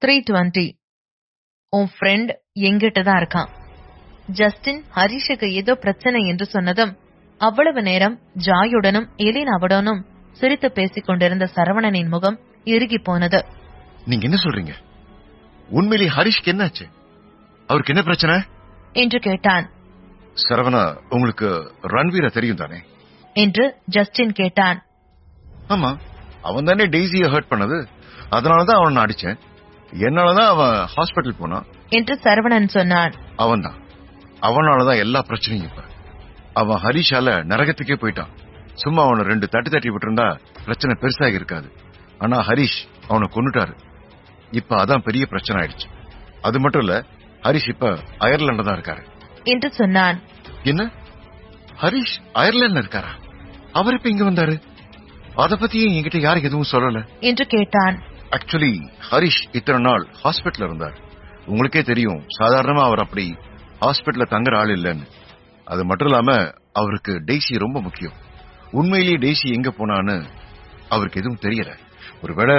3:20. உன் ஃப்ரெண்ட் எங்கிட்ட தான் இருக்கான். ஜஸ்டின் ஹரிஷுக்கு ஏதோ பிரச்சனை என்று சொன்னதும் அவ்வளவு நேரம் ஜாயுடனும் எலினாவுடனும் சிரித்து பேசிக் கொண்டிருந்த சரவணனின் முகம் இறுகி போனது. நீங்க என்ன சொல்றீங்க? உண்மையிலே ஹரிஷ்க்கு என்னாச்சு? அவருக்கு என்ன பிரச்சனை என்று கேட்டான். சரவணா, உங்களுக்கு ரன்வீர தெரியும் தானே என்று ஜஸ்டின் கேட்டான். ஆமா, அவன் தானே டெய்ஸியை ஹர்ட் பண்ணது. அதனாலதான் அவனை அடிச்சேன். என்னாலதான் அவன் ஹாஸ்பிட்டல் போனான் என்று சரவணன் சொன்னான். அவன்தான், அவனாலதான் எல்லா பிரச்சனையும். இப்ப அவன் ஹரிஷால நரகத்துக்கே போயிட்டான். சும்மா அவனை 2 தட்டி விட்டு இருந்தா பிரச்சனை பெருசாக இருக்காது. ஆனா ஹரிஷ் அவனை கொன்னுட்டாரு. இப்ப அதான் பெரிய பிரச்சனை ஆயிடுச்சு. அது மட்டும் இல்ல, ஹரிஷ் இப்ப அயர்லாண்ட்ல தான் இருக்காரு என்று சொன்னான். என்ன, ஹரிஷ் அயர்லாண்ட்ல இருக்காரா? அவர் இப்ப இங்க வந்தாரு? அத பத்தியும் என்கிட்ட யாருக்கு எதுவும் சொல்லல என்று கேட்டான். ஆக்சுவலி ஹரிஷ் இத்தனை நாள் ஹாஸ்பிட்டல் இருந்தார். உங்களுக்கே தெரியும், சாதாரணமா அவர் அப்படி ஹாஸ்பிட்டல்ல தங்குற ஆள் இல்லன்னு. அது மட்டும் இல்லாம அவருக்கு டெய்ஸி ரொம்ப முக்கியம். உண்மையிலேயே டெய்ஸி எங்க போனான்னு அவருக்கு எதுவும் தெரியல. ஒருவேளை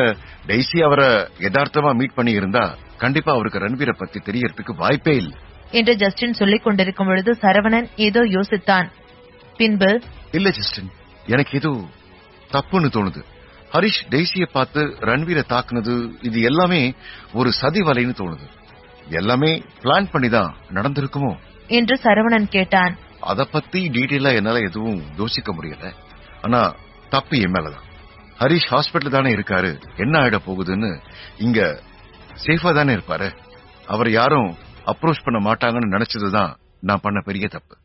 டெய்ஸி அவரை யதார்த்தமா மீட் பண்ணி இருந்தா கண்டிப்பா அவருக்கு ரன்வீரை பத்தி தெரியறதுக்கு வாய்ப்பே இல்லை என்று ஜஸ்டின் சொல்லிக் கொண்டிருக்கும் பொழுது சரவணன் ஏதோ யோசித்தான். பின்பு, இல்ல ஜஸ்டின், எனக்கு ஏதோ தப்புன்னு தோணுது. ஹரிஷ் டெய்ஸியை பார்த்து ரன்வீரை தாக்குனது, இது எல்லாமே ஒரு சதி வலைன்னு தோணுது. எல்லாமே பிளான் பண்ணிதான் நடந்திருக்குமோ என்று சரவணன் கேட்டான். அத பத்தி டீட்டெயிலா என்னால எதுவும் யோசிக்க முடியல. ஆனா தப்பு என் மேலதான். ஹரிஷ் ஹாஸ்பிட்டல் தானே இருக்காரு, என்ன ஆயிட போகுதுன்னு. இங்க சேஃபா தானே இருப்பாரு. அவர் யாரும் அப்ரோச் பண்ண மாட்டாங்கன்னு நினைச்சதுதான் நான் பண்ண பெரிய தப்பு.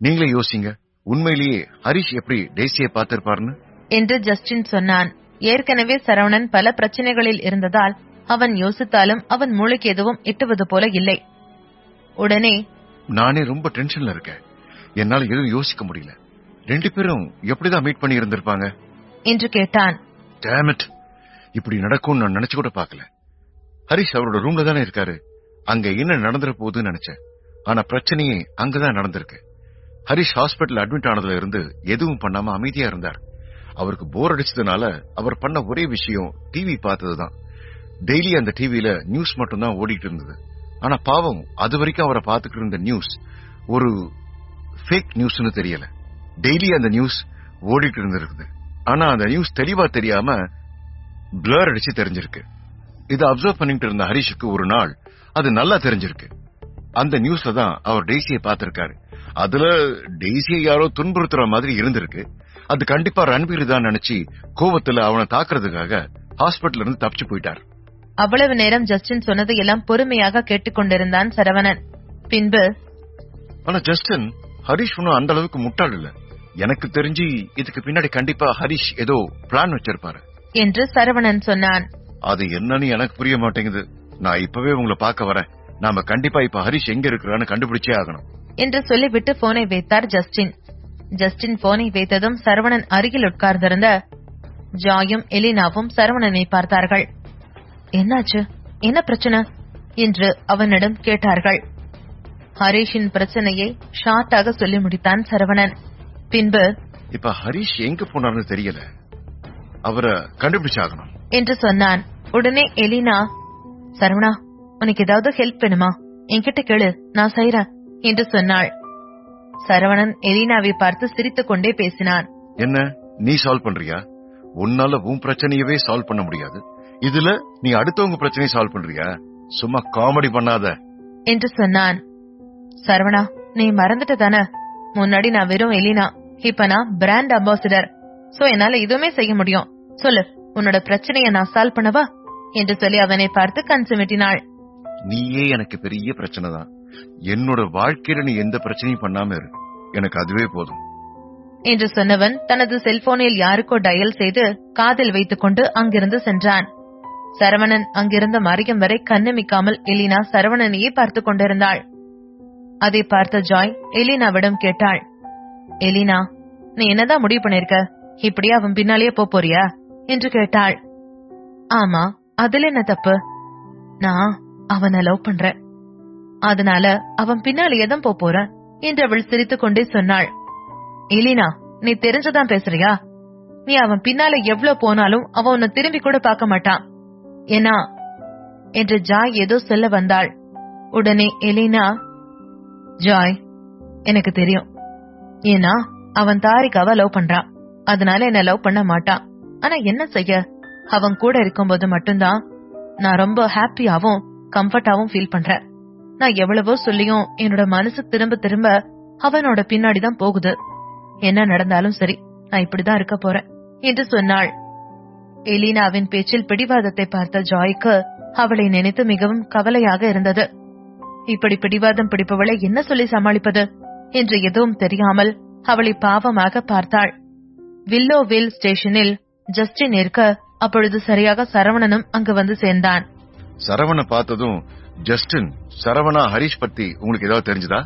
நீங்களே யோசிங்க, உண்மையிலேயே ஹரிஷ் எப்படி டெய்ஸியை பார்த்திருப்பாருன்னு என்று ஜஸ்டின் சொன்னான். ஏற்கனவே சரவணன் பல பிரச்சனைகளில் இருந்ததால் அவன் யோசித்தாலும் அவன் மூளைக்கு எதுவும் எட்டுவது போல இல்லை. உடனே, நானே ரொம்ப டென்ஷன்ல இருக்கேன். என்னால எதுவும் யோசிக்க முடியல. 2 பேரும் எப்படிதான் மீட் பண்ணி இருந்திருப்பாங்க என்று கேட்டான். Damn it, இப்படி நடக்கும்னு நான் நினைச்சு கூட பாக்கல. ஹரிஷ் அவரோட ரூம்ல தானே இருக்காரு. அங்க என்ன நடந்துற போகுதுன்னு நினைச்சேன். ஆனா பிரச்சனையே அங்கதான் நடந்திருக்கு. ஹரிஷ் ஹாஸ்பிட்டல் அட்மிட் ஆனதுல இருந்து எதுவும் பண்ணாம அமைதியா இருந்தார். அவருக்கு போர் அடிச்சதுனால அவர் பண்ண ஒரே விஷயம் டிவி பார்த்ததுதான். டெய்லி அந்த டிவியில நியூஸ் மட்டும் தான் ஓடிட்டு இருந்தது. ஆனா பாவம், அது வரைக்கும் அவரை பார்த்துக்கிட்டு இருந்த நியூஸ் ஒரு ஃபேக் நியூஸ்னு தெரியல. டெய்லி அந்த நியூஸ் ஓடிட்டு இருந்திருக்குது. ஆனா அந்த நியூஸ் தெளிவா தெரியாம பிளர் அடிச்சு தெரிஞ்சிருக்கு. இதை அப்சர்வ் பண்ணிட்டு இருந்த ஹரிஷுக்கு ஒரு நாள் அது நல்லா தெரிஞ்சிருக்கு. அந்த நியூஸ்ல தான் அவர் டெய்ஸியை பார்த்திருக்காரு. அதுல டெய்ஸியை யாரோ துன்புறுத்துற மாதிரி இருந்திருக்கு. அது கண்டிப்பா ரன்வீர் தான் நினைச்சு கோவத்துல அவனை தாக்குறதுக்காக ஹாஸ்பிட்டல் இருந்து தப்பிச்சு போயிட்டார். அவ்வளவு நேரம் ஜஸ்டின் சொன்னதை எல்லாம் பொறுமையாக கேட்டுக்கொண்டிருந்தான் சரவணன். பின்பு, ஆனா ஜஸ்டின், ஹரிஷ் ஒன்னும் அந்த அளவுக்கு முட்டாள் இல்ல. எனக்கு தெரிஞ்சு இதுக்கு பின்னாடி கண்டிப்பா ஹரிஷ் ஏதோ பிளான் வச்சிருப்பாரு என்று சரவணன் சொன்னான். அது என்னன்னு எனக்கு புரிய மாட்டேங்குது. நான் இப்பவே உங்களை பார்க்க வரேன். நாம கண்டிப்பா இப்ப ஹரிஷ் எங்க இருக்கிறான்னு கண்டுபிடிச்சே ஆகணும் என்று சொல்லிவிட்டு போனை வைத்தார் ஜஸ்டின். ஜஸ்டின் போனை வைத்ததும் சரவணன் அருகில் உட்கார்ந்திருந்த ஜாயும் எலினாவும் சரவணனை பார்த்தார்கள். என்னாச்சு, என்ன பிரச்சனை என்று அவனிடம் கேட்டார்கள். ஹரிஷின் பிரச்சனையை ஷார்ட்டாக சொல்லி முடித்தான் சரவணன். பின்பு, இப்ப ஹரிஷ் எங்க போனார்னு தெரியல, அவரை கண்டுபிடிச்சாகணும் என்று சொன்னான். உடனே எலினா, சரவணா, உனக்கு ஏதாவது ஹெல்ப் வேணுமா? என்கிட்ட கேளு, நான் செய்றேன் என்று சொன்னாள். சரவணன் எலினாவை பார்த்து சிரித்துக் கொண்டே பேசினான். என்ன, நீ சால்வ் பண்றியா? உன்னால உன் பிரச்சனையவே சால்வ் பண்ண முடியாது. இதுல நீ அடுத்தவங்க பிரச்சனையை சால்வ் பண்றியா? சும்மா காமெடி பண்ணாத என்று சொன்னான். சரவணா, நீ மறந்துட்ட தானே? முன்னாடி நான் வெறும் எலினா, இப்ப நான் பிராண்ட் அம்பாசிடர். சோ என்னால இதுவுமே செய்ய முடியும். சொல்லு, உன்னோட பிரச்சனைய நான் சால்வ் பண்ணவா என்று சொல்லி அவனை பார்த்து கண் சிமிட்டினாள். நீயே எனக்கு பெரிய பிரச்சனை தான். என்னோட வாழ்க்கையில நீ எந்த பிரச்சனையும் பண்ணாம இரு, எனக்கு அதுவே போதும் என்று சொன்னவன் தனது செல்போனில் யாருக்கோ டயல் செய்து காதில் வைத்துக் கொண்டு அங்கிருந்து சென்றான். சரவணன் அங்கிருந்த மரியம் வரை கண்ணுமிக்காமல் எலினா சரவணனையே பார்த்துக் கொண்டிருந்தாள். அதை பார்த்த ஜாய் எலினாவிடம் கேட்டாள். எலினா, நீ என்னதான் முடிவு பண்ணிருக்க? இப்படியே அவன் பின்னாலேயே போறியா என்று கேட்டாள். ஆமா, அதுல என்ன தப்பு? நான் அவனை லவ் பண்றேன், அதனால அவன் பின்னாலேயே தான் போறேன் என்று அவள் சிரித்துக் கொண்டே சொன்னாள். எலினா, நீ தெரிஞ்சுதான் பேசுறியா? நீ அவன் பின்னால எவ்வளவு போனாலும் அவன் உன்னை திரும்பி கூட பார்க்க மாட்டான். ஏன்னா என்று ஜாய் ஏதோ சொல்ல வந்தாள். உடனே எலினா, ஜாய், எனக்கு தெரியும். ஏன்னா அவன் தாரிகாவை லவ் பண்றான். அதனால என்ன லவ் பண்ண மாட்டான். ஆனா என்ன செய்ய, அவன் கூட இருக்கும்போது மட்டும்தான் நான் ரொம்ப ஹாப்பியாவும் கம்ஃபர்டாவும் ஃபீல் பண்றேன். நான் எவ்வளவோ சொல்லியும் என்னோட மனசு திரும்ப திரும்ப அவனோட பின்னாடிதான் போகுது. என்ன நடந்தாலும் சரி, நான் இப்படிதான் இருக்க போறேன் என்று சொன்னாள். எலினாவின் பேச்சில் பிடிவாதத்தை பார்த்த ஜாய்க்கு அவளை நினைத்து மிகவும் கவலையாக இருந்தது. இப்படி பிடிவாதம் பிடிப்பவளை என்ன சொல்லி சமாளிப்பது என்று எதுவும் தெரியாமல் அவளை பாவமாக பார்த்தாள். வில்லோவில் ஸ்டேஷனில் ஜஸ்டின் இருக்க அப்பொழுது சரியாக சரவணனும் அங்கு வந்து சேர்ந்தான். சரவண பார்த்ததும், ஜஸ்டின், சரவணா ஹரிஷ் பத்தி உங்களுக்கு ஏதாவது தெரிஞ்சதா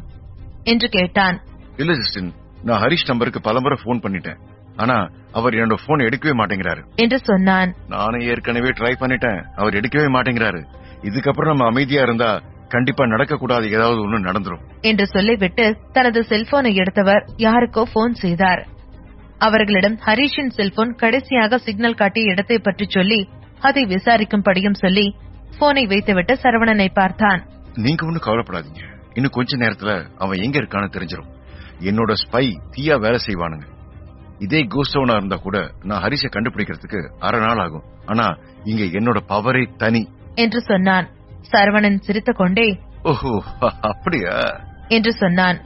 என்று கேட்டான். இல்ல ஜஸ்டின், நான் ஹரிஷ் நம்பருக்கு பலமுறை போன் பண்ணிட்டேன். ஆனா அவர் என்னோட போன் எடுக்கவே மாட்டேங்கிறாரு என்று சொன்னான். நானும் ஏற்கனவே ட்ரை பண்ணிட்டேன், அவர் எடுக்கவே மாட்டேங்கிறாரு. இதுக்கப்புறம் நம்ம அமைதியா இருந்தா கண்டிப்பா நடக்க கூடாது, ஏதாவது ஒண்ணு நடந்துரும் என்று சொல்லிவிட்டு தனது செல்போனை எடுத்தவர் யாருக்கோ போன் செய்தார். அவர்களிடம் ஹரிஷின் செல்போன் கடைசியாக சிக்னல் காட்டிய இடத்தை பற்றி சொல்லி அதை விசாரிக்கும்படியும் சொல்லி போனை வைத்துவிட்டு சரவணனை பார்த்தான். நீங்க ஒண்ணும் கவலைப்படாதீங்க, இன்னும் கொஞ்ச நேரத்துல அவன் எங்க இருக்கான்னு தெரிஞ்சிடும். என்னோட ஸ்பை தீயா வேலை செய்வானுங்க. இதே கோஸ்டோனா இருந்தா கூட நான் ஹரிஷை கண்டுபிடிக்கிறதுக்கு அரை நாள் ஆகும். ஆனா இங்க என்னோட பவரே தனி என்று சொன்னான். சரவணன் சிரித்துக் கொண்டே, ஓஹோ அப்படியா என்று சொன்னான்.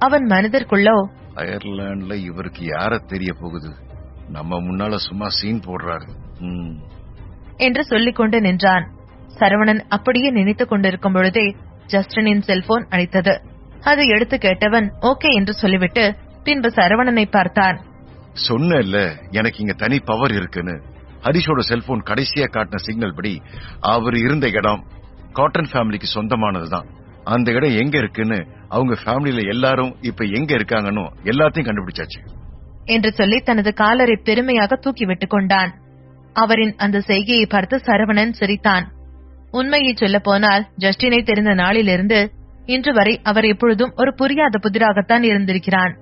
அவன் மனதிற்குள்ளோ, அயர்லாந்துல இவருக்கு யார தெரிய போகுது, நம்ம முன்னால சும்மா சீன் போடுறாரு என்று சொல்லிக் கொண்டு நின்றான். சரவணன் அப்படியே நினைத்துக் கொண்டிருக்கும் பொழுதே ஜஸ்டினின் செல்போன் அடித்தது. அதை எடுத்து கேட்டவன் ஓகே என்று சொல்லிவிட்டு பின்பு சரவணனை பார்த்தான். சொன்ன எனக்கு இங்க தனி பவர் இருக்குன்னு. ஹரிஷோட செல்போன் கடைசியா காட்டின சிக்னல் படி அவர் இருந்த இடம் காட்டன் ஃபேமிலிக்கு சொந்தமானதுதான். அந்த இடம் எங்க இருக்குன்னு அவங்க ஃபேமிலியில எல்லாரும் இப்ப எங்க இருக்காங்கன்னு எல்லாத்தையும் கண்டுபிடிச்சாச்சு என்று சொல்லி தனது காலரை பெருமையாக தூக்கி விட்டுக் கொண்டான். அவரின் அந்த செய்கையை பார்த்து சரவணன் சிரித்தான். உண்மையை சொல்ல போனால் ஜஸ்டினை தெரிந்த நாளிலிருந்து இன்று வரை அவர் எப்பொழுதும் ஒரு புரியாத புதிராகத்தான் இருந்திருக்கிறான்.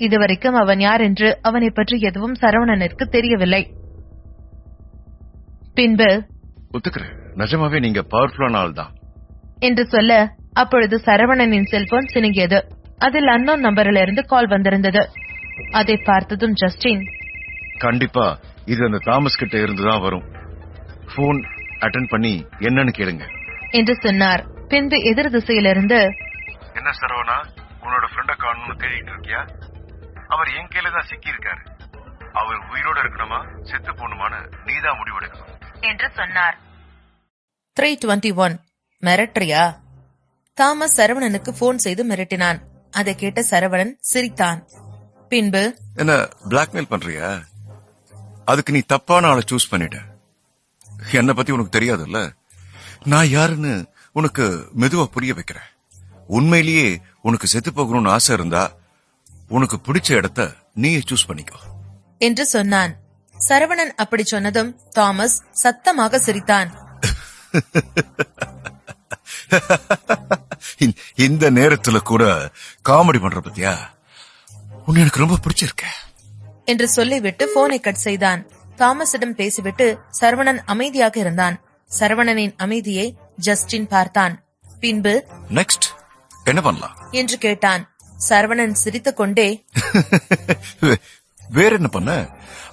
இதுவரைக்கும் அவன் யார் என்று அவனை பற்றி எதுவும் சரவணனிற்கு தெரியவில்லை. பின்பு, ஒத்துக்கிறேன், நிஜமாவே நீங்க பவர்ஃபுல்லான ஆள் தான் என்று சொல்ல அப்பொழுது சரவணனின் செல்போன் சினுங்கியது. அதில் அன்னோன் நம்பரில் இருந்து கால் வந்திருந்தது. அதை பார்த்ததும் ஜஸ்டின், கண்டிப்பா இது அந்த தாமஸ் கிட்ட இருந்துதான் வரும், போன் அட்டெண்ட் பண்ணி என்னன்னு கேளுங்க என்று சொன்னார். பின்பு எதிர் திசையிலிருந்து, என்ன சரவணா, உன்னோட ஃப்ரெண்ட காணணும்னு தேடிட்டு இருக்கியா? அவர் என் கையில தான் சிக்கி இருக்காரு. அவர் உயிரோட இருக்கணுமா செத்து போகணுமான்னு நீதான் முடிவெடுக்கணும் என்று சொன்னார். 321 மிரட்டறியா? தாமஸ் சரவணனுக்கு போன் செய்து மிரட்டினான். அதை கேட்ட சரவணன் சிரித்தான். பின்பு, என்ன பிளாக்மெயில் பண்றியா? அதுக்கு நீ தப்பான ஆளை சூஸ் பண்ணிட்ட. என்ன பத்தி உனக்கு தெரியாதுல்ல. நான் யாருன்னு உனக்கு மெதுவா புரிய வைக்கிறேன். உண்மையிலேயே உனக்கு செத்து போகணும்னு ஆசை இருந்தா உனக்கு பிடிச்ச இடத்த நீயே சூஸ் பண்ணிக்கோ என்று சொன்னான். சரவணன் அப்படி சொன்னதும் தாமஸ் சத்தமாக சிரித்தான். இந்த நேரத்துல கூட காமெடி பண்ற பத்தியா? உன்னை எனக்கு ரொம்ப பிடிச்சிருக்க என்று சொல்லிவிட்டு போனை கட் செய்தான். தாமஸிடம் பேசிவிட்டு சரவணன் அமைதியாக இருந்தான். சரவணனின் அமைதியை ஜஸ்டின் பார்த்தான். பின்பு, நெக்ஸ்ட் என்ன பண்ணலாம் என்று கேட்டான். சரவணன் சிரித்துக் கொண்டே, வேற என்ன பண்ண,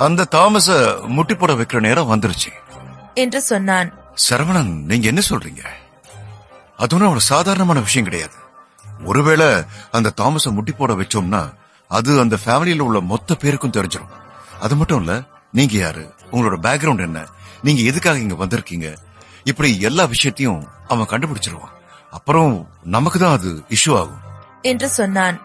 அந்த தாமஸ முட்டி போட வைக்கிற நேரம் வந்துருச்சு என்று சொன்னான். சரவணன், நீங்க என்ன சொல்றீங்க? அது ஒன்னும் அவ்வளவு சாதாரணமான விஷயம் கிடையாது. ஒருவேளை அந்த தாமஸ முட்டி போட வச்சோம்னா அது அந்த ஃபேமிலியில உள்ள மொத்த பேருக்கும் தெரிஞ்சிடும். அது மட்டும் இல்ல, நீங்க யாரு, உங்களோட பேக்ரவுண்ட் என்ன, நீங்க எதுக்காக இங்க வந்திருக்கீங்க, இப்படி எல்லா விஷயத்தையும் அவன் கண்டுபிடிச்சிருவான். அப்புறம் நமக்கு தான் அது இஷ்யூ ஆகும் என்று சொன்னான்.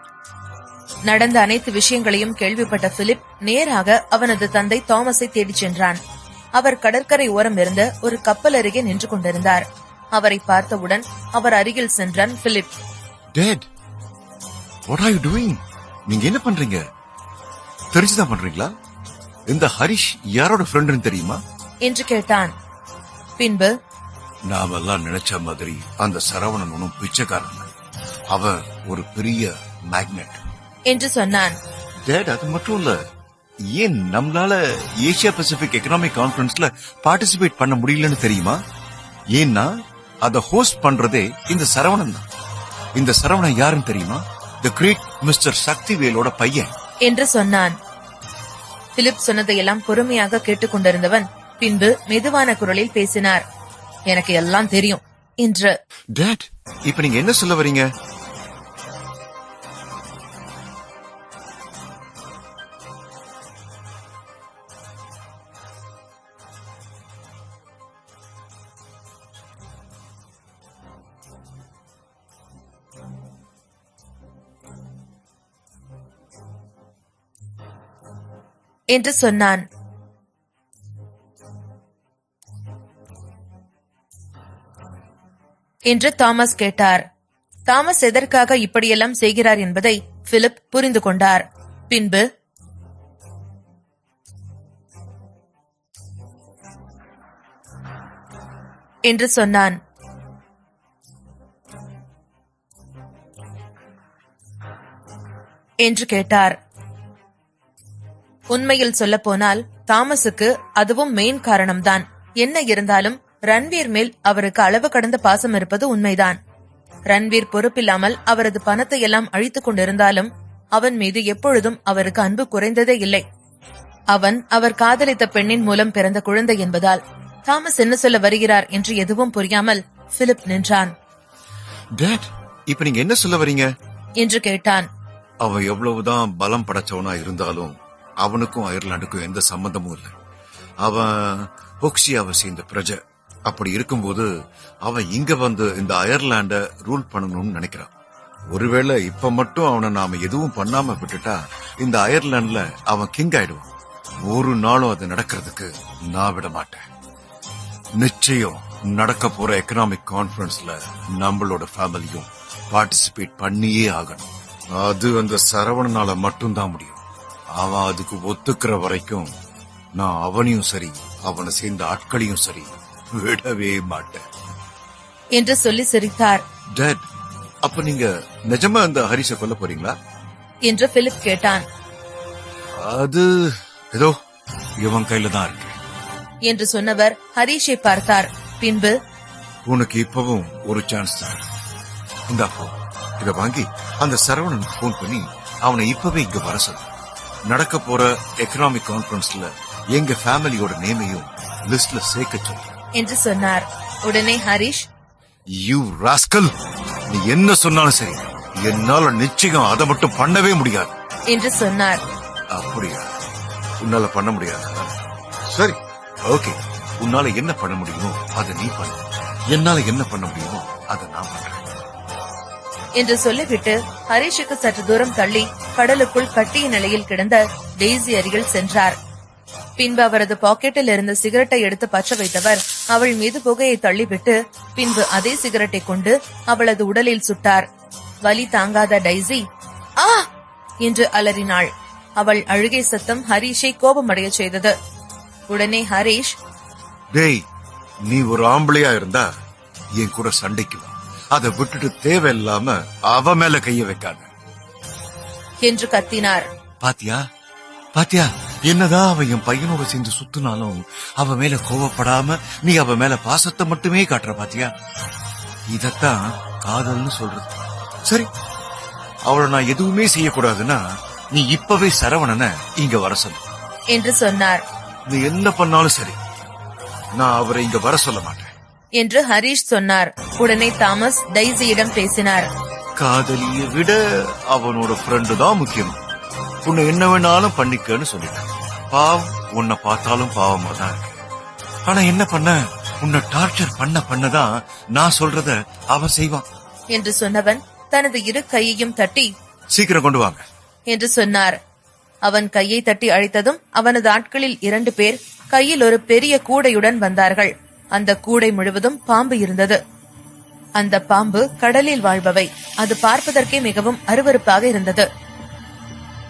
நடந்த அனைத்து விஷயங்களையும் கேள்விப்பட்ட பிலிப் நேராக அவனது தந்தை தாமஸை தேடிச் சென்றான். அவர் கடற்கரை ஓரம் இருந்த ஒரு கப்பல் அருகே நின்று கொண்டிருந்தார். அவரை பார்த்தவுடன் அவர் அருகில் சென்றான் Philip. Dad, what are you doing? நீங்க என்ன பண்றீங்க? தெரிஞ்சுதான் பண்றீங்களா? இந்த ஹரிஷ் யாரோட ஃப்ரெண்டுன்னு தெரியுமா என்று கேட்டான். பின்பு, நாமெல்லாம் நினைச்ச மாதிரி அந்த சரவணன் ஒன்னும் பிச்சைக்காரன், அவன் ஒரு பெரிய மேக்னெட் என்று சொன்னான். டேட், அது மட்டும் இல்ல, ஏன் நம்மளால ஏசியா பசிபிக் எக்கனாமிக் கான்பரன்ஸ்ல பார்ட்டிசிபேட் பண்ண முடியலன்னு தெரியுமா? ஏன்னா அத ஹோஸ்ட் பண்றதே இந்த சரவணன் தான். இந்த சரவணன் யாருன்னு தெரியுமா? தி கிரேட் மிஸ்டர் சக்திவேலோட பையன் என்று சொன்னான். பிலிப் சொன்னதையெல்லாம் பொறுமையாக கேட்டுக்கொண்டிருந்தவன் பின்பு மெதுவான குரலில் பேசினார். எனக்கு எல்லாம் தெரியும் என்று. டாட், இப்ப நீங்க என்ன சொல்ல வரீங்க? என்று சொன்னான். என்று தாமஸ் கேட்டார். தாமஸ் எதற்காக இப்படியெல்லாம் செய்கிறார் என்பதை பிலிப் புரிந்து கொண்டார். பின்பு என்று சொன்னான். என்று கேட்டார். உண்மையில் சொல்லப்போனால் தாமஸுக்கு அதுவும் மெயின் காரணம்தான். என்ன இருந்தாலும் ரன்வீர் மேல் அவருக்கு அளவு கடந்த பாசம் இருப்பது உண்மைதான். ரன்வீர் பொறுப்பில்லாமல் அவரது பணத்தை எல்லாம் அழித்துக் கொண்டிருந்தாலும் அவன் மீது எப்பொழுதும் அவருக்கு அன்பு குறைந்ததே இல்லை. அவன் அவர் காதலித்த பெண்ணின் மூலம் பிறந்த குழந்தை என்பதால் தாமஸ் என்ன சொல்ல வருகிறார் என்று எதுவும் புரியாமல் பிலிப் நின்றான். டாட், இப்ப நீங்க என்ன சொல்ல வரீங்க என்று கேட்டான். அவன் எவ்வளவுதான் பலம் படைச்சவனா இருந்தாலும் அவனுக்கும் அயர்லாண்டுக்கும் எந்த சம்பந்தமும் இல்லை. அவன் ஹொக்ஸியாவை சேர்ந்த பிரஜை. அப்படி இருக்கும்போது அவன் இங்க வந்து இந்த அயர்லாண்ட ரூல் பண்ணணும்னு நினைக்கிறான். ஒருவேளை இப்ப மட்டும் அவனை நாம எதுவும் பண்ணாம விட்டுட்டா இந்த அயர்லாண்ட்ல அவன் கிங் ஆயிடுவான். ஒரு நாளும் அது நடக்கிறதுக்கு நான் விட மாட்டேன். நிச்சயம் நடக்க போற எக்கனாமிக் கான்ஃபரன்ஸ்ல நம்மளோட ஃபேமிலியும் பார்ட்டிசிபேட் பண்ணியே ஆகணும். அது அந்த சரவணனால மட்டும்தான் முடியும். அவன் அதுக்கு ஒத்துக்கிற வரைக்கும் நான் அவனையும் சரி அவனை சேர்ந்த ஆட்களையும் சரி விடவே மாட்டேன் என்று சொல்லி சிரித்தார். டாட், அப்ப நீங்க நிஜமா அந்த ஹரிஷை கொல்ல போறீங்களா என்று பிலிப் கேட்டான். அது ஏதோ இவன் கையில தான் இருக்கு என்று சொன்னவர் ஹரிஷை பார்த்தார். பின்பு உனக்கு இப்பவும் ஒரு சான்ஸ் தான். இந்த போன் இத வாங்கி அந்த சரவணனுக்கு போன் பண்ணி அவனை இப்பவே இங்க வர சொல்லு. நடக்க போற எக்கனாமிக் கான்ஃபரன்ஸ்ல எங்க ஃபேமிலியோட நேமையும் லிஸ்ட்ல சேர்க்க சொல்லு என்று சொன்னார். உடனே ஹரிஷ், யூ ராஸ்கல், நீ என்ன சொன்னாலும் சரி, என்னால நிச்சயம் அதை மட்டும் பண்ணவே முடியாது என்று சொன்னார். அப்படியா? உன்னால பண்ண முடியாது? சரி, ஓகே. உன்னால என்ன பண்ண முடியுமோ அதை நீ பண்ணு. என்னால என்ன பண்ண முடியுமோ அதை நான் பண்றேன் என்று சொல்லிவிட்டு ஹரிஷுக்கு சற்று தூரம் தள்ளி கடலுக்குள் கட்டிய நிலையில் கிடந்த டெய்ஸி அருகில் சென்றார். பின்பு அவரது பாக்கெட்டில் இருந்த சிகரெட்டை எடுத்து பற்ற வைத்தவர் அவள் மீது புகையை தள்ளிவிட்டு பின்பு அதே சிகரெட்டை கொண்டு அவளது உடலில் சுட்டார். வலி தாங்காத டெய்ஸி ஆ என்று அலறினாள். அவள் அழுகை சத்தம் ஹரிஷை கோபமடைய செய்தது. உடனே ஹரிஷ், டேய், நீ ஒரு ஆம்பளையா இருந்தா என் கூட சண்டைக்கு வா. அதை விட்டுட்டு தேவையில்லாம அவ மேல கைய வைக்காத என்று கத்தினார். பாத்தியா பாத்தியா, என்னதான் அவ என் பையனோட சேர்ந்து சுத்தினாலும் அவ மேல கோவப்படாம நீ அவ மேல பாசத்தை மட்டுமே காட்டுற. பாத்தியா, இதத்தான் காதல்னு சொல்றது. சரி, அவளை நான் எதுவுமே செய்யக்கூடாதுன்னா நீ இப்பவே சரவணனை இங்க வர சொல்லு என்று சொன்னார். நீ என்ன பண்ணாலும் சரி, நான் அவரை இங்க வர சொல்ல மாட்டேன் என்று ஹரிஷ் சொன்னார். உடனே தாமஸ் டெய்ஸியிடம் பேசினார். காதலியை விட அவனோட ஃப்ரெண்டு தான் முக்கியம். உன்னை என்ன வேணாலும் பண்ணிக்கன்னு சொல்லிட்டான். பாவம், உன்னை பார்த்தாலும் பாவமா தான் இருக்கு. ஆனா என்ன பண்ண, உன்னை டார்ச்சர் பண்ணதான் நான் சொல்றத அவன் செய்வான் என்று சொன்னவன் தனது இரு கையையும் தட்டி சீக்கிரம் கொண்டு வாங்க என்று சொன்னார். அவன் கையை தட்டி அழைத்ததும் அவனது ஆட்களில் 2 பேர் கையில் ஒரு பெரிய கூடையுடன் வந்தார்கள். அந்த கூடை முழுவதும் பாம்பு இருந்தது. அந்த பாம்பு கடலில் வாழ்பவை. அது பார்ப்பதற்கே மிகவும் அருவருப்பாக இருந்தது.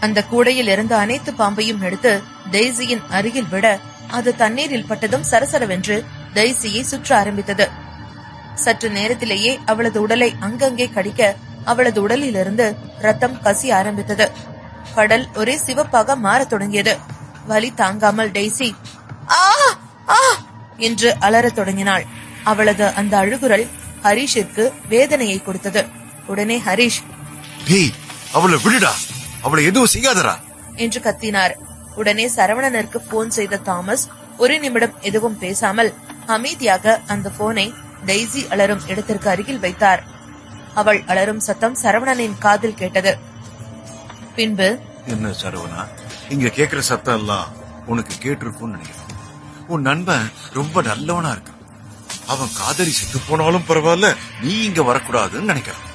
அந்த கூடையில் இருந்த அனைத்து பாம்பையும் எடுத்து டெய்ஸியின் அருகில் விட அது தண்ணீரில் பட்டதும் சரசரவென்று டெய்ஸியை சுற்ற ஆரம்பித்தது. சற்று நேரத்திலேயே அவளது உடலை அங்கங்கே கடிக்க அவளது உடலிலிருந்து ரத்தம் கசிய ஆரம்பித்தது. கடல் ஒரே சிவப்பாக மாறத் தொடங்கியது. வலி தாங்காமல் டெய்ஸி ஆ ஆ என்று அலறத் தொடங்கினாள். அவளது அந்த அழுகுரல் ஹரிஷிற்கு வேதனையை கொடுத்தது. உடனே ஹரிஷ், டேய் அவளை விடுடா, அவளை எதுவும் செய்யாதடா என்று கத்தினார். உடனே சரவணனிற்கு போன் செய்த தாமஸ் ஒரு நிமிடம் எதுவும் பேசாமல் அமைதியாக அந்த போனை டெய்ஸி அலரும் இடத்திற்கு அருகில் வைத்தார். அவள் அலரும் சத்தம் சரவணனின் காதில் கேட்டது. பின்பு, என்ன சரவணா, இங்க கேக்குற சத்தம் எல்லாம் உனக்கு கேட்டிருக்கும்னு நினைக்கிறேன். உன் நண்பன் ரொம்ப நல்லவனா இருக்கான். அவன் காதலி செத்து போனாலும் பரவாயில்ல, நீ இங்க வரக்கூடாதுன்னு நினைக்கிறான்.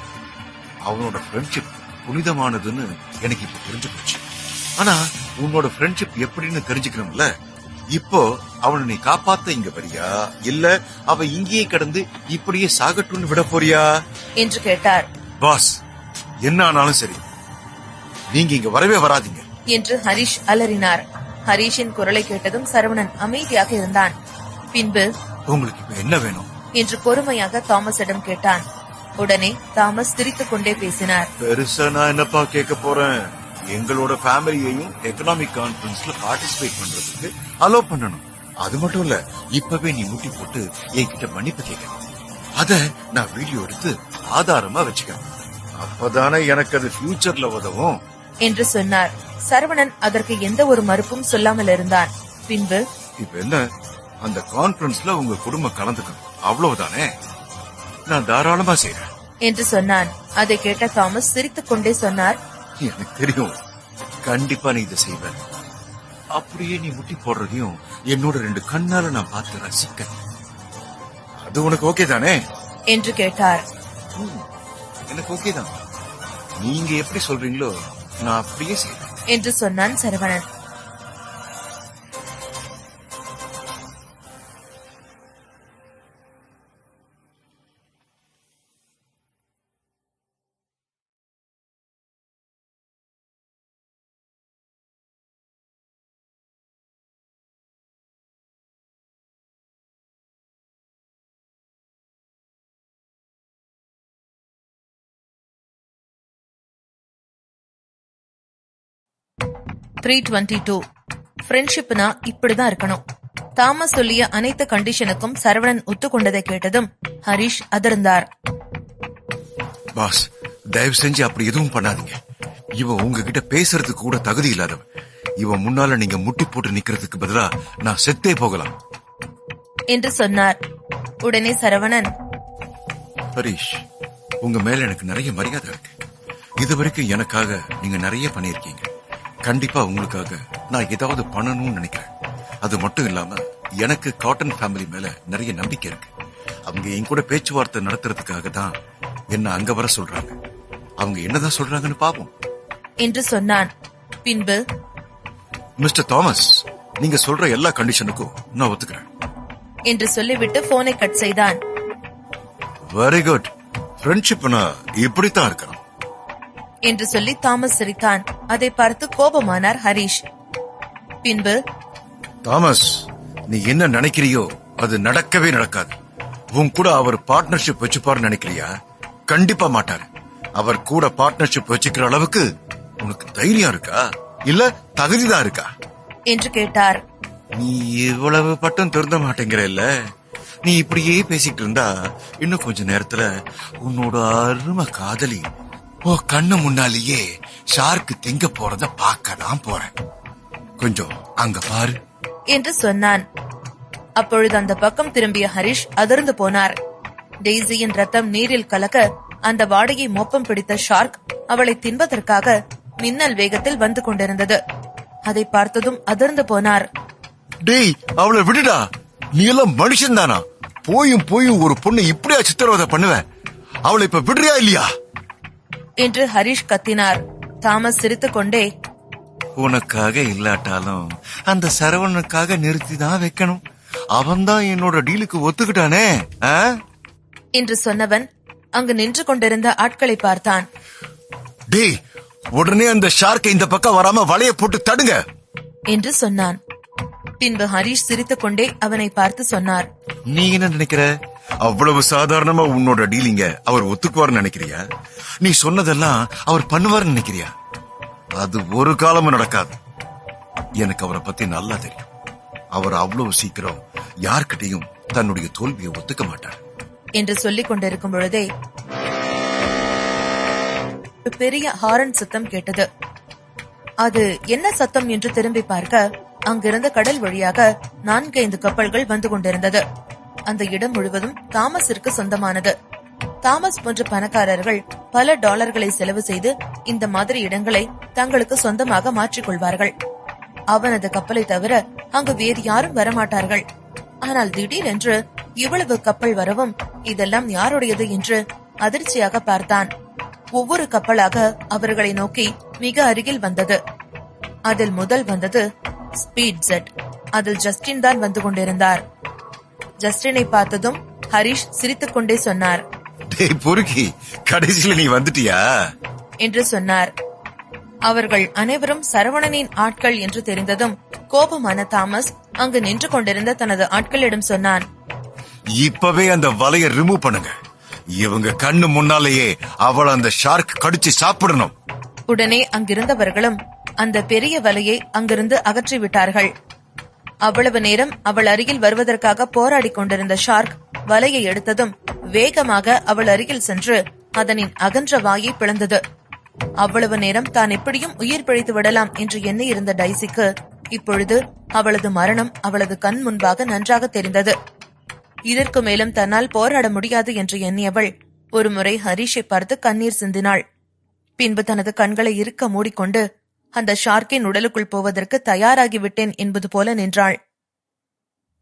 அவனோட ஃப்ரெண்ட்ஷிப் புனிதமானதுன்னு எனக்கு இப்ப தெரிஞ்சு போச்சு. ஆனா உன்னோட ஃப்ரெண்ட்ஷிப் எப்படின்னு தெரிஞ்சுக்கணும்ல. இப்போ அவனை நீ காப்பாத்த இங்க வரியா, இல்ல அவ இங்கேயே கிடந்து இப்படியே சாகட்டும்னு விட போறியா என்று கேட்டார். பாஸ், என்ன ஆனாலும் சரி, நீங்க இங்க வரவே வராதீங்க என்று ஹரிஷ் அலறினார். ஹரிஷின் குரலை கேட்டதும் சரவணன் அமைதியாக இருந்தான். பின்பு, உங்களுக்கு இப்ப என்ன வேணும் என்று பொறுமையாக தாமஸிடம் கேட்டான். உடனே தாமஸ் சிரித்துக் கொண்டே பேசினார். பெருசா நான் என்னப்பா கேட்க போறேன், எங்களோட ஃபேமிலியையும் எக்கனாமிக் கான்ஃபரன்ஸ்ல பார்ட்டிசிபேட் பண்றதுக்கு அலோ பண்ணணும். அது மட்டும் இல்ல, இப்பவே நீ முட்டி போட்டு என்கிட்ட மன்னிப்பு கேட்கணும். அத நான் வீடியோ எடுத்து ஆதாரமா வச்சுக்கிறேன். அப்பதானே எனக்கு அது ஃபியூச்சர்ல உதவும் என்று சொன்னார். சரவணன் அதற்கு எந்த ஒரு மறுப்பும் சொல்லாமல் இருந்தான். பின்பு, இப்ப என்ன, அந்த கான்ஃபரன்ஸ்ல உங்க குடும்பம் கலந்துக்கணும், அவ்வளவுதானே, நான் தாராளமா செய்யறேன் என்று சொன்னான். அதை கேட்ட தாமஸ் சிரித்துக் கொண்டே சொன்னார். எனக்கு தெரியும், கண்டிப்பா நீ இதை செய்வ. அப்படியே நீ முட்டி போடுறதையும் என்னோட 2 கண்ணால நான் பார்த்து ரசிக்க. அது உனக்கு ஓகே தானே என்று கேட்டார். எனக்கு ஓகே தான், நீங்க எப்படி சொல்றீங்களோ நான் அப்படியே செய்வேன் என்று சொன்னான் சரவணன். ஃப்ரெண்ட்ஷிப்னா இப்படிதான் இருக்கணும். தாமஸ் சொல்லிய அனைத்து கண்டிஷனுக்கும் சரவணன் ஒத்துக்கொண்டதை கேட்டதும் ஹரிஷ் அதிர்ந்தார். பாஸ், தயவு செஞ்சு அப்படி எதுவும் பண்ணாதீங்க. இவன் உங்ககிட்ட பேசுறதுக்கு கூட தகுதி இல்லாதவன். இவன் முன்னால நீங்க முட்டி போட்டு நிக்கிறதுக்கு பதிலா நான் செத்தே போகலாம் என்று சொன்னார். உடனே சரவணன், ஹரிஷ், உங்க மேல எனக்கு நிறைய மரியாதை இருக்கு. இதுவரைக்கும் எனக்காக நீங்க நிறைய பண்ணிருக்கீங்க. கண்டிப்பா உங்களுக்காக நான் ஏதாவது பண்ணணும்னு நினைக்கிறேன். அது மட்டும் இல்லாம எனக்கு காட்டன் ஃபேமிலி மேல நிறைய நம்பிக்கை இருக்கு. அவங்க என் கூட பேச்சுவார்த்தை நடத்துறதுக்காக தான் என்ன அங்க வர சொல்றாங்க. அவங்க என்னதான் சொல்றாங்கன்னு பாப்போம் என்று சொன்னான். பின்பு, மிஸ்டர் தாமஸ், நீங்க சொல்ற எல்லா கண்டிஷனுக்கும் நான் ஒத்துக்கிறேன் என்று சொல்லிவிட்டு போனை கட் செய்தான். வெரி குட், ஃப்ரெண்ட்ஷிப்னா இப்படித்தான் இருக்கணும் என்று சொல்லி தாமஸ் சிரித்தான். அதை பார்த்து கோபமானார் ஹரிஷ். பின்பு, தாமஸ், நீ என்ன நினைக்கிறியோ அது நடக்கவே நடக்காது. உன் கூட அவர் பார்ட்னர்ஷிப் வச்சுப்பாரு நினைக்கிறியா? கண்டிப்பா மாட்டாரு. அவர் கூட பார்ட்னர்ஷிப் வச்சுக்கிற அளவுக்கு உனக்கு தைரியம் இருக்கா, இல்ல தகுதிதான் இருக்கா என்று கேட்டார். நீ இவ்வளவு பட்டம் திருந்த மாட்டேங்கிற இல்ல. நீ இப்படியே பேசிட்டு இருந்தா இன்னும் கொஞ்ச நேரத்துல உன்னோட அருமை காதலி கண்ணு முன்னாலேயே ஷார்க்கு திங்க போறத பார்க்கதான் போறேன். கொஞ்சம் அங்க பாரு என்று சொன்னான். அப்பொழுது அந்த பக்கம் திரும்பிய ஹரிஷ் அதிர்ந்து போனார். டெய்ஸியின் ரத்தம் நீரில் கலக்க அந்த வாடையை மோப்பம் பிடித்த ஷார்க் அவளை தின்பதற்காக மின்னல் வேகத்தில் வந்து கொண்டிருந்தது. அதை பார்த்ததும் அதிர்ந்து போனார். டேய், அவளை விடுடா, நீ எல்லாம் மனுஷன் தானா? போயும் ஒரு பொண்ணு இப்படியா சித்திரவதை பண்ணுவேன்? அவளை இப்ப விடுறியா இல்லையா என்று ஹரிஷ் கத்தினார். தாமஸ் சிரித்துக் கொண்டே, உனக்காக இல்லாட்டாலும் அந்த சரவணனுக்காக நிறுத்திதான் வைக்கணும். அவன்தான் என்னோட டீலுக்கு ஒத்துக்கிட்டானே என்று சொன்னவன் அங்கு நின்று கொண்டிருந்த ஆட்களை பார்த்தான். டேய், உடனே அந்த ஷார்க்கை இந்த பக்கம் வராம வலைய போட்டு தடுங்க என்று சொன்னான். பின்பு ஹரிஷ் சிரித்துக் கொண்டே அவனை பார்த்து சொன்னார். நீ என்ன நினைக்கிற? அவ்வளவு சாதாரணமா உன்னோட டீலிங்க அவர் ஒத்துக்குவார்னு நினைக்கிறியா? நீ சொன்னதெல்லாம் அவர் பண்ணுவார்னு நினைக்கிறியா? அது ஒரு காலமும் நடக்காது. எனக்கு அவரை பத்தி நல்லா தெரியும். அவர் அவ்வளவு சீக்கிரம் யார்கிட்டையும் தன்னுடைய தோல்வியை ஒத்துக்க மாட்டார் என்று சொல்லிக் கொண்டிருக்கும் பொழுதே ஒரு பெரிய ஹாரன் சத்தம் கேட்டது. அது என்ன சத்தம் என்று திரும்பி பார்க்க அங்கிருந்த கடல் வழியாக 4-5 கப்பல்கள் வந்து கொண்டிருந்தது. அந்த இடம் முழுவதும் தாமஸிற்கு சொந்தமானது. தாமஸ் போன்ற பணக்காரர்கள் பல டாலர்களை செலவு செய்து இந்த மாதிரி இடங்களை தங்களுக்கு சொந்தமாக மாற்றிக்கொள்வார்கள். அவனது கப்பலை தவிர அங்கு வேறு யாரும் வரமாட்டார்கள். ஆனால் திடீரென்று இவ்வளவு கப்பல் வரவும் இதெல்லாம் யாருடையது என்று அதிர்ச்சியாக பார்த்தான். ஒவ்வொரு கப்பலாக அவர்களை நோக்கி மிக அருகில் வந்தது. அதில் முதல் வந்தது ஸ்பீட் ஜெட். அதில் ஜஸ்டின் தான் வந்து கொண்டிருந்தார். ஜஸ்டினை பார்த்ததும் ஹரிஷ் சிரித்துக் கொண்டே சொன்னார், பொறுக்கி, கடைசியில நீ வந்துட்டியா என்று சொன்னார். அவர்கள் அனைவரும் சரவணனின் ஆட்கள் என்று தெரிந்ததும் கோபமான தாமஸ் அங்கு நின்று கொண்டிருந்த தனது ஆட்களிடம் சொன்னான், இப்பவே அந்த வலைய ரிமூவ் பண்ணுங்க. இவங்க கண்ணு முன்னாலேயே அவளை அந்த ஷார்க் கடிச்சு சாப்பிடணும். உடனே அங்கிருந்தவர்களும் அந்த பெரிய வலையை அங்கிருந்து அகற்றிவிட்டார்கள். அவ்வளவு நேரம் அவள் அருகில் வருவதற்காக போராடி கொண்டிருந்த ஷார்க் வலையை எடுத்ததும் வேகமாக அவள் அருகில் சென்று அதனின் அகன்ற வாயை பிளந்தது. அவ்வளவு நேரம் தான் எப்படியும் உயிர் பிழைத்து விடலாம் என்று எண்ணி இருந்த டைசிக்கு இப்பொழுது அவளது மரணம் அவளது கண் முன்பாக நன்றாக தெரிந்தது. இதற்கு மேலும் தன்னால் போராட முடியாது என்று எண்ணியவள் ஒரு முறை ஹரிஷை பார்த்து கண்ணீர் சிந்தினாள். பின்பு தனது கண்களை இறுக்க மூடிக்கொண்டு அந்த ஷார்க்கின் உடலுக்குள் போவதற்கு தயாராகிவிட்டேன் என்பது போல நின்றாள்.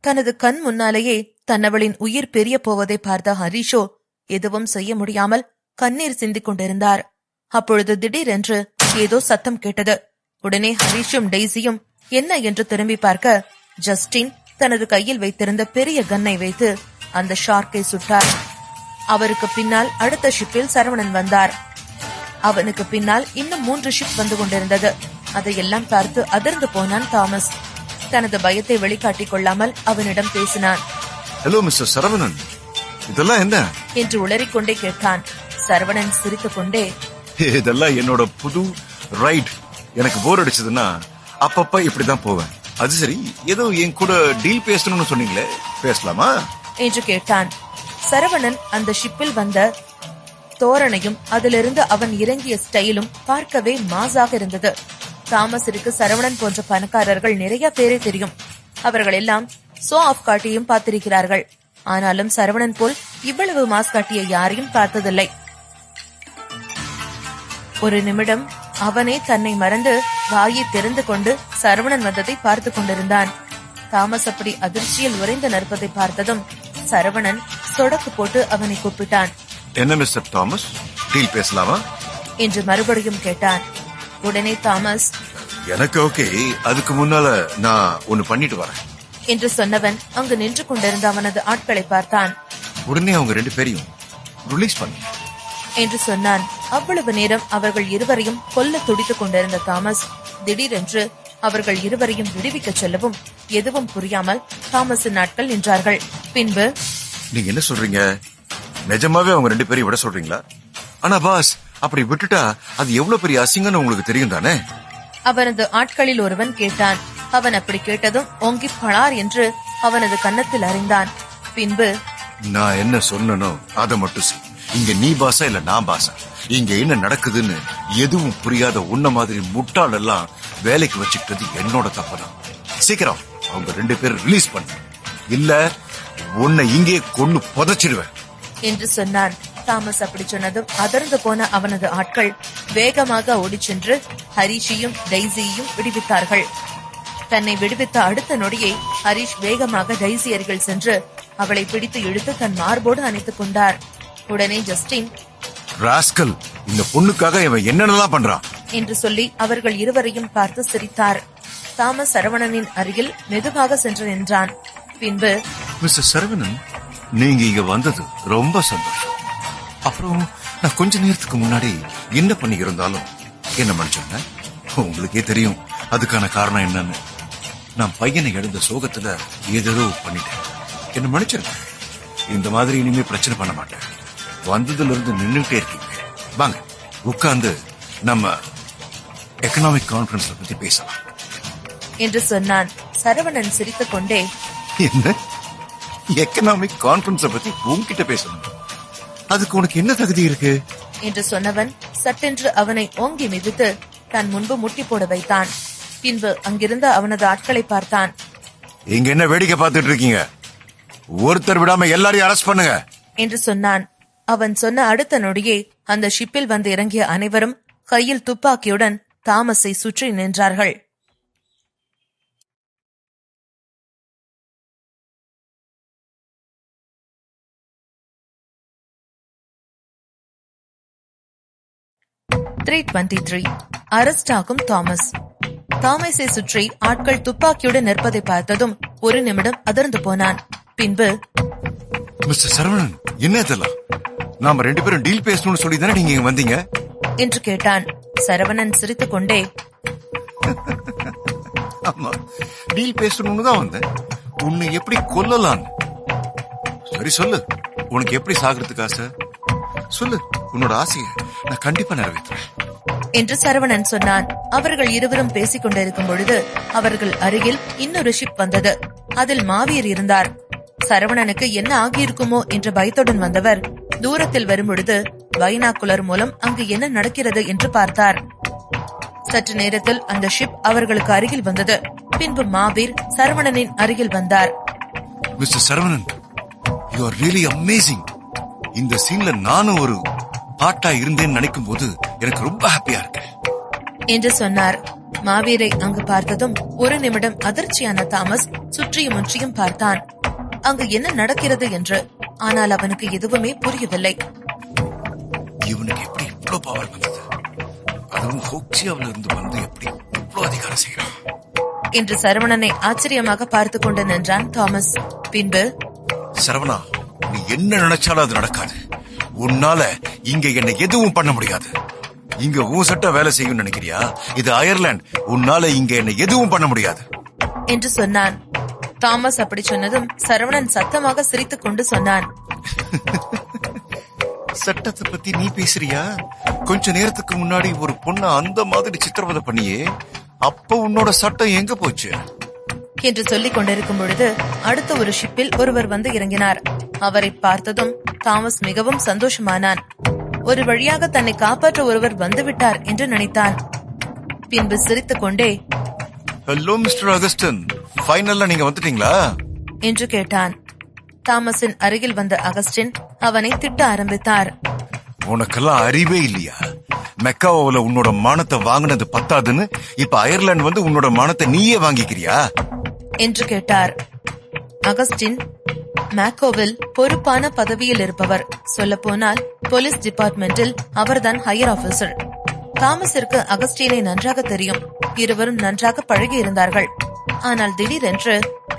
தனது கண் முன்னாலேயே தன்னவளின் உயிர் பெரிய போவதை பார்த்த ஹரிஷோ எதுவும் செய்ய முடியாமல் கண்ணீர் சிந்திக் கொண்டிருந்தார். அப்பொழுது திடீரென்று ஏதோ சத்தம் கேட்டது. உடனே ஹரிஷும் டெய்ஸியும் என்ன என்று திரும்பி பார்க்க ஜஸ்டின் தனது கையில் வைத்திருந்த பெரிய கன்னை வைத்து அந்த ஷார்க்கை சுட்டார். அவருக்கு பின்னால் அடுத்த ஷிப்பில் சரவணன் வந்தார். அவனுக்கு பின்னால் இன்னும் 3 ஷிப் வந்து கொண்டிருந்தது. அதையெல்லாம் பார்த்து அதிர்ந்து போனான் தாமஸ். தனது பயத்தை வெளிக்காட்டிக் கொள்ளாமல் அவனிடம் பேசினான். ஹலோ மிஸ்டர் சரவணன், இதெல்லாம் என்ன என்று உளறிக்கொண்டே கேட்டான். சரவணன் சிரித்துக் கொண்டே, இதெல்லாம் என்னோட புது ரைட். எனக்கு போர் அடிச்சதுன்னா அப்பப்ப இப்படிதான் போவேன். அது சரி, ஏதோ என் கூட டீல் பேசணும்னு சொன்னீங்களே, பேசலாமா என்று கேட்டான். சரவணன் அந்த ஷிப்பில் வந்த தோரணையும் அதிலிருந்து அவன் இறங்கிய ஸ்டைலும் பார்க்கவே மாசாக இருந்தது. தாமஸிற்கு சரவணன் போன்ற பணக்காரர்கள் நிறைய பேரே தெரியும். அவர்கள் எல்லாம் ஷோ ஆஃப் காட்டியும் பார்த்திருக்கிறார்கள். ஆனாலும் சரவணன் போல் இவ்வளவு மாஸ் காட்டிய யாரையும் பார்த்ததில்லை. ஒரு நிமிடம் அவனே தன்னை மறந்து வாயை தெரிந்து கொண்டு சரவணன் வந்ததை பார்த்து கொண்டிருந்தான். தாமஸ் அப்படி அதிர்ச்சியில் உறைந்து நிற்பதை பார்த்ததும் சரவணன் சொடக்கு போட்டு அவனை கூப்பிட்டான். என்ன மிஸ்டர் தாமஸ், டீல் பேசலாமா என்று மறுபடியும் கேட்டான். உடனே தாமஸ், எனக்கு ஓகே, அதுக்கு முன்னால நான் ஒன்னு பண்ணிட்டு வரேன் என்று சொன்னவன் அங்கு நின்று கொண்டிருந்த அவனது ஆட்களை பார்த்தான். உடனே அவங்க 2 பேரையும் ரிலீஸ் பண்ணி என்று சொன்னான். அவ்வளவு நேரம் அவர்கள் இருவரையும் கொல்ல துடித்துக் கொண்டிருந்த தாமஸ் திடீரென்று அவர்கள் இருவரையும் விடுவிக்க சொல்லவும் எதுவும் புரியாமல் தாமஸின் ஆட்கள் நின்றார்கள். பின்பு, நீங்க என்ன சொல்றீங்க? நிஜமாவே அவங்க 2 பேரையும் விட சொல்றீங்களா? ஆனா பாஸ், அப்படி விட்டுட்டா அது எவ்வளவு பெரிய அசிங்கம்னு உங்களுக்கு தெரியும் தானே? அவனது ஆட்களில் ஒருவன் கேட்டான். அவன் அப்படி கேட்டதும் ஓங்கி பளார் என்று அவனது கன்னத்தில் அறிந்தான். பின்பு, நான் என்ன சொன்னனோ அதை மட்டும் செய். இங்க நீ பாசா இல்ல நான் பாசா? இங்க என்ன நடக்குதுன்னு எதுவும் புரியாத உன்ன மாதிரி முட்டாள் எல்லாம் வேலைக்கு வச்சுக்கிட்டது என்னோட தப்புதான். சீக்கிரம் அவங்க 2 பேரும் ரிலீஸ் பண்ண, இல்ல உன்னை இங்கே கொன்னு புதைச்சிடுவேன் என்று சொன்னான். தாமஸ் அப்படி சொன்னதும் அதிர்ந்து போன அவனது ஆட்கள் வேகமாக ஓடிச் சென்று ஹரிஷையும் டெய்ஸியையும் விடுவித்தார்கள். தன்னை விடுவித்த அடுத்த நொடியை ஹரிஷ் வேகமாக டெய்ஸி அருகில் சென்று அவளை பிடித்து இழுத்து தன் மார்போடு அணைத்துக் கொண்டார். உடனே ஜஸ்டின், ராஸ்கல், இந்த பொண்ணுக்காக இவன் என்னென்னலாம் பண்றான் என்று சொல்லி அவர்கள் இருவரையும் பார்த்து சிரித்தார். தாமஸ் சரவணனின் அருகில் மெதுவாக சென்று நின்றான். பின்பு, மிஸ்டர் சரவணன், நீங்க இங்க வந்தது ரொம்ப சந்தோஷம். அப்புறம் நான் கொஞ்ச நேரத்துக்கு முன்னாடி என்ன பண்ணி இருந்தாலும் என்ன மன்னிச்சுங்க. உங்களுக்கே தெரியும் அதுக்கான காரணம் என்னன்னு. நான் பையனை எழுந்த சோகத்துல ஏதேதோ பண்ணிட்டேன். என்ன மன்னிச்சிருங்க. இந்த மாதிரி இனிமே பிரச்சனை பண்ண மாட்டேன். வந்ததுல இருந்து நின்னுட்டே இருக்கீங்க. வாங்க உட்கார்ந்து நம்ம எக்கனாமிக் கான்ஃபரன்ஸ் பத்தி பேசலாம் என்று சொன்னான். சரவணன் சிரித்துக் கொண்டே, என்ன எக்கனாமிக் கான்ஃபரன்ஸ பத்தி உன்கிட்ட பேசணும். அதுக்கு உனக்கு என்ன தகுதி இருக்கு என்று சொன்னவன் சட்டென்று அவனை ஓங்கி மிதித்து தன் முன்பு முட்டி போட வைத்தான். பின்பு அங்கிருந்த அவனது ஆட்களை பார்த்தான். இங்க என்ன வேடிக்கை பார்த்துட்டு இருக்கீங்க? ஒருத்தர் விடாம எல்லாரையும் அரெஸ்ட் பண்ணுங்க என்று சொன்னான். அவன் சொன்ன அடுத்த நொடியே அந்த ஷிப்பில் வந்து இறங்கிய அனைவரும் கையில் துப்பாக்கியுடன் தாமஸை சுற்றி நின்றார்கள். அரெஸ்ட் ஆகும் தாமஸ். தாமஸை சுற்றி ஆட்கள் துப்பாக்கியுடன் நிற்பதை பார்த்ததும் ஒரு நிமிடம் அதிர்ந்து போனான். பின்பு, மிஸ்டர் சரவணன், என்ன இதெல்லாம்? நாம 2 பேரும் டீல் பேசணும்னு சொல்லி தானே நீங்க இங்க வந்தீங்க என்று கேட்டான். சரவணன் சிரித்துக் கொண்டே, ஆமா, டீல் பேசணும்னு தான் வந்தேன். உன்னை எப்படி கொல்லலாம்? சரி சொல்லு, உனக்கு எப்படி சாகிறதுக்கு ஆசை? சொல்லு, உன்னோட ஆசையை நான் கண்டிப்பா நிறைவேற்றுறேன் என்று சரவணன் சொன்னான். அவர்கள் இருவரும் பேசிக் கொண்டிருக்கும் பொழுது அவர்கள் அருகில் இன்னொரு ஷிப் வந்தது. அதில் மாவீர் இருந்தார். சரவணனுக்கு என்ன ஆகியிருக்குமோ என்ற பயத்துடன் வந்தவர் தூரத்தில் வரும்பொழுது பைனாகுலர் மூலம் அங்கு என்ன நடக்கிறது என்று பார்த்தார். சற்று நேரத்தில் அந்த ஷிப் அவர்களுக்கு அருகில் வந்தது. பின்பு மாவீர் சரவணனின் அருகில் வந்தார். Mister Saravanan, you are really amazing. இந்த சீன்ல நானும் ஒரு பாட்டா இருந்தேன்னு நினைக்கும் போது எனக்கு ரொம்ப ஹாப்பியா இருக்கு என்று சொன்னார். மாவீரை அங்கு பார்த்ததும் ஒரு நிமிடம் அதிர்ச்சியான தாமஸ் சுற்றியும் முற்றியும் பார்த்தான், அங்கு என்ன நடக்கிறது என்று. ஆனால் அவனுக்கு எதுவுமே புரியவில்லை. இவனுக்கு எப்படி இவ்வளவு பவர் வந்தது? அதுவும் ஹோக்சியாவில இருந்து வந்து எப்படி இவ்வளவு அதிகாரம் செய்யறான் என்று சரவணனை ஆச்சரியமாக பார்த்து கொண்டு நின்றான் தாமஸ். பின்பு, சரவணா, நீ என்ன நினைச்சாலும் அது நடக்காது. உன்னால இங்க என்ன எதுவும் பண்ண முடியாது. இங்க உன் சட்டம் வேலை செய்யும் நினைக்கிறியா? இது அயர்லாந்து. உன்னால இங்க என்ன எதுவும் பண்ண முடியாது என்று சொன்னான். தாமஸ் அப்படி சொன்னதும் சரவணன் சத்தமாக சிரித்துக் கொண்டு சொன்னான், சட்டத்தை பத்தி நீ பேசுறியா? கொஞ்ச நேரத்துக்கு முன்னாடி ஒரு பொண்ண அந்த மாதிரி சித்திரவதை பண்ணியே, அப்ப உன்னோட சட்டம் எங்க போச்சு என்று சொல்லிக் கொண்டிருக்கும் பொழுது அடுத்த ஒரு ஷிப்பில் ஒருவர் வந்து இறங்கினார். அவரை பார்த்ததும் தாமஸ் மிகவும் சந்தோஷமானான். ஒரு வழியாக தன்னை காப்பாற்ற ஒருவர் வந்துவிட்டார் என்று நினைத்தான். பின்பு சிரித்துக் கொண்டே, ஹலோ மிஸ்டர் அகஸ்டின், ஃபைனல்ல நீங்க வந்துட்டீங்களா என்று கேட்டான். தாமஸின் அருகில் வந்த அகஸ்டின் அவனை திட்ட ஆரம்பித்தார். உனக்கெல்லாம் அறிவே இல்லையா? மெக்காவோல உன்னோட மானத்தை வாங்கினது பத்தாதுன்னு இப்ப அயர்லாந்து வந்து உன்னோட மானத்தை நீயே வாங்கிக்கிறியா என்று கேட்டார். அகஸ்டின் மேக்கோவில் பொறுப்பான பதவியில் இருப்பவர். சொல்ல போனால் போலீஸ் டிபார்ட்மெண்டில் அவர்தான் ஹையர் ஆபீசர். தாமஸிற்கு அகஸ்டினை நன்றாக தெரியும். இருவரும் நன்றாக பழகி இருந்தார்கள். ஆனால் திடீரென்று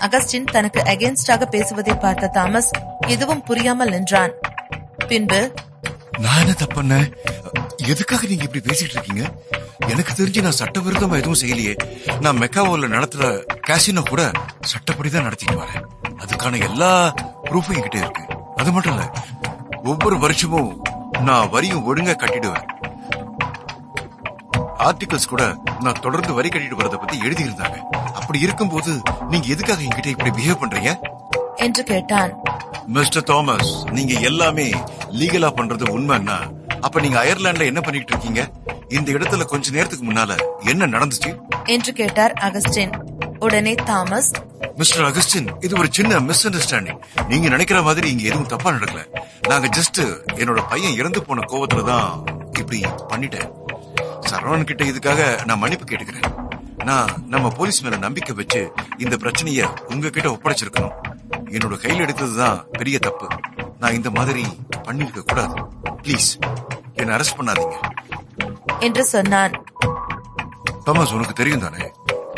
அகஸ்டின் தனக்கு அகேன்ஸ்டாக பேசுவதை பார்த்த தாமஸ் எதுவும் புரியாமல் நின்றான். பின்பு, நான் என்ன தப்பண்ண? எதுக்காக நீங்க இப்படி பேசிட்டு இருக்கீங்க? எனக்கு தெரிஞ்சு நான் சட்டவிரோதமா எதுவும் செய்யலையே. நான் மெக்காவோல நடத்துற காசினோ கூட சட்டப்படிதான் நடத்திட்டு வரேன். அதுக்கான எல்லா ப்ரூஃபும் என்கிட்ட இருக்கு. அது மட்டும் இல்ல, ஒவ்வொரு வருஷமும் நான் வரியும் ஒழுங்கா கட்டிடுவேன். ஆர்டிகல்ஸ் கூட நான் தொடர்ந்து வரி கட்டிட்டு வரத பத்தி எழுதி இருந்தாங்க. அப்படி இருக்கும்போது நீங்க எதுக்காக என்கிட்ட இப்படி பிஹேவ் பண்றீங்க என்று கேட்டான். மிஸ்டர் தாமஸ், நீங்க எல்லாமே லீகலா பண்றது உண்மைன்னா அப்ப நீங்க அயர்லாந்துல என்ன பண்ணிட்டு இருக்கீங்க? இந்த இடத்துல கொஞ்ச நேரத்துக்கு முன்னால என்ன நடந்துச்சு என்று கேட்டார் அகஸ்டின். உடனே தாமஸ், மிஸ்டர் அகஸ்டின், இது ஒரு சின்ன மிஸ் அண்டர்ஸ்டாண்டிங். நீங்க நினைக்கிற மாதிரி இங்க எதுவும் தப்பா நடக்கல. நாங்க ஜஸ்ட் என்னோட பையன் இறந்து போன கோவத்துலதான் இப்படி பண்ணிட்டேன். சரவணன் கிட்ட இதுக்காக நான் மன்னிப்பு கேட்டுக்கிறேன். நான் நம்ம போலீஸ் மேல நம்பிக்கை வச்சு இந்த பிரச்சனைய உங்ககிட்ட ஒப்படைச்சிருக்கணும். என்னோட கையில் எடுத்ததுதான் பெரிய தப்பு. நான் இந்த மாதிரி பண்ணிருக்க கூடாது. பிளீஸ் என்ன அரெஸ்ட் பண்ணாதீங்க என்று சொன்னான். தாமஸ், உனக்கு தெரியும் தானே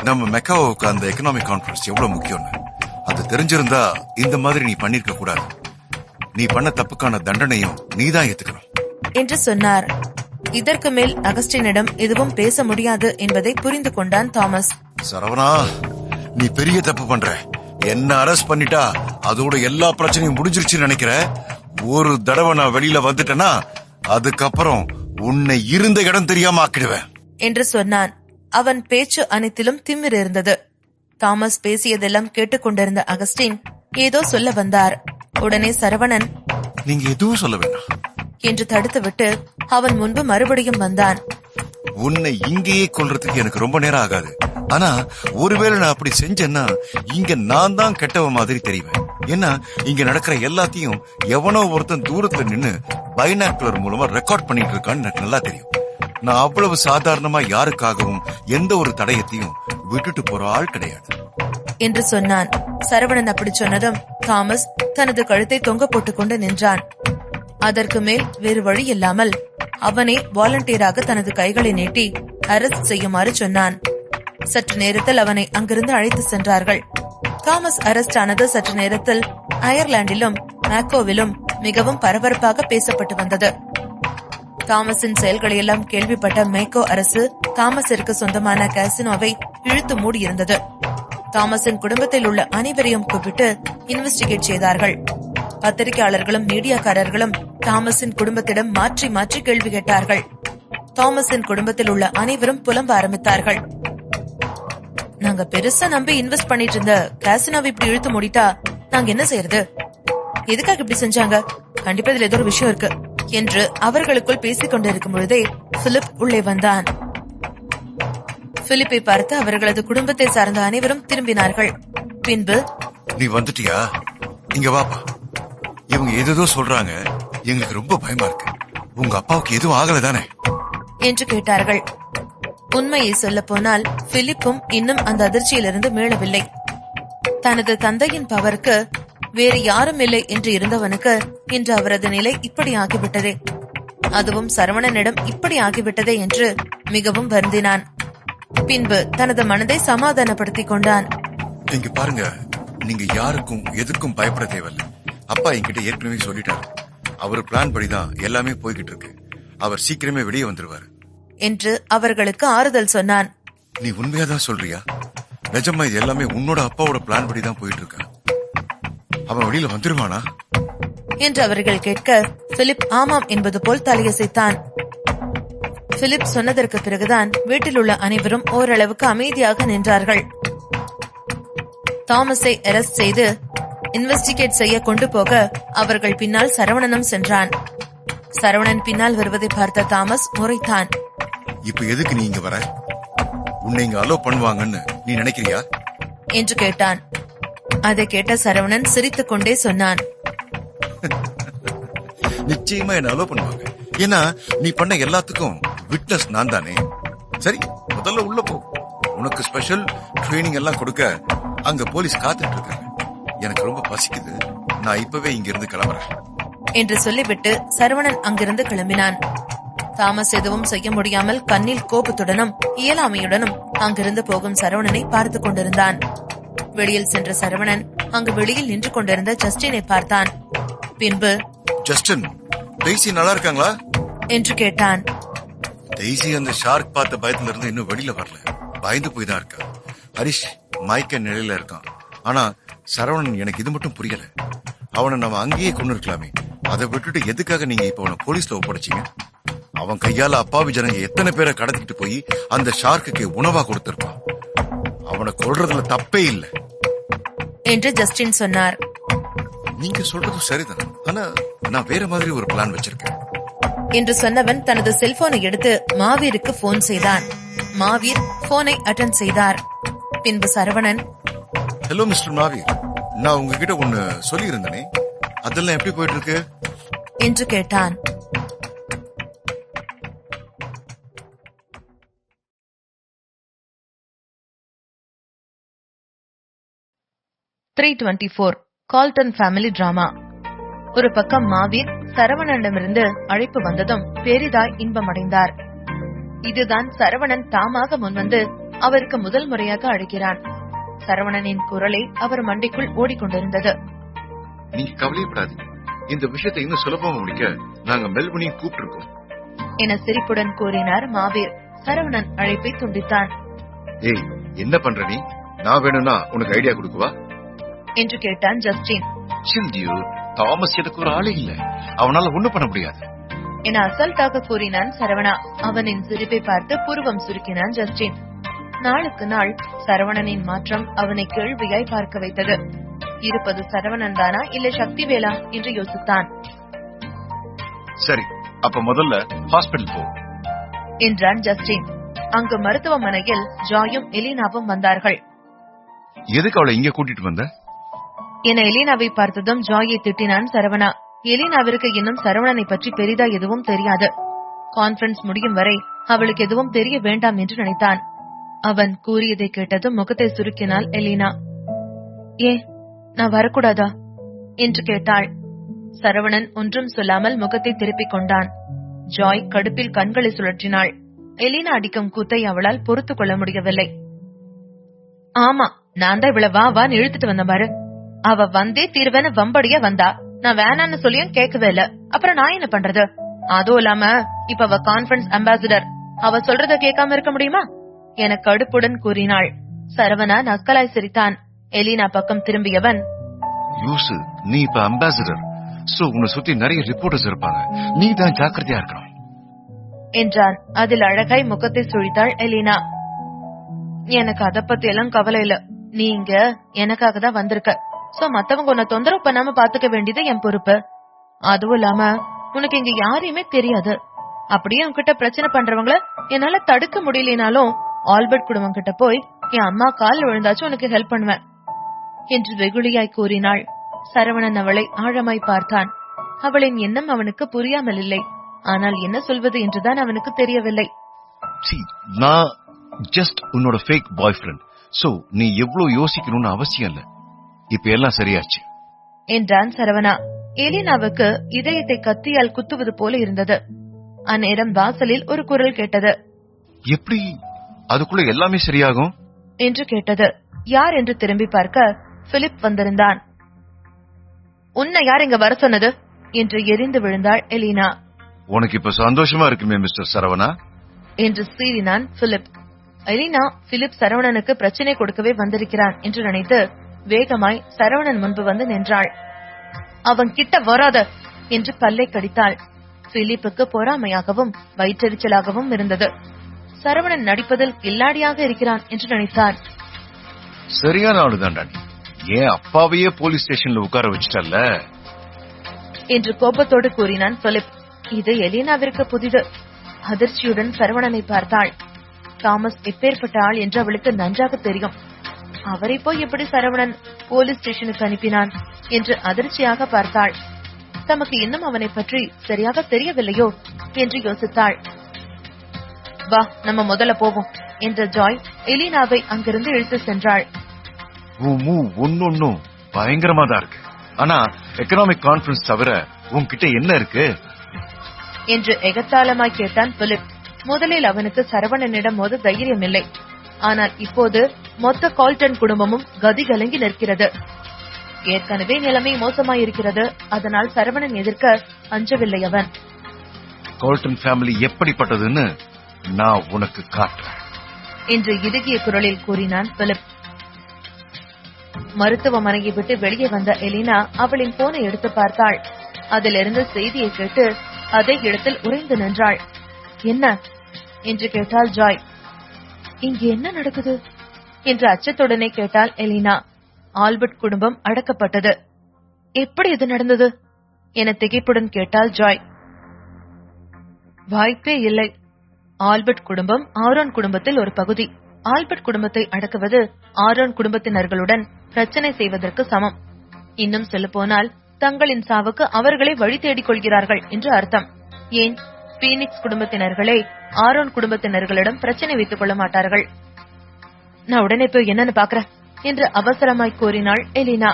நம்ம மெக்காவுக்கு அந்த எக்கனாமிக் கான்ஃபரன்ஸ் எவ்வளவு முக்கியம்னு? அது தெரிஞ்சிருந்தா இந்த மாதிரி நீ பண்ணிருக்க கூடாது. நீ பண்ண தப்புக்கான தண்டனையும் நீதான் ஏத்துக்கணும் என்று சொன்னார். இதற்கு மேல் அகஸ்டினிடம் எதுவும் பேச முடியாது என்பதை புரிந்து கொண்டான் தாமஸ். சரவணா, நீ பெரிய தப்பு பண்ற. என்ன அரெஸ்ட் பண்ணிட்டா அதோட எல்லா பிரச்சனையும் முடிஞ்சிருச்சுன்னு நினைக்கிற. ஒரு தடவை நான் வெளியில வந்துட்டேன்னா அதுக்கப்புறம் உன்னை இருந்த இடம் தெரியாம ஆக்கிடுவேன் என்று சொன்னான். அவன் பேச்சு அனைத்திலும் திமிர் இருந்தது. தாமஸ் பேசியதெல்லாம் கேட்டுக்கொண்டிருந்த அகஸ்டின் ஏதோ சொல்ல வந்தார். உடனே சரவணன், நீங்க எதுவும் சொல்ல வேண்டாம் என்று தடுத்துவிட்டு அவன் முன்பு மறுபடியும் வந்தான். உன்னை இங்கேயே கொல்றதுக்கு எனக்கு ரொம்ப நேரம் ஆகாது. ஆனா ஒருவேளை நான் அப்படி செஞ்சேன்னா இங்க நான் தான் கெட்டவ மாதிரி தெரிவேன். ஏன்னா இங்க நடக்கிற எல்லாத்தையும் எவனோ ஒருத்தன் தூரத்துல நின்னு பைனாக்குலர் மூலமா ரெக்கார்ட் பண்ணிட்டு இருக்கான்னு எனக்கு நல்லா தெரியும். நான் அவ்வளவு சாதாரணமா யாருக்காகவும் எந்த ஒரு தடயத்தையும் விட்டுட்டு போற ஆள் கிடையாது என்று சொன்னான். சரவணன் அப்படி சொன்னதும் தாமஸ் தனது கழுத்தை தொங்க போட்டுக் கொண்டு நின்றான். அதற்கு மேல் வேறு வழி இல்லாமல் அவனே வாலண்டியராக தனது கைகளை நீட்டி அரெஸ்ட் செய்யுமாறு சொன்னான். சற்று நேரத்தில் அவனை அங்கிருந்து அழைத்து சென்றார்கள். தாமஸ் அரெஸ்ட் ஆனது சற்று நேரத்தில் அயர்லாந்திலும் மேக்கோவிலும் மிகவும் பரபரப்பாக பேசப்பட்டு வந்தது. தாமஸின் செயல்களையெல்லாம் கேள்விப்பட்ட மேக்கோ அரசு தாமஸிற்கு சொந்தமான காசினோவை இழுத்து மூடியிருந்தது. தாமஸின் குடும்பத்தில் உள்ள அனைவரையும் கூப்பிட்டு இன்வெஸ்டிகேட் செய்தார்கள். பத்திரிகையாளர்களும் மீடியாக்காரர்களும் தாமஸின் குடும்பத்திடம் மாற்றி மாற்றி கேள்வி கேட்டார்கள். தாமஸின் குடும்பத்தில் உள்ள அனைவரும் புலம்ப ஆரம்பித்தார்கள். நாங்க பெருசா நம்பி இன்வெஸ்ட் பண்ணிட்டு இருந்த காசினோவை இப்படி இழுத்து மூடிட்டா நாங்க என்ன செய்யறது? எதுக்காக இப்படி செஞ்சாங்க? கண்டிப்பா இதுல ஏதோ ஒரு விஷயம் இருக்கு என்று அவர்களுக்குள் பேசிக் கொண்டிருக்கும் பொழுதே பிலிப் உள்ளே வந்தான். பிலிப்பை பார்த்து அவர்களது குடும்பத்தை சார்ந்த அனைவரும் திரும்பினார்கள். பின்பு, நீ வந்துட்டியா? இங்க வாப்பா. இவங்க ஏதோ சொல்றாங்க, எங்களுக்கு ரொம்ப பயமா இருக்கு. உங்க அப்பாவுக்கு எதுவும் ஆகல தானே என்று கேட்டார்கள். உண்மையை சொல்ல போனால் பிலிப்பும் இன்னும் அந்த அதிர்ச்சியிலிருந்து மீளவில்லை. தனது தந்தையின் பவருக்கு வேறு யாரும் இல்லை என்று இருந்தவனுக்கு இன்று அவரது நிலை இப்படி ஆகிவிட்டதே, அதுவும் சரவணனிடம் இப்படி ஆகிவிட்டதே என்று மிகவும் வருந்தினான். பின்பு தனது மனதை சமாதானப்படுத்திக் கொண்டான். இங்க பாருங்க, நீங்க யாருக்கும் எதுக்கும் பயப்பட தேவையில்லை. அப்பா என்கிட்ட ஏற்கனவே சொல்லிட்டாரு. அவர் பிளான் படிதான் எல்லாமே போய்கிட்டு இருக்கு. அவர் சீக்கிரமே வெளியே வந்துருவாரு என்று அவர்களுக்கு ஆறுதல் சொன்னான். நீ உண்மையாதான் சொல்றியா? நிஜமா இது எல்லாமே உன்னோட அப்பாவோட பிளான் படிதான் போயிட்டு இருக்க? அவன் வெளியில வந்துருவானா என்று அவர்கள் கேட்க பிலிப் ஆமாம் என்பது போல் தலையசைத்தான். பிலிப் சொன்னதற்கு பிறகுதான் வீட்டில் உள்ள அனைவரும் ஓரளவுக்கு அமைதியாக நின்றார்கள். தாமஸை அரெஸ்ட் செய்து இன்வெஸ்டிகேட் செய்ய கொண்டு போக அவர்கள் பின்னால் சரவணனும் சென்றான். சரவணன் பின்னால் வருவதை பார்த்த தாமஸ் முறைத்தான். இப்ப எதுக்கு நீ இங்க வர? உன்னை இங்க அலோ பண்ணுவாங்கன்னு நீ நினைக்கிறியா என்று கேட்டான். அதை கேட்ட சரவணன் சிரித்துக் கொண்டே சொன்னான், நிச்சயமா என்ன அலோ பண்ணுவாங்க. ஏன்னா நீ பண்ண எல்லாத்துக்கும் விட்னஸ் நான் தானே. சரி, முதல்ல உள்ள போ. உனக்கு ஸ்பெஷல் ட்ரைனிங் எல்லாம் கொடுக்க அங்க போலீஸ் காத்துட்டு இருக்காங்க. எனக்கு ரொம்ப பசிக்குது. நான் இப்பவே இங்க இருந்து கிளம்புறேன் என்று சொல்லிவிட்டு சரவணன் அங்கிருந்து கிளம்பினான். தாமஸ் எதுவும் செய்ய முடியாமல் கண்ணில் கோபத்துடனும் இயலாமையுடனும் அங்கிருந்து போகும் சரவணனை பார்த்துக் கொண்டிருந்தான். வெளியில் சென்ற சரவணன் அங்கு வெளியில் நின்று கொண்டிருந்த ஜஸ்டினை பார்த்தான். பின்பு, ஜஸ்டின், டெய்சி நல்லா இருக்காங்களா என்று கேட்டான். டெய்சி அந்த ஷார்க் பார்த்த பயத்துல இருந்து இன்னும் வெளியில வரல. பயந்து போய் தான் இருக்கா. ஹரிஷ் மயக்க நிலையில இருக்கான். ஆனா சரவணன், எனக்கு இது மட்டும் புரியல. அவனை நம்ம அங்கேயே கொண்டு இருக்கலாமே. அதை விட்டுட்டு எதுக்காக நீங்க இப்ப அவனை போலீஸ்ல ஒப்படைச்சீங்க? அவன் கையால அப்பாவி ஜனங்க எத்தனை பேரை கடத்திட்டு போய் அந்த ஷார்க்குக்கு உணவா கொடுத்திருப்பான். அவனை கொல்றதுல தப்பே இல்ல என்று ஜஸ்டின் சொன்னார். நீங்க சொல்றது சரிதான். ஆனா நான் வேற மாதிரி ஒரு பிளான் வச்சிருக்கேன் என்று சொன்னவன் தனது செல்போனை எடுத்து மாவீருக்கு போன் செய்தான். மாவீர் போனை அட்டெண்ட் செய்தார். பின்பு சரவணன், ஹலோ மிஸ்டர் மாவீர், நான் உங்ககிட்ட ஒன்னு சொல்லி இருந்தனே, அதெல்லாம் எப்படி போயிட்டு இருக்கு என்று கேட்டான். Galton family drama. ஒரு பக்கம் மாவீர் சரவணனிடமிருந்து அழைப்பு வந்ததும் பெரிதாய் இன்பமடைந்தார். இதுதான் சரவணன் தாமாக முன்வந்து அவருக்கு முதல் முறையாக அழைக்கிறான். சரவணனின் குரலை அவர் மண்டிக்குள் ஓடிக்கொண்டிருந்தது. நீங்க கவலைப்படாதீங்க, இந்த விஷயத்தை இன்னும் சுலபமா முடிக்க நாங்க மெல்பனியும் கூப்பிட்டு என சிரிப்புடன் கூறினார் மாவீர். சரவணன் அழைப்பை துண்டித்தான். ஏய், என்ன பண்ற நீ? நான் வேணும்னா உனக்கு ஐடியா கொடுக்குவா என்று கேட்டான் ஜஸ்டின். தாமஸ் எனக்கு ஒரு ஆளே இல்ல, அவனால ஒண்ணும் பண்ண முடியாது என அசல்ட்டாக கூறினான் சரவணா. அவனின் சிரிப்பை பார்த்து புருவம் சுருக்கினான் ஜஸ்டின். நாளுக்கு நாள் சரவணனின் மாற்றம் அவனை கேள்வியாய் பார்க்க வைத்தது. இருப்பது சரவணன் தானா இல்ல சக்திவேலா என்று யோசித்தான். சரி, அப்ப முதல்ல ஹாஸ்பிடல் போ என்றான் ஜஸ்டின். அங்கு மருத்துவமனையில் ஜாயும் எலினாவும் வந்தார்கள். எதுக்கு அவளை இங்க கூட்டிட்டு வந்த என எலினாவை பார்த்ததும் ஜாயை திட்டினான் சரவணா. எலினாவிற்கு இன்னும் சரவணனை பற்றி பெரிதா எதுவும் தெரியாது. கான்பரன்ஸ் முடியும் வரை அவளுக்கு எதுவும் தெரிய வேண்டாம் என்று நினைத்தான். அவன் கூறியதை கேட்டதும் முகத்தை சுருக்கினாள் எலினா. ஏ, நான் வரக்கூடாதா என்று கேட்டாள். சரவணன் ஒன்றும் சொல்லாமல் முகத்தை திருப்பிக் கொண்டான். ஜாய் கடுப்பில் கண்களை சுழற்றினாள். எலினா அடிக்கும் கூத்தை அவளால் பொறுத்துக் கொள்ள முடியவில்லை. ஆமா, நான் தான் இவ்வளவு வான்னு இழுத்துட்டு வந்த பாரு. அவ வந்தே தீர்வேன்னு வம்படியா வந்தா. நான் வேணான்னு சொல்லியும் கேட்கவே இல்ல. அப்புறம் நான் என்ன பண்றது? அதுவும் இல்லாம இப்ப அவ கான்பரன்ஸ் அம்பாசிடர். அவ சொல்றத கேட்காம இருக்க முடியுமா என கடுப்புடன் கூறினாள். சரவணா நக்கலாய் சிரித்தான். எலினா பக்கம் திரும்பியவன், யூசு, நீ இப்ப அம்பாசிடர், சோ உன்னை சுத்தி நிறைய ரிப்போர்ட்டர்ஸ் இருப்பாங்க, நீ தான் ஜாக்கிரதையா இருக்கணும் என்றான். அதில் அழகாய் முகத்தை சுழித்தாள் எலினா. எனக்கு அத பத்தி எல்லாம் கவலை இல்ல. நீ இங்க எனக்காக தான் வந்திருக்க. சோ மத்தவங்க உன்னை தொந்தரவு பண்ணாம பாத்துக்க வேண்டியது என் பொறுப்பு. அதுவும் இல்லாம உனக்கு இங்க யாரையுமே தெரியாது. அப்படியே உன்கிட்ட பிரச்சனை பண்றவங்கள என்னால தடுக்க முடியலனாலும் ஆல்பர்ட் குடும்பம் கிட்ட போய் என் அம்மா கால் விழுந்தாச்சும் உனக்கு ஹெல்ப் பண்ணுவேன் என்று வெகுளியாய் கூறினாள். சரவணன் அவளை ஆழமாய் பார்த்தான். அவளின் எண்ணம் அவனுக்கு புரியாமல் இல்லை. ஆனால் என்ன சொல்வது என்றுதான் அவனுக்கு தெரியவில்லை. நான் ஜஸ்ட் உன்னோட ஃபேக் பாய் ஃப்ரெண்ட். சோ நீ எவ்வளவு யோசிக்கணும்னு அவசியம் இல்ல. இப்ப எல்லாம் சரியாச்சு என்றான் சரவணா. எலினாவுக்கு இதயத்தை கத்தியால் குத்துவது போல இருந்தது. அந்நேரம் வாசலில் ஒரு குரல் கேட்டது. எப்படி அதுக்குள்ள எல்லாமே சரியாகும் என்று கேட்டது. யார் என்று திரும்பி பார்க்க பிலிப் வந்திருந்தான். உன்னை யார் இங்க வர சொன்னது என்று எரிந்து விழுந்தாள் எலினா. உனக்கு இப்ப சந்தோஷமா இருக்குமே மிஸ்டர் சரவணா என்று சீறினான் பிலிப். எலினா பிலிப் சரவணனுக்கு பிரச்சனை கொடுக்கவே வந்திருக்கிறான் என்று நினைத்து வேகமாய் சரவணன் முன்பு வந்து நின்றாள். அவன் கிட்ட வராத என்று பல்லை கடித்தாள். பிலிப்புக்கு பொறாமையாகவும் வயிற்றெரிச்சலாகவும் இருந்தது. சரவணன் நடிப்பதில் கில்லாடியாக இருக்கிறான் என்று நினைத்தான். சரியான ஆளுதான்டா நீ. ஏன் அப்பாவையே போலீஸ் ஸ்டேஷன்ல உட்கார வச்சிட்டல்ல என்று கோபத்தோடு கூறினான் பிலிப். இது எலினாவிற்கு புதிது. அதிர்ச்சியுடன் சரவணனை பார்த்தாள். தாமஸ் எப்பேற்பட்ட ஆள் என்று அவளுக்கு நன்றாக தெரியும். அவரை போய் எப்படி சரவணன் போலீஸ் ஸ்டேஷனுக்கு அனுப்பினான் என்று அதிர்ச்சியாக பார்த்தாள். தமக்கு இன்னும் அவனை பற்றி சரியாக தெரியவில்லையோ என்று யோசித்தாள். வா, நம்ம முதல்ல போவோம் என்ற ஜாய் எலினாவை அங்கிருந்து இழுத்து சென்றாள். ஒன்னும் பயங்கரமா தான் இருக்கு. ஆனா எக்கனாமிக் கான்ஃபரன்ஸ் தவிர உன்கிட்ட என்ன இருக்கு என்று எகத்தாளமாய் கேட்டான் பிலிப். முதலில் அவனுக்கு சரவணனிடம் மோத தைரியம் இல்லை. ஆனால் இப்போது மொத்த கால்டன் குடும்பமும் கதி கலங்கி நிற்கிறது. ஏற்கனவே நிலைமை மோசமாயிருக்கிறது. அதனால் சரவணன் எதிர்க்க அஞ்சவில்லை அவன். கால்டன் ஃபேமிலி எப்படிப்பட்டதுன்னு நான் உனக்கு காட்டுறேன் என்று இறுகிய குரலில் கூறினான் பிலிப். மருத்துவமனையை விட்டு வெளியே வந்த எலினா அவளின் போனை எடுத்து பார்த்தாள். அதிலிருந்து செய்தியை கேட்டு அதே இடத்தில் உறைந்து நின்றாள். என்ன என்று கேட்டாள் ஜாய். இங்கு என்ன நடக்குது என்று அச்சத்துடனே கேட்டாள் எலினா. ஆல்பர்ட் குடும்பம் அடக்கப்பட்டது. எப்படி இது நடந்தது என திகைப்புடன் கேட்டாள் ஜாய். வாய்ப்பே இல்லை. ஆல்பர்ட் குடும்பம் ஆரோன் குடும்பத்தில் ஒரு பகுதி. ஆல்பர்ட் குடும்பத்தை அடக்குவது ஆரோன் குடும்பத்தினர்களுடன் பிரச்சனை செய்வதற்கு சமம். இன்னும் சொல்ல போனால் தங்களின் சாவுக்கு அவர்களே வழி தேடிக் கொள்கிறார்கள் என்று அர்த்தம். ஏன் பீனிக்ஸ் குடும்பத்தினர்களே ஆரோன் குடும்பத்தினர்களிடம் பிரச்சனை வைத்துக் கொள்ள மாட்டார்கள்? நான் உடனே போய் என்னன்னு பாக்குறேன் என்று அவசரமாய் கூறினாள் எலினா.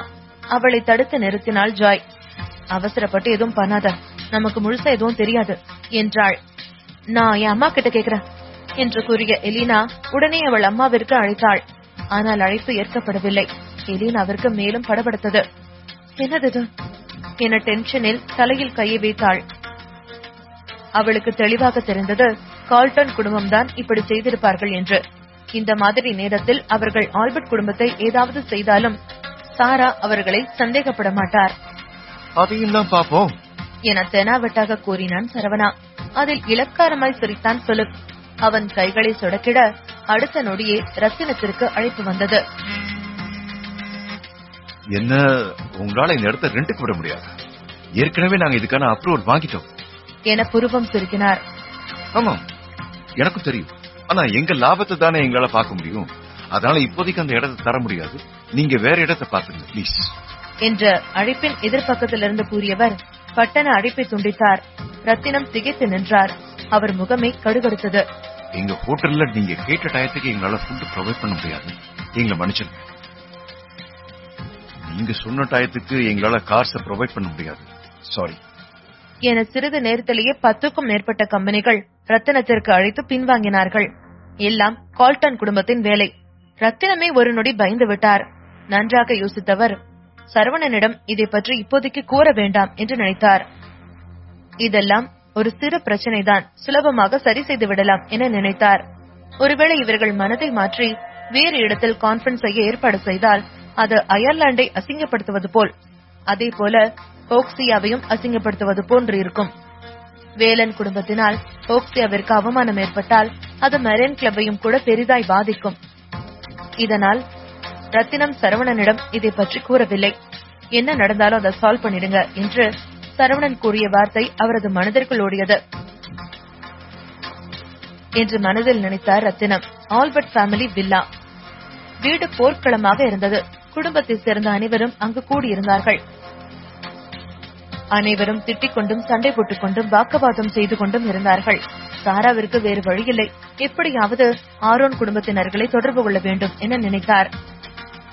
அவளை தடுத்து நிறுத்தினாள் ஜாய். அவசரப்பட்டு எதுவும் பண்ணாத, நமக்கு முழுசா எதுவும் தெரியாது என்றாள். நான் என் அம்மா கிட்ட கேக்குறேன் என்று கூறிய எலினா உடனே அவள் அம்மாவிற்கு அழைத்தாள். ஆனால் அழைப்பு ஏற்கப்படவில்லை. எலினாவிற்கு மேலும் படபடுத்தது. என்னது என டென்ஷனில் தலையில் கையை வைத்தாள். அவளுக்கு தெளிவாக தெரிந்தது கால்டன் குடும்பம்தான் இப்படி செய்திருப்பார்கள் என்று. இந்த மாதிரி நேரத்தில் அவர்கள் ஆல்பர்ட் குடும்பத்தை ஏதாவது செய்தாலும் சாரா அவர்களை சந்தேகப்பட மாட்டார். அதையும் பாப்போம் என தெனாவட்டாக கூறினான் சரவணா. அதில் இலக்காரமாய் சிரித்தான் பிலிப். அவன் கைகளை சொடக்கிட அடுத்த நொடியே ரத்தினத்திற்கு அழைப்பு வந்தது. என்ன, உங்களால இந்த இடத்த ரெண்டுக்கு விட முடியாது. ஏற்கனவே நாங்க இதுக்கான அப்ரூவல் வாங்கிட்டோம் என புருவம் சுருக்கினார். ஆமா, எனக்கும் தெரியும். ஆனா எங்க லாபத்தை தானே எங்களால பார்க்க முடியும். அதனால இப்போதைக்கு அந்த இடத்தை தர முடியாது. நீங்க வேற இடத்தை பாத்துங்க ப்ளீஸ் என்ற அழைப்பின் எதிர்பக்கத்திலிருந்து கூறியவர் பட்டன அழைப்பை துண்டித்தார். ரத்தினம் திகைத்து நின்றார். அவர் முகமே கடுகடுத்தது. எங்க ஹோட்டல்ல நீங்க கேட்ட டயத்துக்கு எங்களால ஃபுட் ப்ரொவைட் பண்ண முடியாது. எங்களை மன்னிச்சிருங்க. நீங்க சொன்ன டயத்துக்கு எங்களால கார்ஸை ப்ரொவைட் பண்ண முடியாது. சாரி என சிறிது நேரத்திலேயே 10க்கும் மேற்பட்ட கம்பெனிகள் ரத்தினத்திற்கு அழைத்து பின்வாங்கினார்கள். எல்லாம் கால்டன் குடும்பத்தின் வேலை. ரத்தினமே ஒரு நொடி பயந்து விட்டார். நன்றாக யோசித்தவர் சரவணனிடம் இதை பற்றி இப்போதைக்கு கூற வேண்டாம் என்று நினைத்தார். இதெல்லாம் ஒரு சிறு பிரச்சனைதான், சுலபமாக சரி செய்து விடலாம் என நினைத்தார். ஒருவேளை இவர்கள் மனதை மாற்றி வேறு இடத்தில் கான்பரன்ஸ் செய்ய ஏற்பாடு செய்தால் அது அயர்லாண்டை அசிங்கப்படுத்துவது போல், அதே போல ஹோக்சியாவையும் அசிங்கப்படுத்துவது போன்று இருக்கும். வேலன் குடும்பத்தினால் ஹோக்சியாவிற்கு அவமானம் ஏற்பட்டால் அது மெரைன் கிளப்பையும் கூட பெரிதாய் பாதிக்கும். இதனால் ரத்தினம் சரவணனிடம் இதை பற்றி கூறவில்லை. என்ன நடந்தாலும் அதை சால்வ் பண்ணிடுங்க என்று சரவணன் கூறிய வார்த்தை அவரது மனதிற்குள் ஓடியது என்று மனதில் நினைத்தார் ரத்தினம். ஆல்பர்ட் ஃபேமிலி வில்லா வீடு போர்க்களமாக இருந்தது. குடும்பத்தை சேர்ந்த அனைவரும் அங்கு கூடியிருந்தார்கள். அனைவரும் திட்டிக் கொண்டும் சண்டை போட்டுக் கொண்டும் வாக்குவாதம் செய்து கொண்டும் இருந்தார்கள். சாராவிற்கு வேறு வழியில்லை. எப்படியாவது ஆரோன் குடும்பத்தினர்களை தொடர்பு கொள்ள வேண்டும் என நினைத்தார்.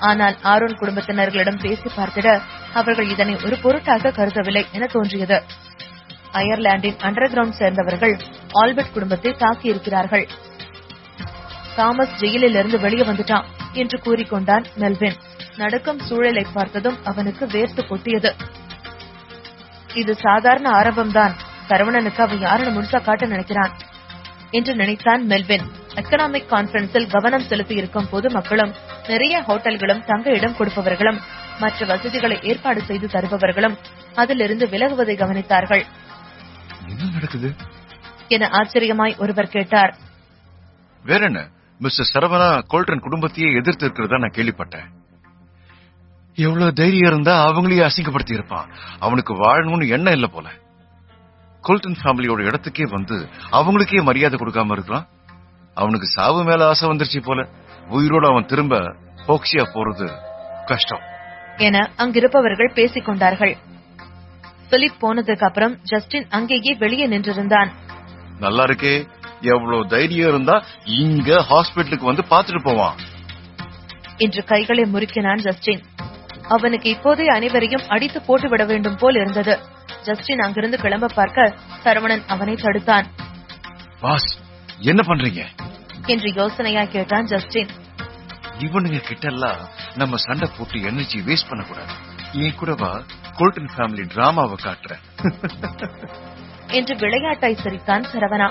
ஆனால் ஆரோன் குடும்பத்தினர்களிடம் பேசி பார்த்திட அவர்கள் இதனை ஒரு பொருட்டாக கருதவில்லை என தோன்றியது. அயர்லாந்தின் அண்டர் கிரவுண்ட் சேர்ந்தவர்கள் ஆல்பர்ட் குடும்பத்தை தாக்கியிருக்கிறார்கள். தாமஸ் ஜெயிலில் இருந்து வெளியே வந்துட்டான் என்று கூறிக்கொண்டான் மெல்வின். நடக்கும் சூழலை பார்த்ததும் அவனுக்கு வேர்த்து கொட்டியது. இது சாதாரண ஆரம்பம்தான். சரவணனுக்கு அவன் யாருன்னு முழுசா காட்ட நினைக்கிறான் என்று நினைத்தான் மெல்வின். எக்கனாமிக் கான்பரன்ஸில் கவனம் செலுத்தி இருக்கும் போது மக்களும் நிறைய ஹோட்டல்களும் தங்க இடம் கொடுப்பவர்களும் மற்ற வசதிகளை ஏற்பாடு செய்து தருபவர்களும் அதிலிருந்து விலகுவதை கவனித்தார்கள். என்ன நடக்குது என ஆச்சரியமாய் ஒருவர் கேட்டார். வேற என்ன, மிஸ்டர் சரவணா கோல்டன் குடும்பத்தையே எதிர்த்து இருக்கிறதா நான் கேள்விப்பட்டேன். எவ்வளவு தைரியம் இருந்தா அவங்களையே அசிங்கப்படுத்தி இருப்பான். அவனுக்கு வாழணும்னு எண்ணம் இல்ல போல. கோல்டன் ஃபேமிலியோட இடத்துக்கே வந்து அவங்களுக்கே மரியாதை கொடுக்காம இருக்கலாம். அவனுக்கு சாவு மேல ஆசை வந்துருச்சு போல. உயிரோடு அவன் திரும்ப ஹோக்சியா போறது கஷ்டம் என அங்கிருப்பவர்கள் பேசிக் கொண்டார்கள். பிலிப் போனதுக்கு அப்புறம் ஜஸ்டின் அங்கேயே வெளியே நின்றிருந்தான். நல்லா இருக்கே, எவ்வளவு தைரியம் இருந்தா இங்க ஹாஸ்பிட்டலுக்கு வந்து பாத்துட்டு போவான் என்று கைகளை முறுக்கினான் ஜஸ்டின். அவனுக்கு இப்போதே அனைவரையும் அடித்து போட்டு விட வேண்டும் போல் இருந்தது. ஜஸ்டின் அங்கிருந்து கிளம்ப பார்க்க சரவணன் அவனை தடுத்தான். பாஸ், என்ன பண்றீங்க என்று யோசனையா கேட்டான் ஜஸ்டின். இவனுங்க கிட்ட எல்லாம் நம்ம சண்டை போட்டு எனர்ஜி வேஸ்ட் பண்ண கூடாது. ஏன் கூடவா கோல்டன் ஃபேமிலி டிராமாவை காட்டுற என்று விளையாட்டாய் சிரித்தான் சரவணா.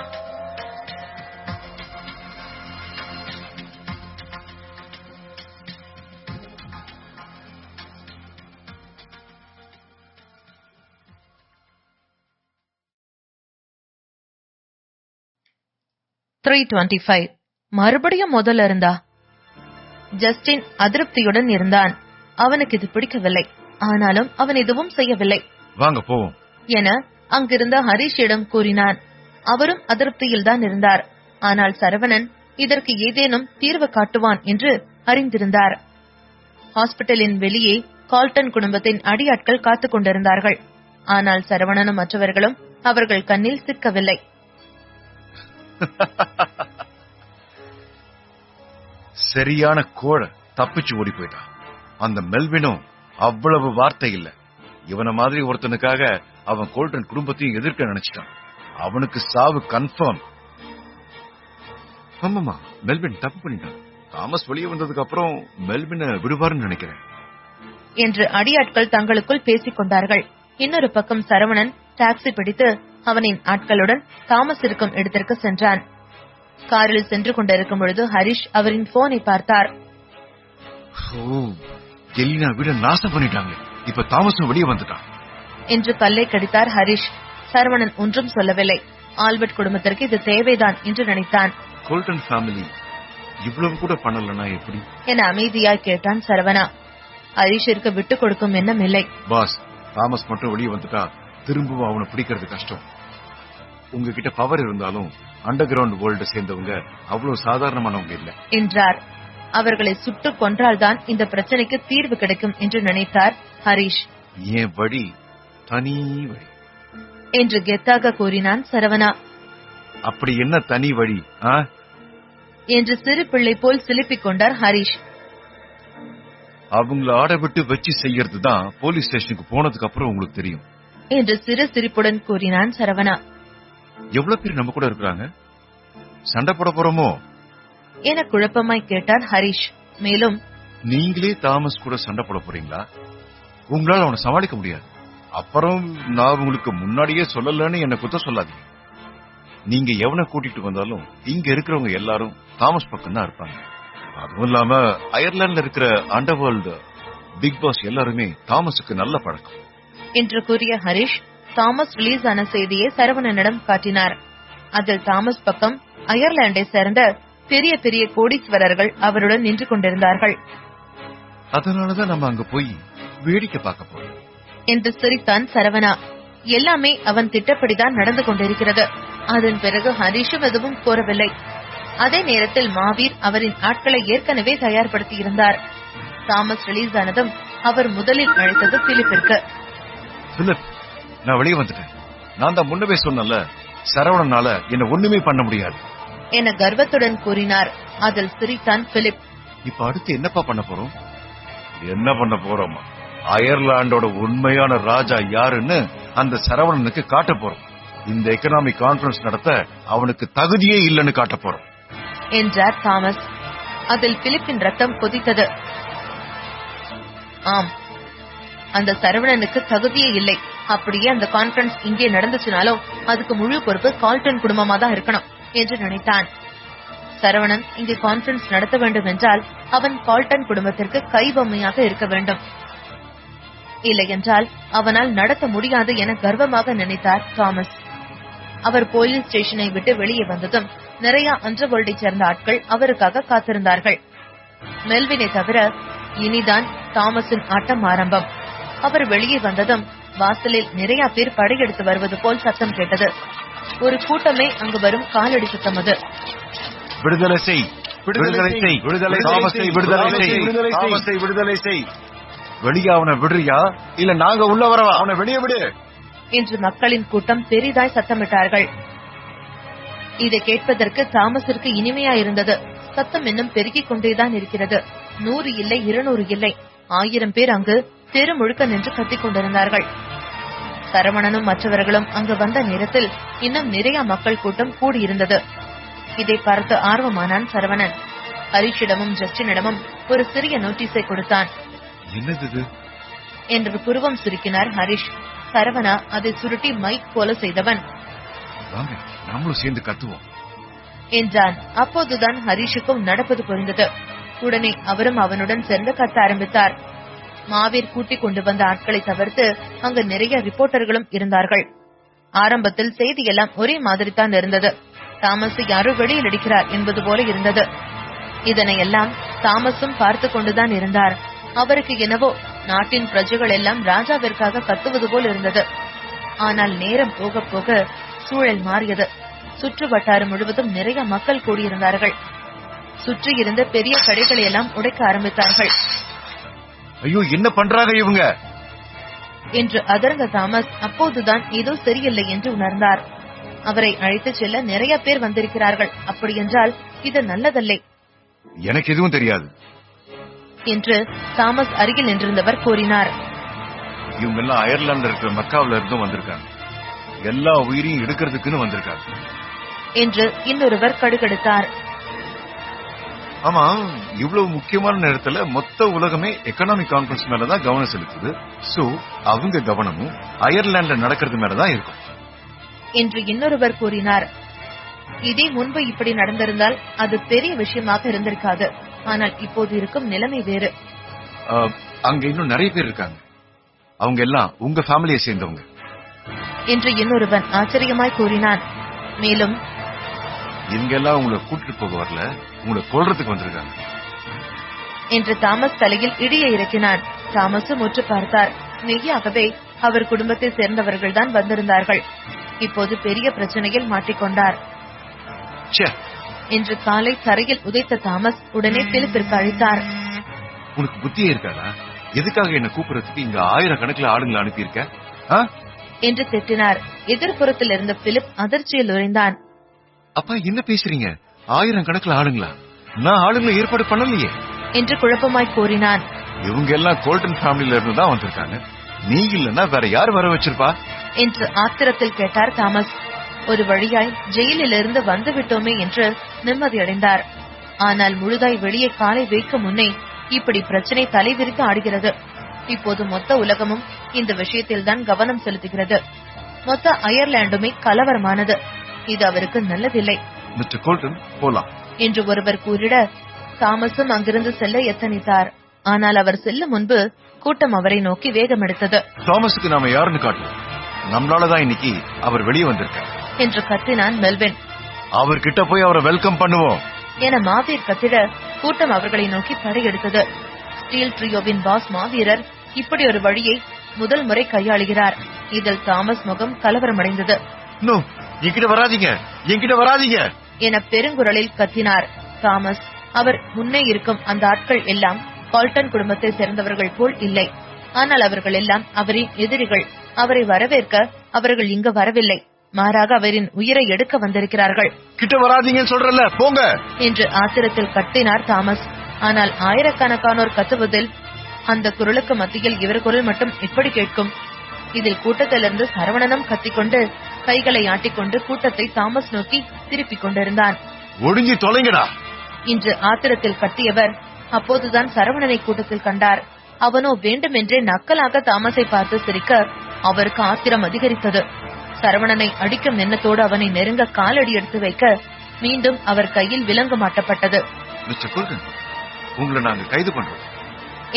மறுபடியும் முதல்ல இருந்தா? ஜஸ்டின் அதிருப்தியுடன் இருந்தான். அவனுக்கு இது பிடிக்கவில்லை. ஆனாலும் அவன் எதுவும் செய்யவில்லை. வாங்க போவோம் என அங்கிருந்த ஹரிஷிடம் கூறினான். அவரும் அதிருப்தியில் தான் இருந்தார். ஆனால் சரவணன் இதற்கு ஏதேனும் தீர்வு காட்டுவான் என்று அறிந்திருந்தார். ஹாஸ்பிட்டலின் வெளியே கால்டன் குடும்பத்தின் அடியாட்கள் காத்துக் கொண்டிருந்தார்கள். ஆனால் சரவணனும் மற்றவர்களும் அவர்கள் கண்ணில் சிக்கவில்லை. சரியான கோழ தப்பிச்சு ஓடி போயிட்டான். அந்த மெல்வினும் அவ்வளவு வார்த்தை இல்ல. இவன மாதிரி ஒருத்தனுக்காக அவன் கோல்டன் குடும்பத்தையும் எதிர்க்க நினைச்சிட்டான். அவனுக்கு சாவு கன்ஃபார்ம். ஆமாமா, மெல்வின் தப்பு பண்ணிட்டான். தாமஸ் வெளியே வந்ததுக்கு அப்புறம் மெல்வினை விடுவாருன்னு நினைக்கிறேன் என்று அடியாட்கள் தங்களுக்குள் பேசிக் கொண்டார்கள். இன்னொரு பக்கம் சரவணன் டாக்ஸி பிடித்து அவனின் ஆட்களுடன் தாமஸ் இருக்கும் இடத்திற்கு சென்றான். காரில் சென்று கொண்டிருக்கும் பொழுது ஹரிஷ் அவரின் போனை பார்த்தார். எலினா வீட நாசம் பண்ணிட்டாங்க. இப்ப தாமஸும் வெளியே வந்துட்டான் என்று பல்லை கடித்தார் ஹரிஷ். சரவணன் ஒன்றும் சொல்லவில்லை. ஆல்பர்ட் குடும்பத்திற்கு இது தேவைதான் என்று நினைத்தான். கோல்டன் ஃபேமிலி இவ்வளவு கூட பண்ணலனா எப்படி என அமைதியாய் கேட்டான் சரவணா. ஹரிஷிற்கு விட்டு கொடுக்கும் எண்ணம் இல்லை. பாஸ், தாமஸ் மட்டும் வெளியே வந்துட்டா திரும்பவும் அவனை பிடிக்கிறது கஷ்டம். உங்ககிட்ட பவர் இருந்தாலும் அண்டர் கிரவுண்ட் வேர்ல்ட சேர்ந்தவங்க அவ்வளவு சாதாரணமானவங்க இல்ல என்றார். அவர்களை சுட்டு கொன்றால்தான் இந்த பிரச்சனைக்கு தீர்வு கிடைக்கும் என்று நினைத்தார் ஹரிஷ். என் வழி தனி வழி என்று கெத்தாக கூறினான் சரவணா. அப்படி என்ன தனி வழி என்று சிறு பிள்ளை போல் சிலிப்பிக் கொண்டார் ஹரிஷ். அவங்கள ஆட விட்டு வச்சு செய்யறதுதான் போலீஸ் ஸ்டேஷனுக்கு போனதுக்கு அப்புறம் உங்களுக்கு தெரியும் என்று சிறு சிரிப்புடன் கூறினான் சரவணா. எவ்வளவு பேர் நம்ம கூட இருக்கிறாங்க, சண்டை போட போறோமோ என குழப்பமாய் கேட்டார் ஹரிஷ். மேலும், நீங்களே தாமஸ் கூட சண்டை போட போறீங்களா? உங்களால அவனை சமாளிக்க முடியாது. அப்புறம் நான் உங்களுக்கு முன்னாடியே சொல்லலன்னு என்ன குத்த சொல்லாதீங்க. நீங்க எவனை கூட்டிட்டு வந்தாலும் இங்க இருக்கிறவங்க எல்லாரும் தாமஸ் பக்கம் தான் இருப்பாங்க. அதுவும் இல்லாம அயர்லாந்துல இருக்கிற அண்டர்வேர்ல்டு பிக் பாஸ் எல்லாருமே தாமஸுக்கு நல்ல பழக்கம் என்று கூறிய ஹரிஷ் தாமஸ் ரிலீஸ் ஆன செய்தியை சரவணனிடம் காட்டினார். அதில் தாமஸ் பக்கம் அயர்லாண்டை சேர்ந்த பெரிய பெரிய கோடீஸ்வரர்கள் அவருடன் நின்று கொண்டிருந்தார்கள். அதனாலதான் நம்ம அங்க போய் வேடிக்கை பார்க்க போறோம் என்று சிரித்தான் சரவணா. எல்லாமே அவன் திட்டப்படிதான் நடந்து கொண்டிருக்கிறது. அதன் பிறகு ஹரிஷும் எதுவும் கோரவில்லை. அதே நேரத்தில் மாவீர் அவரின் ஆட்களை ஏற்கனவே தயார்படுத்தி இருந்தார். தாமஸ் ரிலீஸ் ஆனதும் அவர் முதலில் அழைத்தது பிலிப்பிற்கு. பிலிப், நான் வெளியே வந்துட்டேன். நான் தான் முன்னவே சொன்னல, சரவணனால என்ன ஒண்ணுமே பண்ண முடியாது என கர்வத்துடன் கூறினார். அதில் சிரித்தான் பிலிப். இப்ப அடுத்து என்னப்பா பண்ண போறோம்? என்ன பண்ண போறோம்? அயர்லாண்டோட உண்மையான ராஜா யாருன்னு அந்த சரவணனுக்கு காட்ட போறோம். இந்த எக்கனாமிக் கான்பரன்ஸ் நடத்த அவனுக்கு தகுதியே இல்லைன்னு காட்ட போறோம் என்றார் தாமஸ். அதில் பிலிப்பின் ரத்தம் கொதித்தது. ஆம், அந்த சரவணனுக்கு தகுதியே இல்லை. அப்படியே அந்த கான்பரன்ஸ் இங்கே நடந்துச்சுனாலும் அதுக்கு முழு பொறுப்பு கால்டன் குடும்பமா தான் இருக்கணும் என்று நினைத்தான். சரவணன் இங்கு கான்பரன்ஸ் நடத்த வேண்டும் என்றால் அவன் கால்டன் குடும்பத்திற்கு கைபொம்மையாக இருக்க வேண்டும். இல்லை என்றால் அவனால் நடத்த முடியாது என கர்வமாக நினைத்தார் தாமஸ். அவர் போலீஸ் ஸ்டேஷனை விட்டு வெளியே வந்ததும் நிறைய அண்டர்வேர்ல்டை சேர்ந்த ஆட்கள் அவருக்காக காத்திருந்தார்கள். மெல்வினை தவிர இனிதான் தாமஸின் ஆட்டம் ஆரம்பம். அவர் வெளியே வந்ததும் வாசலில் நிறைய பேர் படையெடுத்து வருவது போல் சத்தம் கேட்டது. ஒரு கூட்டமே அங்கு வரும் காலடி சத்தம் அது. விடுதலை செய், விடுதலை செய், விடுதலை தாமஸை விடுதலை செய், தாமஸை விடுதலை செய். வெளியே அவனை விடுறியா இல்ல நாங்க உள்ள வரவா? அவனை வெளியே விடு என்று மக்களின் கூட்டம் பெரிதாய் சத்தமிட்டார்கள். இதை கேட்பதற்கு தாமஸிற்கு இனிமையா இருந்தது. சத்தம் இன்னும் பெருகிக் கொண்டேதான் இருக்கிறது. 100 இல்லை, 200 இல்லை, 1000 பேர் அங்கு தெரு முழுக்க நின்று கத்திக் கொண்டிருந்தார்கள். சரவணனும் மற்றவர்களும் அங்கு வந்த நேரத்தில் இன்னும் நிறைய மக்கள் கூட்டம் கூடியிருந்தது. இதை பார்த்து ஆர்வமானான் சரவணன். ஹரிஷிடமும் ஜஸ்டினிடமும் ஒரு சிறிய நோட்டீஸை கொடுத்தான். என்னது என்று புருவம் சுருக்கினார் ஹரிஷ். சரவணா அதை சுருட்டி மைக் போல செய்தவன், வாங்க நம்மளும் சேர்ந்து கத்துவோம் என்றான். அப்போதுதான் ஹரிஷுக்கும் நடப்பது புரிந்தது. உடனே அவரும் அவனுடன் சேர்ந்து கத்த ஆரம்பித்தார். மாவீர் கூட்டிக் கொண்டு வந்த ஆட்களை தவிர்த்து அங்கு நிறைய ரிப்போர்ட்டர்களும் இருந்தார்கள். ஆரம்பத்தில் செய்தியெல்லாம் ஒரே மாதிரி தான் இருந்தது. தாமஸ் யாரோ வெளியில் அடிக்கிறார் என்பது போல இருந்தது. இதனையெல்லாம் தாமஸும் பார்த்து கொண்டுதான் இருந்தார். அவருக்கு என்னவோ நாட்டின் பிரஜைகள் எல்லாம் ராஜாவிற்காக கத்துவது போல் இருந்தது. ஆனால் நேரம் போக போக சூழல் மாறியது. சுற்று வட்டாரம் முழுவதும் நிறைய மக்கள் கூடியிருந்தார்கள். சுற்றி இருந்த பெரிய கடைகளை எல்லாம் உடைக்க ஆரம்பித்தார்கள். ஐயோ, என்ன பண்றாங்க இவங்க என்று அதர்ந்த தாமஸ் அப்போதுதான் ஏதோ சரியில்லை என்று உணர்ந்தார். அவரை அழைத்துச் செல்ல நிறைய பேர் வந்திருக்கிறார்கள். அப்படி என்றால் இது நல்லதல்ல. எனக்கு எதுவும் தெரியாது என்று தாமஸ் அருகில் நின்றிருந்தவர் கூறினார். இவங்க எல்லாம் அயர்லாந்துல இருக்கிற மக்காவில இருந்தும் வந்திருக்காங்க. எல்லா உயிரையும் எடுக்கிறதுக்குன்னு வந்திருக்காங்க என்று இன்னொருவர் கடுகடுத்தார். ஆமா, இவ்வளவு முக்கியமான நேரத்துல மொத்த உலகமே எக்கனாமிக் கான்பரன்ஸ் மேலதான் கவனம் செலுத்துது. சோ அவங்க கவனமும் அயர்லாண்ட்ல நடக்கிறது மேலதான் இருக்கும் என்று இன்னொருவர் கூறினார். இதே முன்பு இப்படி நடந்திருந்தால் அது பெரிய விஷயமாக இருந்திருக்காது. ஆனால் இப்போது இருக்கும் நிலைமை வேறு. அங்க இன்னும் நிறைய பேர் இருக்காங்க. அவங்க எல்லாம் உங்க ஃபேமிலியை சேர்ந்தவங்க என்று இன்னொருவன் ஆச்சரியமாய் கூறினான். மேலும், இங்க எல்லாம் உங்களை கூட்டிட்டு போக வரல, உங்களை கொல்றதுக்கு வந்திருக்காங்க என்று தாமஸ் தலையில் இடியை இறக்கினான். தாமஸும் உற்று பார்த்தார். மெய்யாகவே அவர் குடும்பத்தை சேர்ந்தவர்கள் தான் வந்திருந்தார்கள். இப்போது பெரிய பிரச்சனையில் மாட்டிக்கொண்டார். இன்று காலை தரையில் உதைத்த தாமஸ் உடனே பிலிப்பிற்கு அழைத்தார். உனக்கு புத்தியே இருக்காதா? எதுக்காக என்ன கூப்பிடுறதுக்கு இங்க 1000 கணக்குல ஆளுங்களை அனுப்பியிருக்க என்று திட்டினார். எதிர்ப்புறத்தில் இருந்த பிலிப் அதிர்ச்சியில் உறைந்தான். அப்பா என்ன பேசுறீங்க? 1000 கணக்குல ஆளுங்களா? நான் ஆளுங்களை ஏற்பாடு பண்ணலையே என்று குழப்பமாய் கூறினான். இவங்க எல்லாம் கோல்டன் ஃபேமிலில இருந்து தான் வந்திருக்காங்க. நீ இல்லன்னா வேற யார் வர வச்சிருப்பா என்று ஆத்திரத்தில் கேட்டார் தாமஸ். ஒரு வழியாய் ஜெயிலில் இருந்து வந்து விட்டோமே என்று நிம்மதியடைந்தார். ஆனால் முழுதாய் வெளியே காலை வைக்கும் முன்னே இப்படி பிரச்சனை தலைவிரித்து ஆடுகிறது. இப்போது மொத்த உலகமும் இந்த விஷயத்தில் தான் கவனம் செலுத்துகிறது. மொத்த அயர்லாண்டுமே கலவரமானது. இது அவருக்கு நல்லதில்லை. மிஸ்டர் கோல்டன், போலாம் என்று ஒருவர் கூறிட தாமஸும் அங்கிருந்து செல்ல எத்தனித்தார். ஆனால் அவர் செல்லும் முன்பு கூட்டம் அவரை நோக்கி வேகம் எடுத்தது. தாமஸுக்கு நாம யாருன்னு காட்டலாம். நம்மளாலதான் இன்னைக்கு அவர் வெளியே வந்திருக்கார் என்று கத்தினான் மெல்வின். அவர்கிட்ட போய் அவரை வெல்கம் பண்ணுவோம் என மாவீர் கத்திட கூட்டம் அவர்களை நோக்கி படையெடுத்தது. ஸ்டீல் ட்ரியோவின் பாஸ் மாவீரர் இப்படி ஒரு வழியை முதல் முறை கையாளுகிறார். இதில் தாமஸ் முகம் கலவரமடைந்தது. என்கிட்ட வராதீங்க, என்கிட்ட வராதீங்க என பெருங்குரலில் கத்தினார் தாமஸ். அவர் முன்னே இருக்கும் அந்த ஆட்கள் எல்லாம் கால்டன் குடும்பத்தை சேர்ந்தவர்கள் போல் இல்லை. ஆனால் அவர்கள் எல்லாம் அவரின் எதிரிகள். அவரை வரவேற்க அவர்கள் இங்கு வரவில்லை. மாறாக அவரின் உயிரை எடுக்க வந்திருக்கிறார்கள். கிட்ட வராதீங்கன்னு சொல்றல, போங்க என்று ஆத்திரத்தில் கத்தினார் தாமஸ். ஆனால் ஆயிரக்கணக்கானோர் கத்துவதில் அந்த குரலுக்கு மத்தியில் இவர் குரல் மட்டும் எப்படி கேட்கும்? இதில் கூட்டத்திலிருந்து சரவணனும் கத்திக்கொண்டு கைகளை ஆட்டிக்கொண்டு கூட்டத்தை தாமஸ் நோக்கி திருப்பிக் கொண்டிருந்தான். ஒடுங்கி தொலைங்கடா இன்று ஆத்திரத்தில் கத்தியவர் அப்போதுதான் சரவணனை கூட்டத்தில் கண்டார். அவனோ வேண்டுமென்றே நக்கலாக தாமஸை பார்த்து சிரிக்க அவருக்கு ஆத்திரம் அதிகரித்தது. சரவணனை அடிக்கும் எண்ணத்தோடு அவனை நெருங்க காலடி எடுத்து வைக்க மீண்டும் அவர் கையில் விலங்கு மாட்டப்பட்டது. உங்களை நாங்க கைது பண்றோம்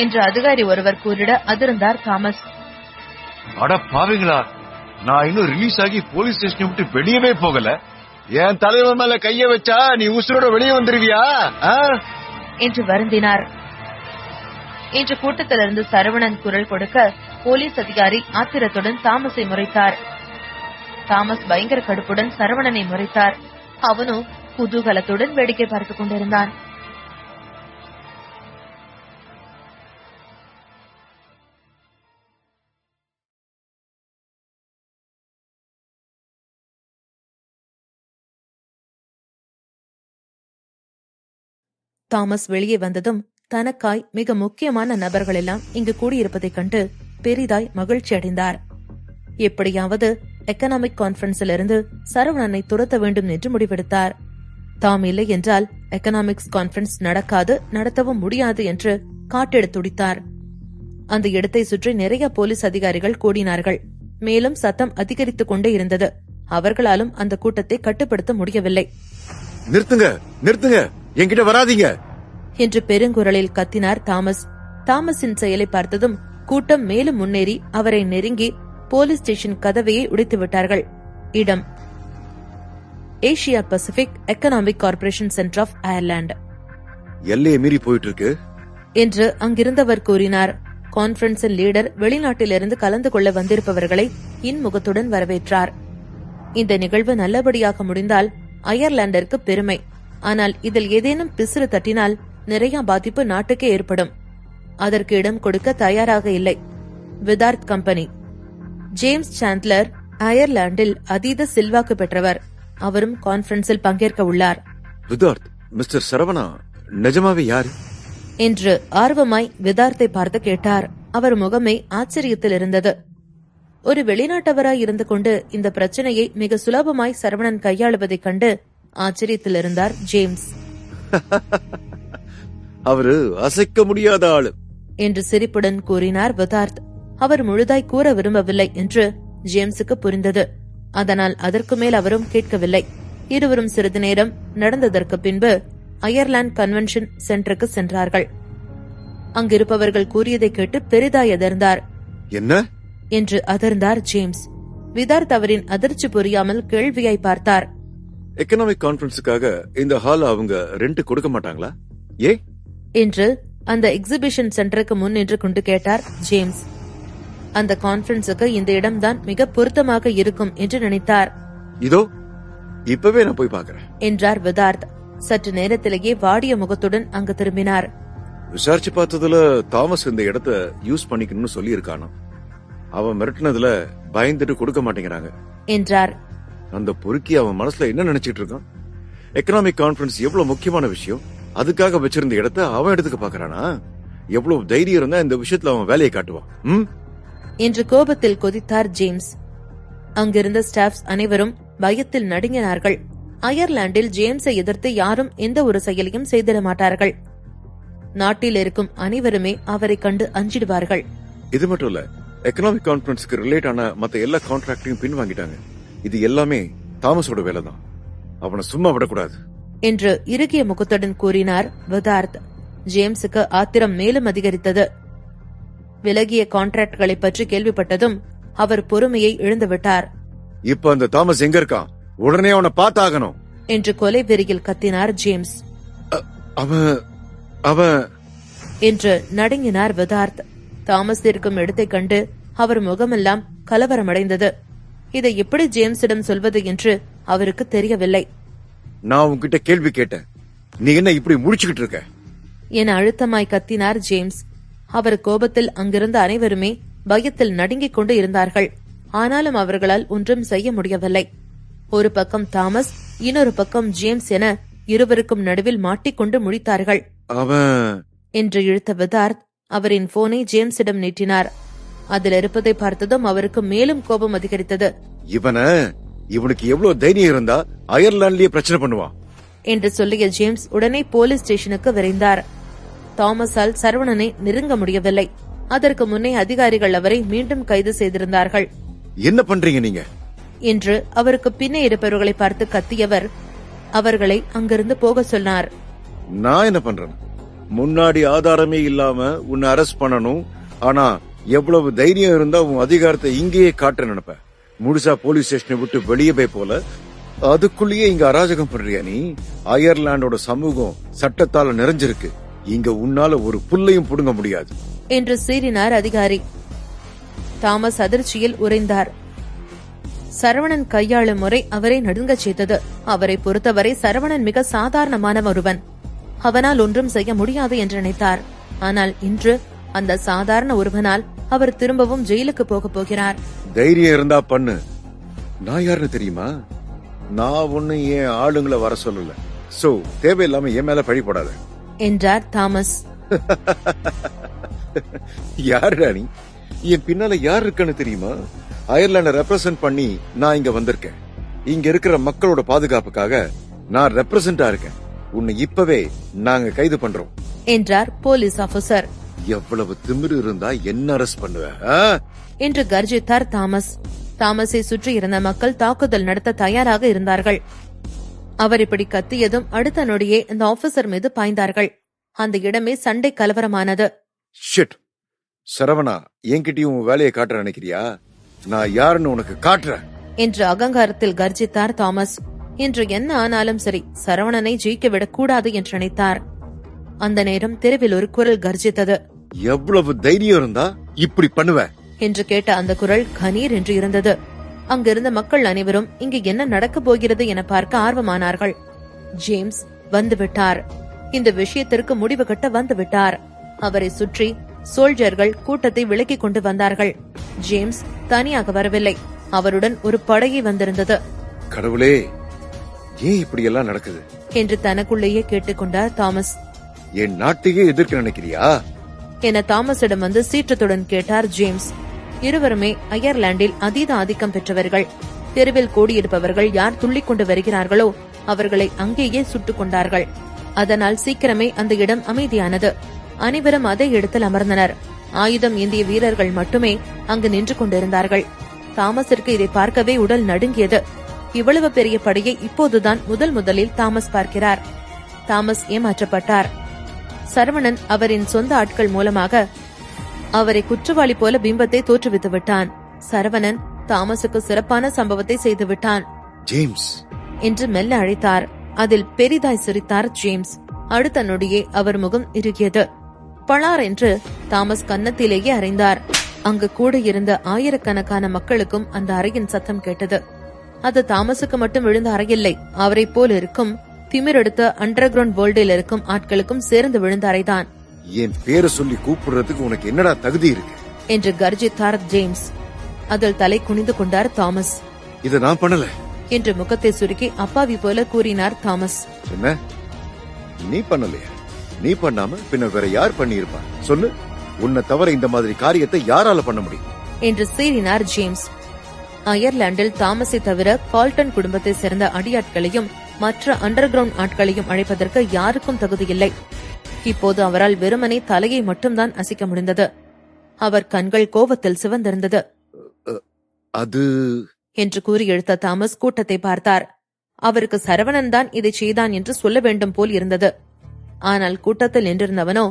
என்று அதிகாரி ஒருவர் கூறிட அதிர்ந்தார் தாமஸ். அட பாவீங்களா, நான் இன்னும் ரிலீஸ் ஆகி போலீஸ் ஸ்டேஷன் விட்டு வெளியவே போகல. என் தலைவர் மேல கைய வச்சா நீ உசுரோட வெளியே வந்துருவியா என்று வருந்தினார். இன்று கூட்டத்திலிருந்து சரவணன் குரல் கொடுக்க போலீஸ் அதிகாரி ஆத்திரத்துடன் தாமஸை முறைத்தார். தாமஸ் பயங்கர கடுப்புடன் சரவணனை முறைத்தார். அவனோ குதூகலத்துடன் வேடிக்கை பார்த்துக் கொண்டிருந்தான். தாமஸ் வெளியே வந்ததும் தனக்காய் மிக முக்கியமான நபர்கள் எல்லாம் இங்கு கூடியிருப்பதைக் கண்டு பெரிதாய் மகிழ்ச்சி அடைந்தார். எப்படியாவது எக்கனாமிக் கான்பரன்ஸிலிருந்து சரவணனை துரத்த வேண்டும் என்று முடிவெடுத்தார். தாம் இல்லை என்றால் எக்கனாமிக்ஸ் கான்பரன்ஸ் நடக்காது, நடத்தவும் முடியாது என்று காட்டெடுத்து துடித்தார். அந்த இடத்தை சுற்றி நிறைய போலீஸ் அதிகாரிகள் கூடினார்கள். மேலும் சத்தம் அதிகரித்துக் கொண்டே இருந்தது. அவர்களாலும் அந்த கூட்டத்தை கட்டுப்படுத்த முடியவில்லை. நிறுத்துங்க, நிறுத்துங்க, என்கிட்ட வராதீங்க என்று பெருங்குரலில் கத்தினார் தாமஸ். தாமஸின் செயலை பார்த்ததும் கூட்டம் மேலும் முன்னேறி அவரை நெருங்கி போலீஸ் ஸ்டேஷன் கதவையை உடைத்து விட்டார்கள். இடம் Asia Pacific economic corporation center of Ireland. எல்லையை மீறி போயிட்டு இருக்கு என்று அங்கிருந்தவர் கூறினார். கான்பரன்ஸின் லீடர் வெளிநாட்டிலிருந்து கலந்து கொள்ள வந்திருப்பவர்களை இன்முகத்துடன் வரவேற்றார். இந்த நிகழ்வு நல்லபடியாக முடிந்தால் அயர்லாந்திற்கு பெருமை. ஆனால் இதில் ஏதேனும் பிசிறு தட்டினால் நிறைய பாதிப்பு நாட்டுக்கே ஏற்படும். அதற்கு இடம் கொடுக்க தயாராக இல்லை விதார்த் கம்பெனி. ஜேம்ஸ் சாண்ட்லர் அயர்லாந்தில் அதீத செல்வாக்கு பெற்றவர். அவரும் கான்பரன்ஸில் பங்கேற்க உள்ளார். விதார்த், மிஸ்டர் சரவணா நிஜமாவே யாரு என்று ஆர்வமாய் விதார்த்தை பார்த்து கேட்டார். அவர் முகமே ஆச்சரியத்தில் இருந்தது. ஒரு வெளிநாட்டவராய் இருந்து கொண்டு இந்த பிரச்சனையை மிக சுலபமாய் சரவணன் கையாளுவதைக் கண்டு ஆச்சரியத்தில் இருந்தார் ஜேம்ஸ். அவரு அசைக்க முடியாத ஆளு என்று சிரிப்புடன் கூறினார் விதார்த். அவர் முழுதாய் கூற விரும்பவில்லை என்று ஜேம்ஸுக்கு புரிந்தது. அதனால் அதற்கு மேல் அவரும் கேட்கவில்லை. இருவரும் சிறிது நேரம் நடந்ததற்கு பின்பு அயர்லாந்து கன்வென்ஷன் சென்டருக்கு சென்றார்கள். அங்கிருப்பவர்கள் கூறியதை கேட்டு பெரிதாய் அதிர்ந்தார். என்ன என்று அதிர்ந்தார் ஜேம்ஸ். விதார்த் அவரின் அதிர்ச்சி புரியாமல் கேள்வியாய் பார்த்தார். எக்கனாமிக் கான்பரன்ஸுக்காக இந்த ஹால் அவங்க ரெண்ட் கொடுக்க மாட்டாங்களா? ஏ என்று அந்த எக்ஸிபிஷன் சென்டருக்கு முன் நின்று கொண்டு கேட்டார் ஜேம்ஸ். அந்த கான்பரன்ஸுக்கு இந்த இடம்தான் மிக பொருத்தமாக இருக்கும் என்று நினைத்தார். இதோ இப்பவே நான் போய் பாக்குறேன் என்றார் விதார்த். சற்று நேரத்திலேயே வாடிய முகத்துடன் அங்கு திரும்பினார். விசாரிச்சு பார்த்ததுல தாமஸ் இந்த இடத்த யூஸ் பண்ணிக்கணும்னு சொல்லி இருக்கானோ. அவன் மிரட்டினதுல பயந்துட்டு கொடுக்க மாட்டேங்கிறாங்க என்றார். அந்த பொறுக்கி அவன் மனசுல என்ன நினைச்சிட்டு இருக்கான்? எக்கனாமிக் கான்பரன்ஸ் எவ்வளவு முக்கியமான விஷயம், அதுக்காக வச்சிருந்த இடத்த அவன் எடுத்துக்க பாக்குறானா? எவ்வளவு தைரியம் இருந்தா இந்த விஷயத்துல அவன் வேலையை காட்டுவான் என்று கோபத்தில் கொதித்தார் ஜேம்ஸ். அங்கிருந்த ஸ்டாஃப்ஸ் அனைவரும் பயத்தில் நடுங்கினார்கள். அயர்லாந்தில் ஜேம்ஸை எதிர்த்து யாரும் எந்த ஒரு செயலையும் செய்திட மாட்டார்கள். நாட்டில் இருக்கும் அனைவருமே அவரை கண்டு அஞ்சிடுவார்கள். இது மட்டும் இல்ல, எக்கனாமிக் கான்பரன்ஸ்க்கு ரிலேட் ஆன மத்த எல்லா கான்ட்ராக்டையும் பின் வாங்கிட்டாங்க. இது எல்லாமே தாமஸோட வேலைதான். அவனை சும்மா விடக்கூடாது என்று இறுகிய முகத்துடன் கூறினார் விதார்த். ஜேம்ஸுக்கு ஆத்திரம் மேலும் அதிகரித்தது. விலகிய கான்ட்ராக்ட்களை பற்றி கேள்விப்பட்டதும் அவர் பொறுமையை இழந்துவிட்டார். இப்ப அந்த தாமஸ் எங்க இருக்கான்? உடனே அவனை பார்த்தாகணும் என்று கொலை வெறியில் கத்தினார் ஜேம்ஸ். அவன் என்று நடுங்கினார் விதார்த். தாமஸ் இருக்கும் இடத்தை கண்டு அவர் முகமெல்லாம் கலவரமடைந்தது. இதை எப்படி ஜேம்ஸிடம் சொல்வது என்று அவருக்கு தெரியவில்லை. நான் உன்கிட்ட கேள்வி கேட்டேன், நீ என்ன இப்படி முடிச்சுக்கிட்டு இருக்க என அழுத்தமாய் கத்தினார் ஜேம்ஸ். அவர் கோபத்தில் அங்கிருந்த அனைவருமே பயத்தில் நடுங்கிக் கொண்டு இருந்தார்கள். ஆனாலும் அவர்களால் ஒன்றும் செய்ய முடியவில்லை. ஒரு பக்கம் தாமஸ், இன்னொரு பக்கம் ஜேம்ஸ் என இருவருக்கும் நடுவில் மாட்டிக்கொண்டு முழித்தார்கள். என்று இழுத்த விதார்த் அவரின் போனை ஜேம்ஸிடம் நீட்டினார். அதில் இருப்பதை பார்த்ததும் அவருக்கு மேலும் கோபம் அதிகரித்தது. இவனுக்கு எவ்வளவு தைரியம் இருந்தா அயர்லாண்ட்லயே பிரச்சனை பண்ணுவான் என்று சொல்லிய ஜேம்ஸ் உடனே போலீஸ் ஸ்டேஷனுக்கு விரைந்தார். தாமஸால் சரவணனை நெருங்க முடியவில்லை. அதற்கு முன்னே அதிகாரிகள் அவரை மீண்டும் கைது செய்திருந்தார்கள். என்ன பண்றீங்க நீங்க என்று அவருக்கு பின்னே இருப்பவர்களை பார்த்து கத்தியவர் அவர்களை அங்கிருந்து போக சொன்னார். நான் என்ன பண்றேன்? முன்னாடி ஆதாரமே இல்லாம உன்னை அரெஸ்ட் பண்ணணும். ஆனா எவ்வளவு தைரியம் இருந்தா உன் அதிகாரத்தை இங்கேயே காட்ட நினைப்ப. முழுசா போலீஸ் ஸ்டேஷனை விட்டு வெளியே போய் போல அதுக்குள்ளேயே இங்க அராஜகம் பண்றியா நீ? அயர்லாண்டோட சமூகம் சட்டத்தால நிறைஞ்சிருக்கு. இங்க உன்னால ஒரு புல்லையும் புடுங்க முடியாது என்று சீறினார் அதிகாரி. தாமஸ் அதிர்ச்சியில் உறைந்தார். சரவணன் கையாளும் முறை அவரை நடுங்கச் செய்தது. அவரை பொறுத்தவரை சரவணன் மிக சாதாரணமான ஒருவன். அவனால் ஒன்றும் செய்ய முடியாது என்று நினைத்தார். ஆனால் இன்று அந்த சாதாரண ஒருவனால் அவர் திரும்பவும் ஜெயிலுக்கு போக போகிறார். தைரியம் இருந்தா பண்ணு. நான் யாருன்னு தெரியுமா? நான் ஒண்ணு என் ஆளுங்களை வர சொல்லல. சோ தேவையில்லாம என் மேல பழி போடாத என்றார் தாமஸ். யாருடா நீ? என் பின்னால யார் இருக்குன்னு தெரியுமா? அயர்லாண்ட ரெப்ரசன்ட் பண்ணி நான் இங்க வந்திருக்கேன். இங்க இருக்கிற மக்களோட பாதுகாப்புக்காக நான் ரெப்ரசன்டா இருக்கேன். உன்னை இப்பவே நாங்க கைது பண்றோம் என்றார் போலீஸ் ஆபீசர். எவ்வளவு திமிரு இருந்தா என்ன அரெஸ்ட் பண்ணுவ என்று கர்ஜித்தார் தாமஸ். தாமஸை சுற்றி இருந்த மக்கள் தாக்குதல் நடத்த தயாராக இருந்தார்கள். அவர் இப்படி கத்தியதும் அடுத்த நொடியே அந்த ஆபீசர் மீது பாய்ந்தார்கள். அந்த இடமே சண்டை கலவரமானது. சரவணா, என்கிட்டயும் வேலையை காட்ட நினைக்கிறியா? நான் யாருன்னு உனக்கு காட்டுறேன் என்று அகங்காரத்தில் கர்ஜித்தார் தாமஸ். இன்று என்ன ஆனாலும் சரி, சரவணனை ஜெயிக்க விடக்கூடாது என்று நினைத்தார். அந்த நேரம் தெருவில் ஒரு குரல் கர்ஜித்தது. எவ்வளவு தைரியம் இருந்தா இப்படி பண்ணுவ என்று கேட்ட அந்த குரல் கணீர் என்று இருந்தது. அங்கிருந்த மக்கள் அனைவரும் இங்கு என்ன நடக்கப் போகிறது என பார்க்க ஆர்வமானார்கள். ஜேம்ஸ் வந்துவிட்டார். இந்த விஷயத்திற்கு முடிவு கட்ட வந்துவிட்டார். அவரை சுற்றி சோல்ஜர்கள் கூட்டத்தை விலக்கிக் கொண்டு வந்தார்கள். ஜேம்ஸ் தனியாக வரவில்லை. அவருடன் ஒரு படையை வந்திருந்தது. கடவுளே, ஏன் இப்படி எல்லாம் நடக்குது என்று தனக்குள்ளேயே கேட்டுக்கொண்டார் தாமஸ். என் நாட்டையே எதிர்க்க நினைக்கிறியா என தாமஸிடம் வந்து சீற்றத்துடன் கேட்டார் ஜேம்ஸ். இருவருமே அயர்லாந்தில் அதீத ஆதிக்கம் பெற்றவர்கள். தெருவில் கூடியிருப்பவர்கள் யார் துள்ளிக் கொண்டு வருகிறார்களோ அவர்களை அங்கேயே சுட்டுக் கொண்டார்கள். அதனால் சீக்கிரமே அந்த இடம் அமைதியானது. அனைவரும் அதே இடத்தில் அமர்ந்தனர். ஆயுதம் ஏந்திய வீரர்கள் மட்டுமே அங்கு நின்று கொண்டிருந்தார்கள். தாமஸிற்கு இதை பார்க்கவே உடல் நடுங்கியது. இவ்வளவு பெரிய படையை இப்போதுதான் முதலில் தாமஸ் பார்க்கிறார். தாமஸ் ஏமாற்றப்பட்டார். சரவணன் அவரின் சொந்த ஆட்கள் மூலமாக அவரை குற்றவாளி போல பிம்பத்தை தோற்றுவித்து விட்டான். சரவணன் தாமஸுக்கு சிறப்பான சம்பவத்தை செய்து விட்டான். ஜேம்ஸ் என்று மெல்ல அழைத்தார். அதில் பெரிதாய் சிரித்தார் ஜேம்ஸ். அடுத்த நொடியே அவர் முகம் இறுகியது. பளார் என்று தாமஸ் கன்னத்திலேயே அறைந்தார். அங்கு கூட இருந்த ஆயிரக்கணக்கான மக்களுக்கும் அந்த அறையின் சத்தம் கேட்டது. அது தாமஸுக்கு மட்டும் விழுந்த அறையில்லை, அவரை போல் இருக்கும் திமிரெடுத்த அண்டர் கிரவுண்ட் வேர்ல்டில் இருக்கும் ஆட்களுக்கும் சேர்ந்து விழுந்த அறைதான். என் பேரை சொல்லி கூப்பிடுறதுக்கு உனக்கு என்னடா தகுதி இருக்கு என்று கர்ஜித்தார் ஜேம்ஸ். அதில் தலை குனிந்து கொண்டார் தாமஸ். இத நான் பண்ணல என்று முகத்தை சுருக்கி அப்பாவி போல கூறினார் தாமஸ். என்ன, நீ பண்ணலையா? நீ பண்ணாம பின்ன வேற யார் பண்ணியிருப்பா சொல்லு? உன்னை தவிர இந்த மாதிரி காரியத்தை யாரால பண்ண முடியும் என்று சீறினார் ஜேம்ஸ். அயர்லாந்தில் தாமஸை தவிர கால்டன் குடும்பத்தை சேர்ந்த அடியாட்களையும் மற்ற அண்டர் கிரவுண்ட் ஆட்களையும் அழைப்பதற்கு யாருக்கும் தகுதியில்லை. இப்போது அவரால் வெறுமனே தலையை மட்டும்தான் அசைக்க முடிந்தது. அவர் கண்கள் கோபத்தில் சிவந்திருந்தது. அது என்று கூறி எழுத்த தாமஸ் கூட்டத்தை பார்த்தார். அவருக்கு சரவணன் தான் இதை செய்தான் என்று சொல்ல வேண்டும் போல் இருந்தது. ஆனால் கூட்டத்தில் நின்றிருந்தவனோ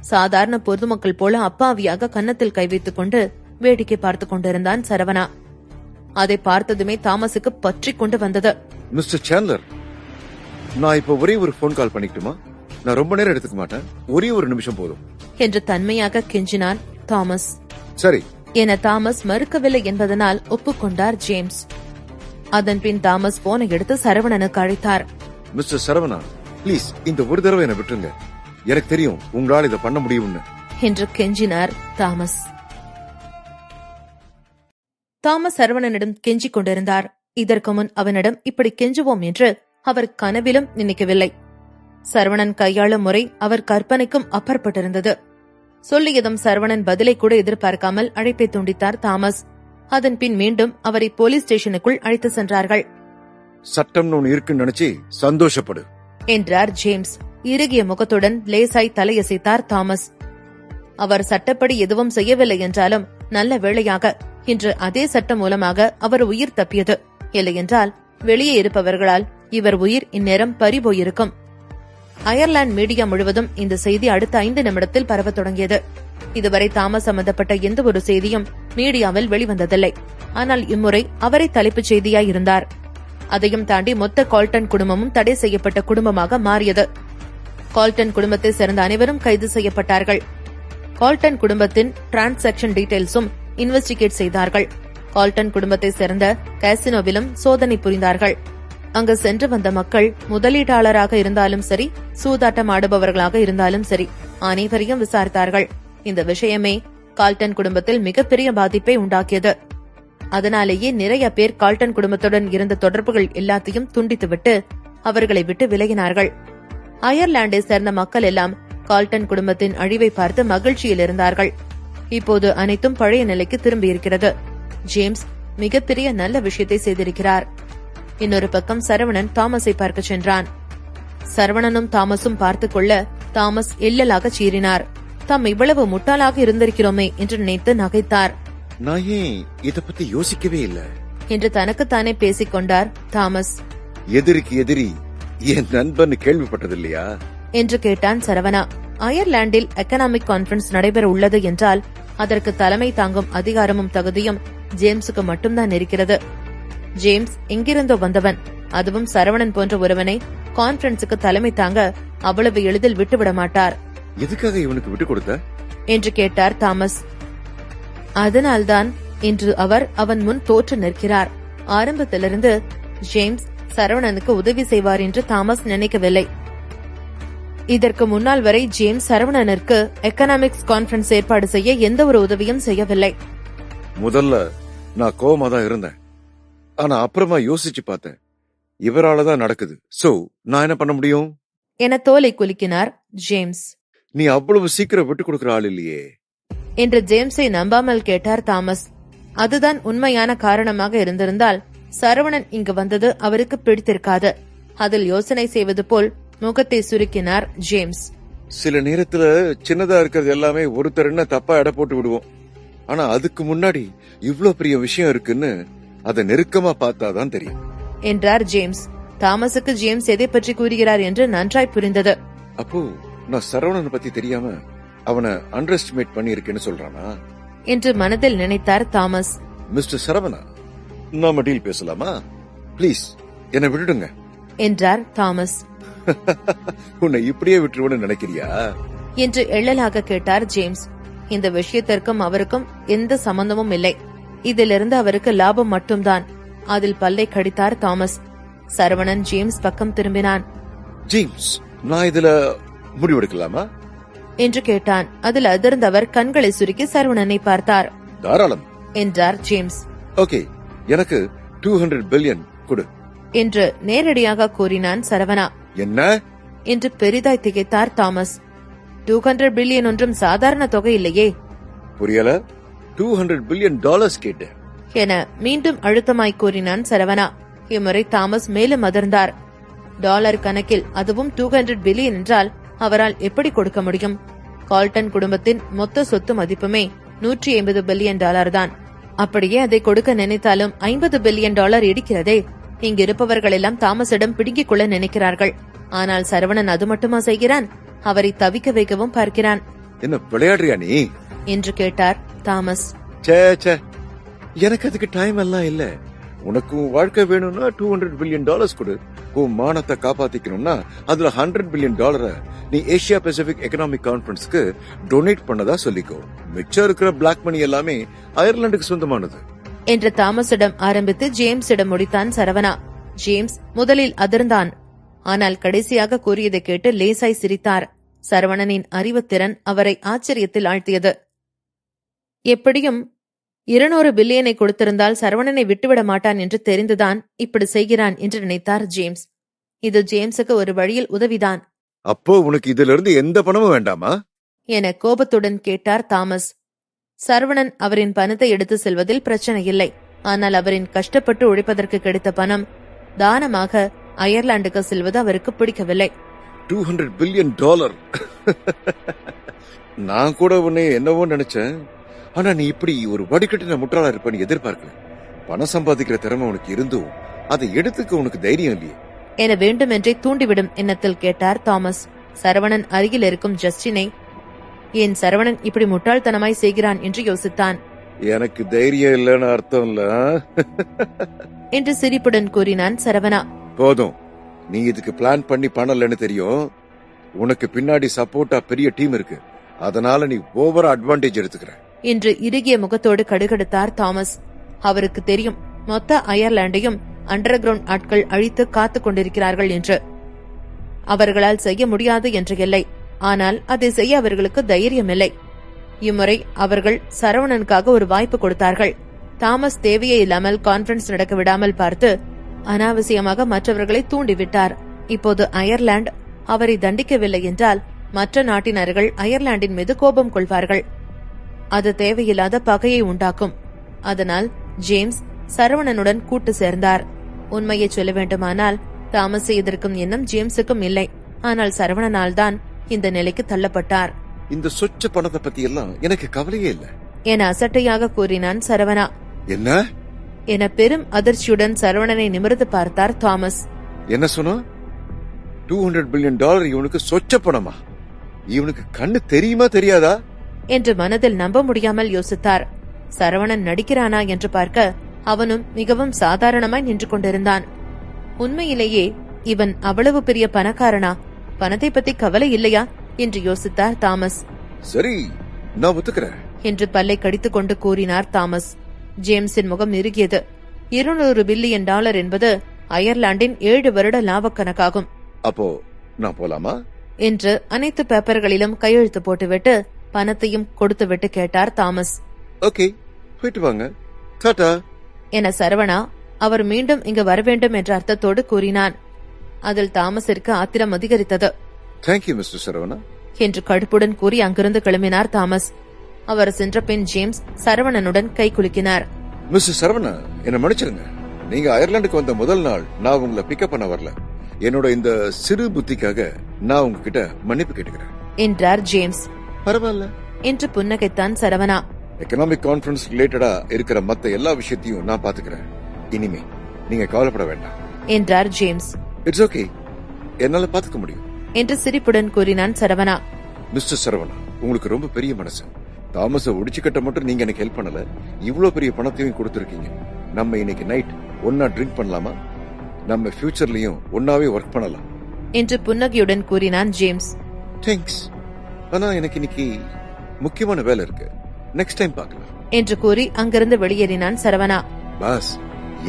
சாதாரண பொதுமக்கள் போல அப்பாவியாக கன்னத்தில் கை வைத்துக் கொண்டு வேடிக்கை பார்த்துக் கொண்டிருந்தான் சரவணா. அதை பார்த்ததுமே தாமஸுக்கு பற்றி கொண்டு வந்தது. மிஸ்டர் சாண்ட்லர், நான் இப்ப ஒரே ஒரு போன் கால் பண்ணிட்டுமா? நான் ரொம்ப நேரம் எடுத்துக்க மாட்டேன், ஒரே ஒரு நிமிஷம் போதும் என்று தன்மையாக கெஞ்சினான் தாமஸ். சரி என தாமஸ் மறுக்கவில்லை என்பதனால் ஒப்புக்கொண்டார் ஜேம்ஸ். அதன் பின் தாமஸ் போனை எடுத்து சரவணனுக்கு அழைத்தார். மிஸ்டர் சரவணா, பிளீஸ் இந்த ஒரு தடவை என்ன விட்டுருங்க. எனக்கு தெரியும் உங்களால் இதை பண்ண முடியும்னு என்று கெஞ்சினார் தாமஸ். தாமஸ் சரவணனிடம் கெஞ்சிக் கொண்டிருந்தார். இதற்கு முன் அவனிடம் இப்படி கெஞ்சுவோம் என்று அவர் கனவிலும் நினைக்கவில்லை. சரவணன் கையாளும் முறை அவர் கற்பனைக்கும் அப்பாற்பட்டிருந்தது. சொல்லியதும் சரவணன் பதிலை கூட எதிர்பார்க்காமல் அழைப்பை துண்டித்தார் தாமஸ். அதன் பின் மீண்டும் அவரை போலீஸ் ஸ்டேஷனுக்குள் அழைத்து சென்றார்கள். சட்டம் ஒன்னு இருக்குன்னு நினைச்சு சந்தோஷப்படு என்றார் ஜேம்ஸ். இறுகிய முகத்துடன் லேசாய் தலையசைத்தார் தாமஸ். அவர் சட்டப்படி எதுவும் செய்யவில்லை என்றாலும் நல்ல வேளையாக இன்று அதே சட்டம் மூலமாக அவர் உயிர் தப்பியது. இல்லையென்றால் வெளியே இருப்பவர்களால் இவர் உயிர் இந்நேரம் பறிபோயிருக்கும். அயர்லாந்து மீடியா முழுவதும் இந்த செய்தி அடுத்த 5 நிமிடத்தில் பரவத் தொடங்கியது. இதுவரை தாமஸ் சம்பந்தப்பட்ட எந்த ஒரு செய்தியும் மீடியாவில் வெளிவந்ததில்லை. ஆனால் இம்முறை அவரை தலைப்புச் செய்தியாய் இருந்தார். அதையும் தாண்டி மொத்த கால்டன் குடும்பமும் தடை செய்யப்பட்ட குடும்பமாக மாறியது. கால்டன் குடும்பத்தை சேர்ந்த அனைவரும் கைது செய்யப்பட்டார்கள். கால்டன் குடும்பத்தின் டிரான்சாக்சன் டீடைல்ஸும் இன்வெஸ்டிகேட் செய்தார்கள். கால்டன் குடும்பத்தை சேர்ந்த காசினோவிலும் சோதனை புரிந்தார்கள். அங்கு சென்று வந்த மக்கள் முதலீட்டாளராக இருந்தாலும் சரி, சூதாட்டம் ஆடுபவர்களாக இருந்தாலும் சரி, அனைவரையும் விசாரித்தார்கள். இந்த விஷயமே கால்டன் குடும்பத்தில் மிகப்பெரிய பாதிப்பை உண்டாக்கியது. அதனாலேயே நிறைய பேர் கால்டன் குடும்பத்துடன் இருந்த தொடர்புகள் எல்லாத்தையும் துண்டித்துவிட்டு அவர்களை விட்டு விலகினார்கள். அயர்லாண்டை சேர்ந்த மக்கள் எல்லாம் கால்டன் குடும்பத்தின் அழிவை பார்த்து மகிழ்ச்சியில் இருந்தார்கள். இப்போது அனைத்தும் பழைய நிலைக்கு திரும்பியிருக்கிறது. ஜேம்ஸ் மிகப்பெரிய நல்ல விஷயத்தை செய்திருக்கிறார். இன்னொரு பக்கம் சரவணன் தாமஸை பார்க்க சென்றான். சரவணனும் தாமஸும் பார்த்துக் கொள்ள தாமஸ் எள்ளலாக சீறினார். தாம் இவ்வளவு முட்டாளாக இருந்திருக்கிறோமே என்று நினைத்து நகைத்தார். நான் ஏன் இத பத்தி யோசிக்கவே இல்ல என்று தனக்குத்தானே பேசிக் கொண்டார் தாமஸ். எதிரிக்கு எதிரி என் நண்பன் கேள்விப்பட்டது இல்லையா என்று கேட்டான் சரவணா. அயர்லாந்தில் எக்கனாமிக் கான்பரன்ஸ் நடைபெற உள்ளது என்றால் அதற்கு தலைமை தாங்கும் அதிகாரமும் தகுதியும் ஜேம்ஸுக்கு மட்டும்தான் இருக்கிறது. ஜேம்ஸ் எங்கிருந்தோ வந்தவன், அதுவும் சரவணன் போன்ற ஒருவனை கான்பரன்ஸுக்கு தலைமை தாங்க அவ்வளவு எளிதில் விட்டுவிட மாட்டார். எதுக்காக இவனுக்கு விட்டு கொடுத்த என்று கேட்டார் தாமஸ். அதனால்தான் இன்று அவர் அவன் முன் தோற்று நிற்கிறார். ஆரம்பத்திலிருந்து ஜேம்ஸ் சரவணனுக்கு உதவி செய்வார் என்று தாமஸ் நினைக்கவில்லை. இதற்கு முன்னால் வரை ஜேம்ஸ் சரவணனிற்கு எக்கனாமிக்ஸ் கான்பரன்ஸ் ஏற்பாடு செய்ய எந்த ஒரு உதவியும் செய்யவில்லை. முதல்ல நான் கோவமா தான் இருந்தேன். ஆனா அப்புறமா யோசிச்சு பார்த்தேன், இவராலதான் நடக்குது. சோ நான் என்ன பண்ண முடியும் என தோலை குலுக்கினார் ஜேம்ஸ். நீ அவ்வளவு சீக்கிரம் விட்டு கொடுக்கிற ஆள் இல்லையே என்று ஜேம்ஸை நம்பாமல் கேட்டார் தாமஸ். அதுதான் உண்மையான காரணமாக இருந்திருந்தால் சரவணன் இங்கு வந்தது அவருக்கு பிடித்திருக்காது. அதில் யோசனை செய்வது போல் முகத்தை சுருக்கினார் ஜேம்ஸ். சில நேரத்துல சின்னதா இருக்கிறது எல்லாமே ஒருத்தர் என்ன தப்பா எடை போட்டு விடுவோம். ஆனா அதுக்கு முன்னாடி இவ்ளோ பெரிய விஷயம் இருக்குன்னு அதை நெருக்கமா பார்த்தாதான் தெரியும் என்றார் ஜேம்ஸ். தாமஸுக்கு ஜேம்ஸ் எதை பற்றி கூறுகிறார் என்று நன்றாய் புரிந்தது. அப்போ நான் சரவணன் பத்தி தெரியாம அவனை அண்டர் எஸ்டிமேட் பண்ணி இருக்கேன்னு சொல்றானா என்று மனதில் நினைத்தார் தாமஸ். மிஸ்டர் சரவணா, நாம டீல் பேசலாமா? பிளீஸ் என்னை விட்டுடுங்க என்றார் தாமஸ். உன்னை இப்படியே விட்டுருவோன்னு நினைக்கிறியா? என்று எள்ளலாக கேட்டார் ஜேம்ஸ். இந்த விஷயத்திற்கும் அவருக்கும் எந்த சம்பந்தமும் இல்லை. இதிலிருந்து அவருக்கு லாபம் மட்டும்தான். அதில் பல்லை கடித்தார் தாமஸ். சரவணன் ஜேம்ஸ் பக்கம் திரும்பினான். ஜேம்ஸ், நான் இதுல முடிவெடுக்கலாமா என்று கேட்டான். அதில் அதிர்ந்தவர் கண்களை சுருக்கி சரவணனை பார்த்தார். தாராளம் என்றார் ஜேம்ஸ். ஓகே, எனக்கு 200 பில்லியன் கொடு என்று நேரடியாக கூறினான் சரவணா. என்ன என்று பெரிதாய் திகைத்தார் தாமஸ். 200 பில்லியன் ஒன்றும் சாதாரண தொகை இல்லையே. புரியல. 200 பில்லியன் டாலர்ஸ் கேட்டேன் என மீண்டும் அழுத்தமாய் கூறினான் சரவணா. இம்முறை தாமஸ் மேலும் அதிர்ந்தார். டாலர் கணக்கில், அதுவும் 200 பில்லியன் என்றால் அவரால் எப்படி கொடுக்க முடியும்? கால்டன் குடும்பத்தின் மொத்த சொத்து மதிப்புமே 150 பில்லியன் டாலர் தான். அப்படியே அதை கொடுக்க நினைத்தாலும் 50 பில்லியன் டாலர் இடிக்கிறதே. இங்கிருப்பவர்கள் எல்லாம் தாமஸிடம் பிடுங்கிக் கொள்ள நினைக்கிறார்கள். ஆனால் சரவணன் அது மட்டுமா செய்கிறான்? அவரை தவிக்க வைக்கவும் பார்க்கிறான். என்ன விளையாடுறியா நீ என்று கேட்டார் தாமஸ். எனக்கு அதுக்கு டைம் எல்லாம் இல்ல. உனக்கு வாழ்க்கை வேணும்னா 200 பில்லியன் டாலர்ஸ் கொடு. உன் மானத்தை காப்பாத்திக்கணும்னா அதுல 100 பில்லியன் டாலரை நீ ஏசியா பசிபிக் எக்கனாமிக் கான்பரன்ஸ்க்கு டொனேட் பண்ணதா சொல்லிக்கோ. மிச்சம் இருக்கிற பிளாக் மணி எல்லாமே அயர்லாந்துக்கு சொந்தமானது என்று தாமஸிடம் ஆரம்பித்து ஜேம்ஸிடம் முடித்தான் சரவணா. ஜேம்ஸ் முதலில் அதிர்ந்தான். ஆனால் கடைசியாக கூறியதை கேட்டு லேசாய் சிரித்தார். சரவணனின் அறிவுத்திறன் அவரை ஆச்சரியத்தில் ஆழ்த்தியது. எப்படியும் 200 பில்லியனை கொடுத்திருந்தால் சரவணனை விட்டுவிட மாட்டான் என்று தெரிந்துதான் இப்படி செய்கிறான் என்று நினைத்தார் ஜேம்ஸ். இது ஜேம்ஸுக்கு ஒரு வழியில் உதவிதான். அப்போ உனக்கு இதிலிருந்து எந்த பணமும் வேண்டாமா என கோபத்துடன் கேட்டார் தாமஸ். சரவணன் அவரின் பணத்தை எடுத்து செல்வதில் பிரச்சனை இல்லை. ஆனால் அவரின் கஷ்டப்பட்டு உழைப்பதற்கு கிடைத்த பணம் தானமாக அயர்லாந்துக்கு செல்வது அவருக்கு பிடிக்கவில்லை. 200 பில்லியன் டாலர். நான் கூட உன்னை என்னவோ நினைச்சேன். ஆனா நீ இப்படி ஒரு வடிகட்டின முட்டாளா இருப்பன்னு எதிர்பார்க்கல. பணம் சம்பாதிக்கிற திறமை உனக்கு இருந்தும் அதை எடுத்துக்க உனக்கு தைரியம் இல்லையே என வேண்டுமென்றே தூண்டிவிடும் எண்ணத்தில் கேட்டார் தாமஸ். சரவணன் அருகில் இருக்கும் ஜஸ்டினை ஏன் சரவணன் இப்படி முட்டாள்தனமாய் செய்கிறான் என்று யோசித்தான். எனக்கு தைரியம் இல்லன்னு அர்த்தம் இல்ல என்று சிரிப்புடன் கூறினான் சரவணா. போதும், நீ இதுக்கு பிளான் பண்ணி பண்ணலன்னு தெரியும். உனக்கு பின்னாடி சப்போர்ட்டா பெரிய டீம் இருக்கு. அதனால நீ ஓவரா அட்வான்டேஜ் எடுத்துக்கிற என்று இறுகிய முகத்தோடு கடுகடுத்தார் தாமஸ். அவருக்கு தெரியும் மொத்த அயர்லாண்டையும் அண்டர் கிரவுண்ட் ஆட்கள் அழித்து காத்துக் கொண்டிருக்கிறார்கள் என்று. அவர்களால் செய்ய முடியாது என்ற எல்லை. ஆனால் அதை செய்ய அவர்களுக்கு தைரியமில்லை. இம்முறை அவர்கள் சரவணனுக்காக ஒரு வாய்ப்பு கொடுத்தார்கள். தாமஸ் தேவையே இல்லாமல் கான்பரன்ஸ் நடக்க விடாமல் பார்த்து அனாவசியமாக மற்றவர்களை தூண்டிவிட்டார். இப்போது அயர்லாந்து அவரை தண்டிக்கவில்லை என்றால் மற்ற நாட்டினர்கள் அயர்லாந்தின் மீது கோபம் கொள்வார்கள். அது தேவையில்லாத பகையை உண்டாக்கும். அதனால் ஜேம்ஸ் சரவணனுடன் கூட்டு சேர்ந்தார். உண்மையை சொல்ல வேண்டுமானால் தாமஸை எதிர்க்கும் எண்ணம் ஜேம்ஸுக்கும் இல்லை. ஆனால் சரவணனால் தான் இந்த நிலைக்கு தள்ளப்பட்டார். இந்த சொச்ச பணத்தை பத்தி எல்லாம் எனக்கு கவலையே இல்ல என அசட்டையாக கூறினான் சரவணா. என்ன என பெரும் அதிர்ச்சியுடன் சரவணனை நிமிர்ந்து பார்த்தார் தாமஸ். என்ன சொன்னா? 200 பில்லியன் டாலர் இவனுக்கு சொச்ச பணமா? இவனுக்கு கண்ணு தெரியுமா தெரியாதா என்று மனதில் நம்ப முடியாமல் யோசித்தார். சரவணன் நடிக்கிறானா என்று பார்க்க அவனும் மிகவும் சாதாரணமாய் நின்று கொண்டிருந்தான். உண்மையிலேயே இவன் அவ்வளவு பெரிய பணக்காரனா? பணத்தை பத்தி கவலை இல்லையா என்று யோசித்தார் தாமஸ். சரி, நான் ஒத்துக்கிறேன் என்று பல்லை கடித்துக் கொண்டு கூறினார் தாமஸ். ஜேம்ஸின் முகம் இறுகியது. 200 பில்லியன் டாலர் என்பது அயர்லாந்தின் 7 வருட லாபக்கணக்காகும். அப்போ நான் போலாமா என்று அனைத்து பேப்பர்களிலும் கையெழுத்து போட்டுவிட்டு பணத்தையும் கொடுத்துவிட்டு கேட்டார் தாமஸ். ஓகே, போயிட்டு வாங்க, டாடா என சரவணா அவர் மீண்டும் இங்கு வரவேண்டும் என்ற அர்த்தத்தோடு கூறினான். அதில் தாமஸிற்கு ஆத்திரம் அதிகரித்தது. தேங்க்யூ மிஸ்டர் சரவணா என்று கடுப்புடன் கூறி அங்கிருந்து கிளம்பினார் தாமஸ். அவர் சென்ற பின் ஜேம்ஸ் சரவணனுடன் கை குலுக்கினார். மிஸ்டர் சரவணா, என்ன மன்னிச்சிருங்க. நீங்க அயர்லாந்துக்கு வந்த முதல் நாள் நான் உங்களை பிக்கப் பண்ண வரல. என்னோட இந்த சிறு புத்திக்காக நான் உங்ககிட்ட மன்னிப்பு கேட்டுக்கிறேன் என்றார் ஜேம்ஸ். பரவாயில்ல என்று புன்னகைத்தான் சரவணா. எக்கனாமிக் கான்பரன்ஸ் ரிலேட்டடா இருக்கிற மத்த எல்லா விஷயத்தையும் நான் பாத்துக்கிறேன். இனிமே நீங்க கவலைப்பட வேண்டாம் என்றார் ஜேம்ஸ். இட்ஸ் ஓகே, என்னால பாத்துக்க முடியும் என்று சிரிப்புடன் கூறினான் சரவணா. மிஸ்டர் சரவணா, உங்களுக்கு ரொம்ப பெரிய மனசு. தாமஸ ஒடிச்சு கட்ட மட்டும் நீங்க எனக்கு ஹெல்ப் பண்ணல, இவ்வளவு பெரிய பணத்தையும் கொடுத்திருக்கீங்க. நம்ம இன்னைக்கு நைட் ஒன்னா ட்ரிங்க் பண்ணலாமா? நம்ம ஃபியூச்சர்லயும் ஒன்னாவே ஒர்க் பண்ணலாம் என்று புன்னகையுடன் கூறினான் ஜேம்ஸ். தேங்க்ஸ் ஆனா எனக்கு இன்னைக்கு முக்கியமான வேலை இருக்கு, நெக்ஸ்ட் டைம் பார்க்கலாம் என்று கூறி அங்கிருந்து வெளியேறினான் சரவணா. பாஸ்,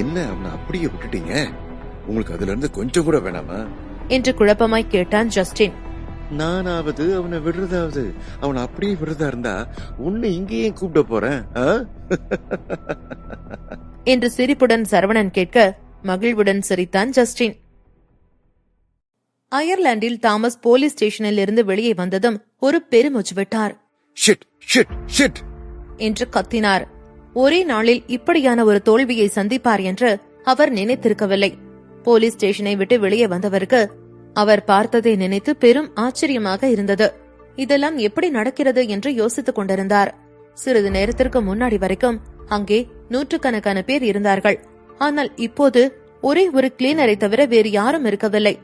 என்ன அவனை அப்படியே விட்டுட்டீங்க? உங்களுக்கு அதுல இருந்து கொஞ்சம் கூட வேணாமா என்று குழப்பமாய் கேட்டான் ஜஸ்டின். நானாவது அவனை விடுறதாவது, அவனை அப்படியே விடுறதா இருந்தா உன்னை இங்கேயே கூப்பிட போறேன் என்று சிரிப்புடன் சரவணன் கேட்க மகிழ்வுடன் சிரித்தான் ஜஸ்டின். அயர்லாந்தில் தாமஸ் போலீஸ் ஸ்டேஷனில் இருந்து வெளியே வந்ததும் ஒரு பெருமூச்சு விட்டார். ஷிட் ஷிட் ஷிட் என்று கத்தினார். ஒரே நாளில் இப்படியான ஒரு தோல்வியை சந்திப்பார் என்று அவர் நினைத்திருக்கவில்லை. போலீஸ் ஸ்டேஷனை விட்டு வெளியே வந்தவருக்கு அவர் பார்த்ததை நினைத்து பெரும் ஆச்சரியமாக இருந்தது. இதெல்லாம் எப்படி நடக்கிறது என்று யோசித்துக் கொண்டிருந்தார். சிறிது நேரத்திற்கு முன்னாடி வரைக்கும் அங்கே நூற்றுக்கணக்கான பேர் இருந்தார்கள். ஆனால் இப்போது ஒரே ஒரு கிளீனரை தவிர வேறு யாரும் இருக்கவில்லை.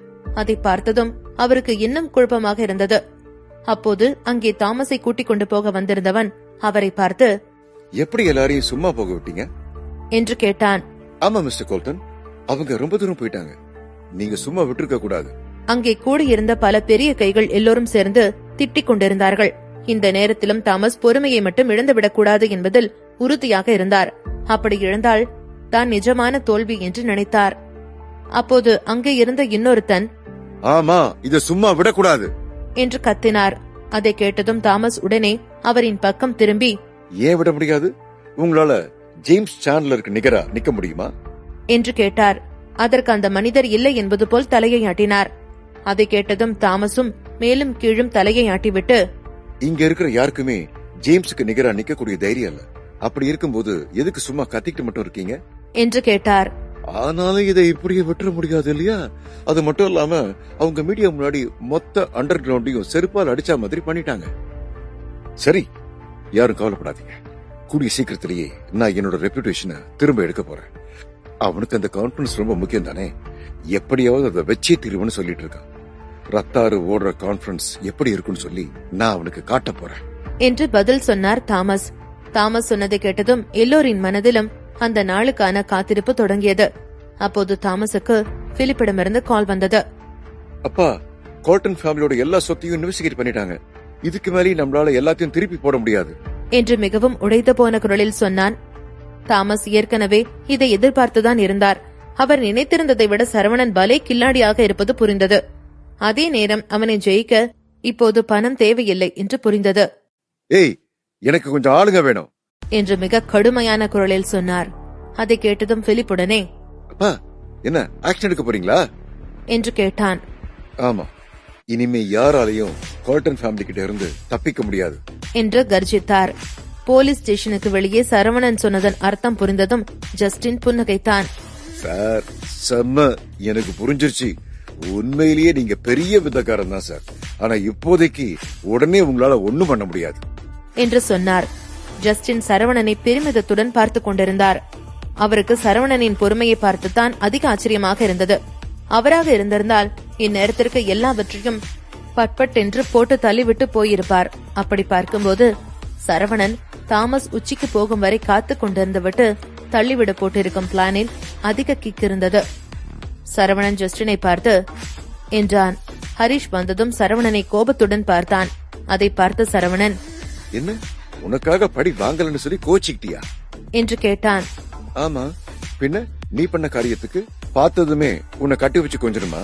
அதை பார்த்ததும் அவருக்கு இன்னும் குழப்பமாக இருந்தது. அப்போது அங்கே தாமஸை கூட்டிக் கொண்டு போக வந்திருந்தவன் அவரை பார்த்து, எப்படி எல்லாரையும் சும்மா போக விட்டீங்க என்று கேட்டான். ஆமா மிஸ்டர் கோல்டன், அவங்க ரொம்ப தூரம் போயிட்டாங்க, நீங்க சும்மா விட்டுருக்க கூடாது. அங்கே கூடியிருந்த பல பெரிய கைகள் எல்லோரும் சேர்ந்து திட்டிக் கொண்டிருந்தார்கள். இந்த நேரத்திலும் தாமஸ் பொறுமையை மட்டும் இழந்துவிடக் கூடாது என்பதில் உறுதியாக இருந்தார். அப்படி இழந்தால் தான் நிஜமான தோல்வி என்று நினைத்தார். அப்போது அங்கே இருந்த இன்னொருத்தன், ஆமா, இத சும்மா விடக்கூடாது என்று கத்தினார். அதை கேட்டதும் தாமஸ் உடனே அவரின் பக்கம் திரும்பி, ஏன் விட முடியாது? உங்களால ஜேம்ஸ் சாண்ட்லருக்கு நிகரா நிக்க முடியுமா என்று கேட்டார். அதற்கு அந்த மனிதர் இல்லை என்பது போல் தலையை ஆட்டினார். அதை கேட்டதும் தாமஸும் மேலும் கீழும் தலையை ஆட்டிவிட்டு, இங்க இருக்கிற யாருக்குமே ஜேம்ஸுக்கு நிகரா நிக்கக்கூடிய தைரியம் இல்ல. அப்படி இருக்கும்போது எதுக்கு சும்மா கத்திக்கிட்டு மட்டும் இருக்கீங்க என்று கேட்டார். ஆனாலும் இதை இப்படியே விட்டுற முடியாது இல்லையா? அது மட்டும் இல்லாம அவங்க மீடியா முன்னாடி மொத்த அண்டர் கிரவுண்டையும் செருப்பால் அடிச்சா மாதிரி பண்ணிட்டாங்க. சரி, யாரும் கவலைப்படாதீங்க. கூடிய சீக்கிரத்திலேயே நான் என்னோட ரெப்யூட்டேஷனை திரும்ப எடுக்க போறேன். அவனுக்கு அந்த கான்ஃபரன்ஸ் ரொம்ப முக்கியம் தானே, எப்படியாவது அதை வச்சே தீர்வுன்னு சொல்லிட்டு இருக்கான். ரத்தாறு ஓடுற கான்ஃபரன்ஸ் எப்படி இருக்குன்னு சொல்லி நான் அவனுக்கு காட்ட போறேன் என்று பதில் சொன்னார் தாமஸ். தாமஸ் சொன்னதை கேட்டதும் எல்லோரின் மனதிலும் அந்த நாளுக்கான காத்திருப்பு தொடங்கியது. அப்போது தாமஸுக்கு பிலிப்பிடமிருந்து கால் வந்தது. அப்பா, கோல்டன் ஃபேமிலியோட எல்லா சொத்தையும் இன்வெஸ்டிகேட் பண்ணிட்டாங்க. இதுக்கு மேலே நம்மளால எல்லாத்தையும் திருப்பி போட முடியாது என்று மிகவும் உடைத்து போன குரலில் சொன்னான். தாமஸ் ஏற்கனவே இதை எதிர்பார்த்துதான் இருந்தார். அவர் நினைத்திருந்ததை விட சரவணன் பலே கில்லாடியாக இருப்பது புரிந்தது. அதே நேரம் அவனை ஜெயிக்க இப்போது பணம் தேவையில்லை என்று புரிந்தது. ஏய், எனக்கு கொஞ்சம் ஆளுங்க வேணும் என்று மிக கடுமையான குரலில் சொன்னார். அதை கேட்டதும் பிலிப் உடனே, அப்பா, என்ன ஆக்ஷன் எடுக்க போறீங்களா என்று கேட்டான். ஆமா, இனிமே யாராலையும் கோல்டன் ஃபேமிலி கிட்ட இருந்து தப்பிக்க முடியாது என்று கர்ஜித்தார். போலீஸ் ஸ்டேஷனுக்கு வெளியே சரவணன் சொன்னதன் அர்த்தம் புரிந்ததும் ஜஸ்டின் புன்னகைத்தான். சார், செம்ம, எனக்கு புரிஞ்சிருச்சு. உண்மையிலேயே நீங்க பெரிய வித்தக்காரன் தான் சார். ஆனா இப்போதைக்கு உடனே உங்களால ஒண்ணும் பண்ண முடியாது என்று சொன்னார். ஜஸ்டின் சரவணனை பெருமிதத்துடன் பார்த்துக் கொண்டிருந்தார். அவருக்கு சரவணனின் பொறுமையை பார்த்துத்தான் அதிக ஆச்சரியமாக இருந்தது. அவராக இருந்திருந்தால் இந்நேரத்திற்கு எல்லாவற்றையும் பட்பட் என்று போட்டு தள்ளிவிட்டு போயிருப்பார். அப்படி பார்க்கும்போது சரவணன் தாமஸ் உச்சிக்கு போகும் வரை காத்துக் கொண்டிருந்து விட்டு தள்ளிவிட போட்டிருக்கும் பிளானில் அதிக கிக் இருந்தது. சரவணன் ஜஸ்டினை பார்த்து என்றான். ஹரிஷ் வந்ததும் சரவணனை கோபத்துடன் பார்த்தான். அதை பார்த்த சரவணன், என்ன உனக்காக படி வாங்கலன்னு சொல்லி கோச்சிக்கிட்டியா என்று கேட்டான். ஆமா, பின்ன நீ பண்ண காரியத்துக்கு பார்த்ததுமே உன்னை கட்டி வச்சு கொஞ்சமா?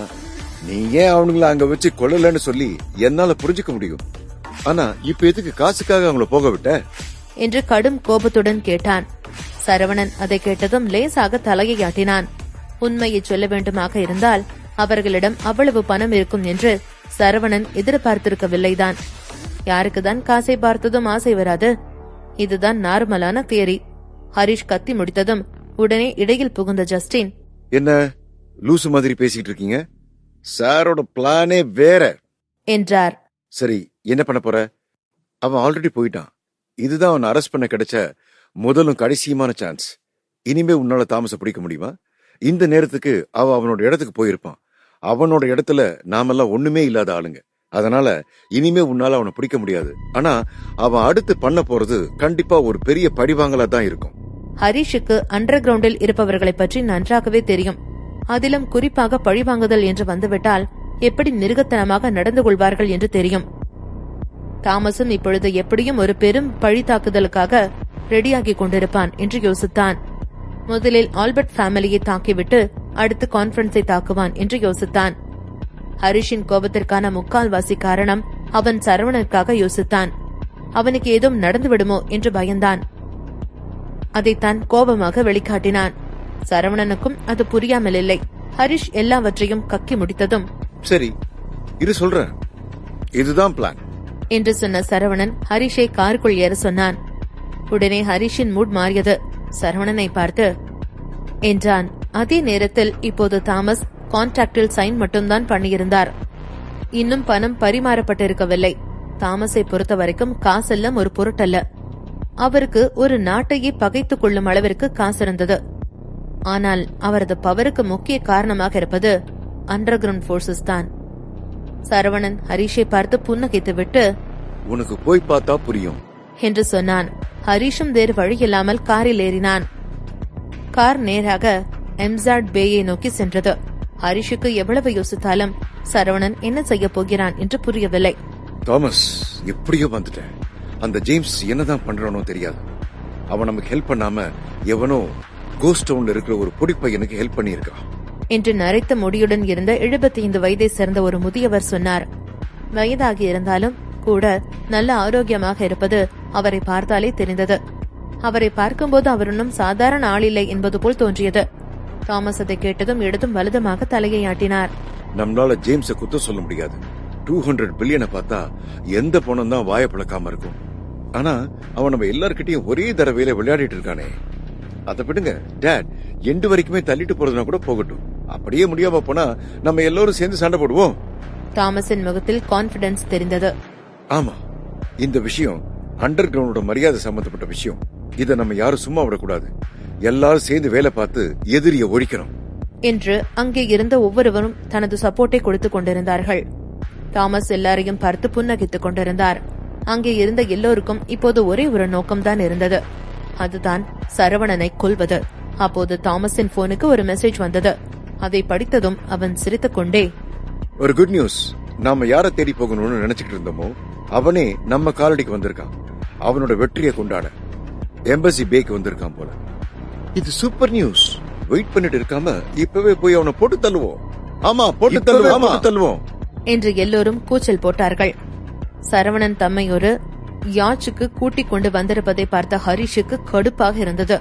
நீ ஏன் அவனுங்கள அங்க வச்சு கொள்ளலன்னு சொல்லி என்னால புரிஞ்சுக்க முடியும். ஆனா இப்ப எதுக்கு காசுக்காக அவங்கள போக விட்ட என்று கடும் கோபத்துடன் கேட்டான். சரவணன் அதை கேட்டதும் லேசாக தலையை ஆட்டினான். உண்மையை சொல்ல வேண்டுமாக இருந்தால் அவர்களிடம் அவ்வளவு பணம் இருக்கும் என்று சரவணன் எதிர்பார்த்திருக்கவில்லைதான். யாருக்குதான் காசை பார்த்ததும் ஆசை வராது? இதுதான் நார்மலான தியரி. ஹரிஷ் கத்தி முடித்ததும் உடனே இடையில் புகுந்த ஜஸ்டின், என்ன லூசு மாதிரி பேசிட்டு இருக்கீங்க? சாரோட பிளானே வேற என்றார். சரி, என்ன பண்ண போற? அவன் ஆல்ரெடி போயிட்டான். இதுதான் அவன் அரெஸ்ட் பண்ண கிடைச்ச முதலும் கடைசியுமான சான்ஸ். இனிமே உன்னால தாமஸ பிடிக்க முடியுமா? இந்த நேரத்துக்கு அவனோட இடத்துக்கு போயிருப்பான். அவனோட இடத்துல நாமெல்லாம் ஒண்ணுமே இல்லாத ஆளுங்க. அதனால இனிமே உன்னால அவனை பிடிக்க முடியாது. ஆனா அவன் அடுத்து பண்ண போறது கண்டிப்பா ஒரு பெரிய பழிவாங்கலா தான் இருக்கும். ஹரிஷுக்கு அண்டர் கிரவுண்டில் இருப்பவர்களை பற்றி நன்றாகவே தெரியும். அதிலும் குறிப்பாக பழிவாங்குதல் என்று வந்துவிட்டால் எப்படி மிருகத்தனமாக நடந்து கொள்வார்கள் என்று தெரியும். தாமஸும் இப்பொழுது எப்படியும் ஒரு பெரும் பழி தாக்குதலுக்காக ரெடியாகி கொண்டிருப்பான் என்று யோசித்தான். முதலில் ஆல்பர்ட் ஃபேமிலியை தாக்கிவிட்டு அடுத்து கான்ஃபரன்ஸை தாக்குவான் என்று யோசித்தான். ஹரிஷின் கோபத்திற்கான முக்கால்வாசி காரணம் அவன் சரவணனுக்காக யோசித்தான். அவனுக்கு ஏதும் நடந்துவிடுமோ என்று பயந்தான். அதைத்தான் கோபமாக வெளிக்காட்டினான். சரவணனுக்கும் அது புரியாமல் இல்லை. ஹரிஷ் எல்லாவற்றையும் கக்கி முடித்ததும், சரி இது சொல்றேன், இதுதான் பிளான் என்று சொன்ன சரவணன் ஹரிஷை காருக்குள் ஏற சொன்னான். உடனே ஹரிஷின் மூட் மாறியது. சரவணனை பார்த்து என்றான். அதே நேரத்தில் இப்போது தாமஸ் கான்ட்ராக்டில் சைன் மட்டும்தான் பண்ணியிருந்தார். இன்னும் பணம் பரிமாறப்பட்டிருக்கவில்லை. தாமஸை பொறுத்த வரைக்கும் காசெல்லாம் ஒரு பொருட்டல்ல. அவருக்கு ஒரு நாட்டையே பகைத்துக் கொள்ளும் அளவிற்கு காசு இருந்தது. ஆனால் அவரது பவருக்கு முக்கிய காரணமாக இருப்பது அண்டர் கிரவுண்ட் போர்சஸ் தான். சரவணன் ஹரிஷை பார்த்து புன்னகைத்துவிட்டு, உனக்கு போய் பார்த்தா புரியும் என்று சொன்னான். ஹரிஷும் வேறு வழியில்லாமல் காரில் ஏறினான். கார் நேராக எம்சாட் பேயை நோக்கி சென்றது. ஹரிஷுக்கு எவ்வளவு யோசித்தாலும் சரவணன் என்ன செய்ய போகிறான் என்று புரியவில்லை. தாமஸ், எப்படியோ வந்துட்டேன். அந்த ஜேம்ஸ் என்னதான் பண்றானோ தெரியாது. அவன் நமக்கு ஹெல்ப் பண்ணாம எவனோ கோஸ்ட் டவுன்ல இருக்கிற ஒரு பொடிப்பையனுக்கு ஹெல்ப் பண்ணியிருக்கான் என்று நரைத்த முடியுடன் இருந்த 75 வயதை சேர்ந்த ஒரு முதியவர் சொன்னார். வயதாகி இருந்தாலும் கூட நல்ல ஆரோக்கியமாக இருப்பது அவரை பார்த்தாலே தெரிந்தது. அவரை பார்க்கும்போது அவர் இன்னும் சாதாரண ஆளில்லை என்பது போல் தோன்றியது. தாமஸ் அதை கேட்டதும் இடதும் வலதுமாக தலையை ஆட்டினார். நம்மளால ஜேம்ஸ குத்தம் சொல்ல முடியாது. 200 பில்லியனை பார்த்தா எந்த பணம் தான் வாய பழக்காம இருக்கும். ஆனா அவன் நம்ம எல்லார்கிட்டயும் ஒரே தடவையில விளையாடிட்டு இருக்கானே. அதை விடுங்க டேட், எண்டு வரைக்குமே தள்ளிட்டு போறதுனா கூட போகட்டும். அப்படியே முடியாம போனா நம்ம எல்லாரும் சேர்ந்து சண்டை போடுவோம். தாமஸின் முகத்தில் கான்பிடன்ஸ் தெரிந்தது. ஆமா, இந்த விஷயம் அண்டர் கிரவுண்டோட மரியாதை சம்பந்தப்பட்ட விஷயம். இத நம்ம யாரும் சும்மா விடக்கூடாது. எல்லாரும் சேர்ந்து வேலை பார்த்து எதிரிய ஒழிக்கணும் என்று அங்கே இருந்த ஒவ்வொருவரும் தனது சப்போர்ட்டை கொடுத்துக் கொண்டிருந்தார்கள். தாமஸ் எல்லாரையும் பார்த்து புன்னகித்துக் கொண்டிருந்தார். அங்கே இருந்த எல்லோருக்கும் இப்போது ஒரே ஒரு நோக்கம்தான் இருந்தது. அதுதான் சரவணனை கொல்வது. அப்போது தாமஸின் போனுக்கு ஒரு மெசேஜ் வந்தது. அதை படித்ததும் அவன் சிரித்துக் கொண்டே, ஒரு குட் நியூஸ். நாம யார தேடி போகணும்னு நினைச்சுக்கிட்டு இருந்தோமோ அவனே நம்ம காலடிக்கு வந்திருக்கான். அவனோட வெற்றியை கொண்டாட எம்பசி பேக்கு வந்திருக்கான் போல. இது சூப்பர் நியூஸ். வெயிட் பண்ணிட்டு இருக்காம இப்பவே போய் அவனை போட்டு தள்ளுவோம். ஆமா, போட்டு தள்ளுவோம் என்று எல்லோரும் கூச்சல் போட்டார்கள். சரவணன் தம்மை ஒரு யாச்சுக்கு கூட்டிக் கொண்டு வந்திருப்பதை பார்த்த ஹரிஷுக்கு கடுப்பாக இருந்தது.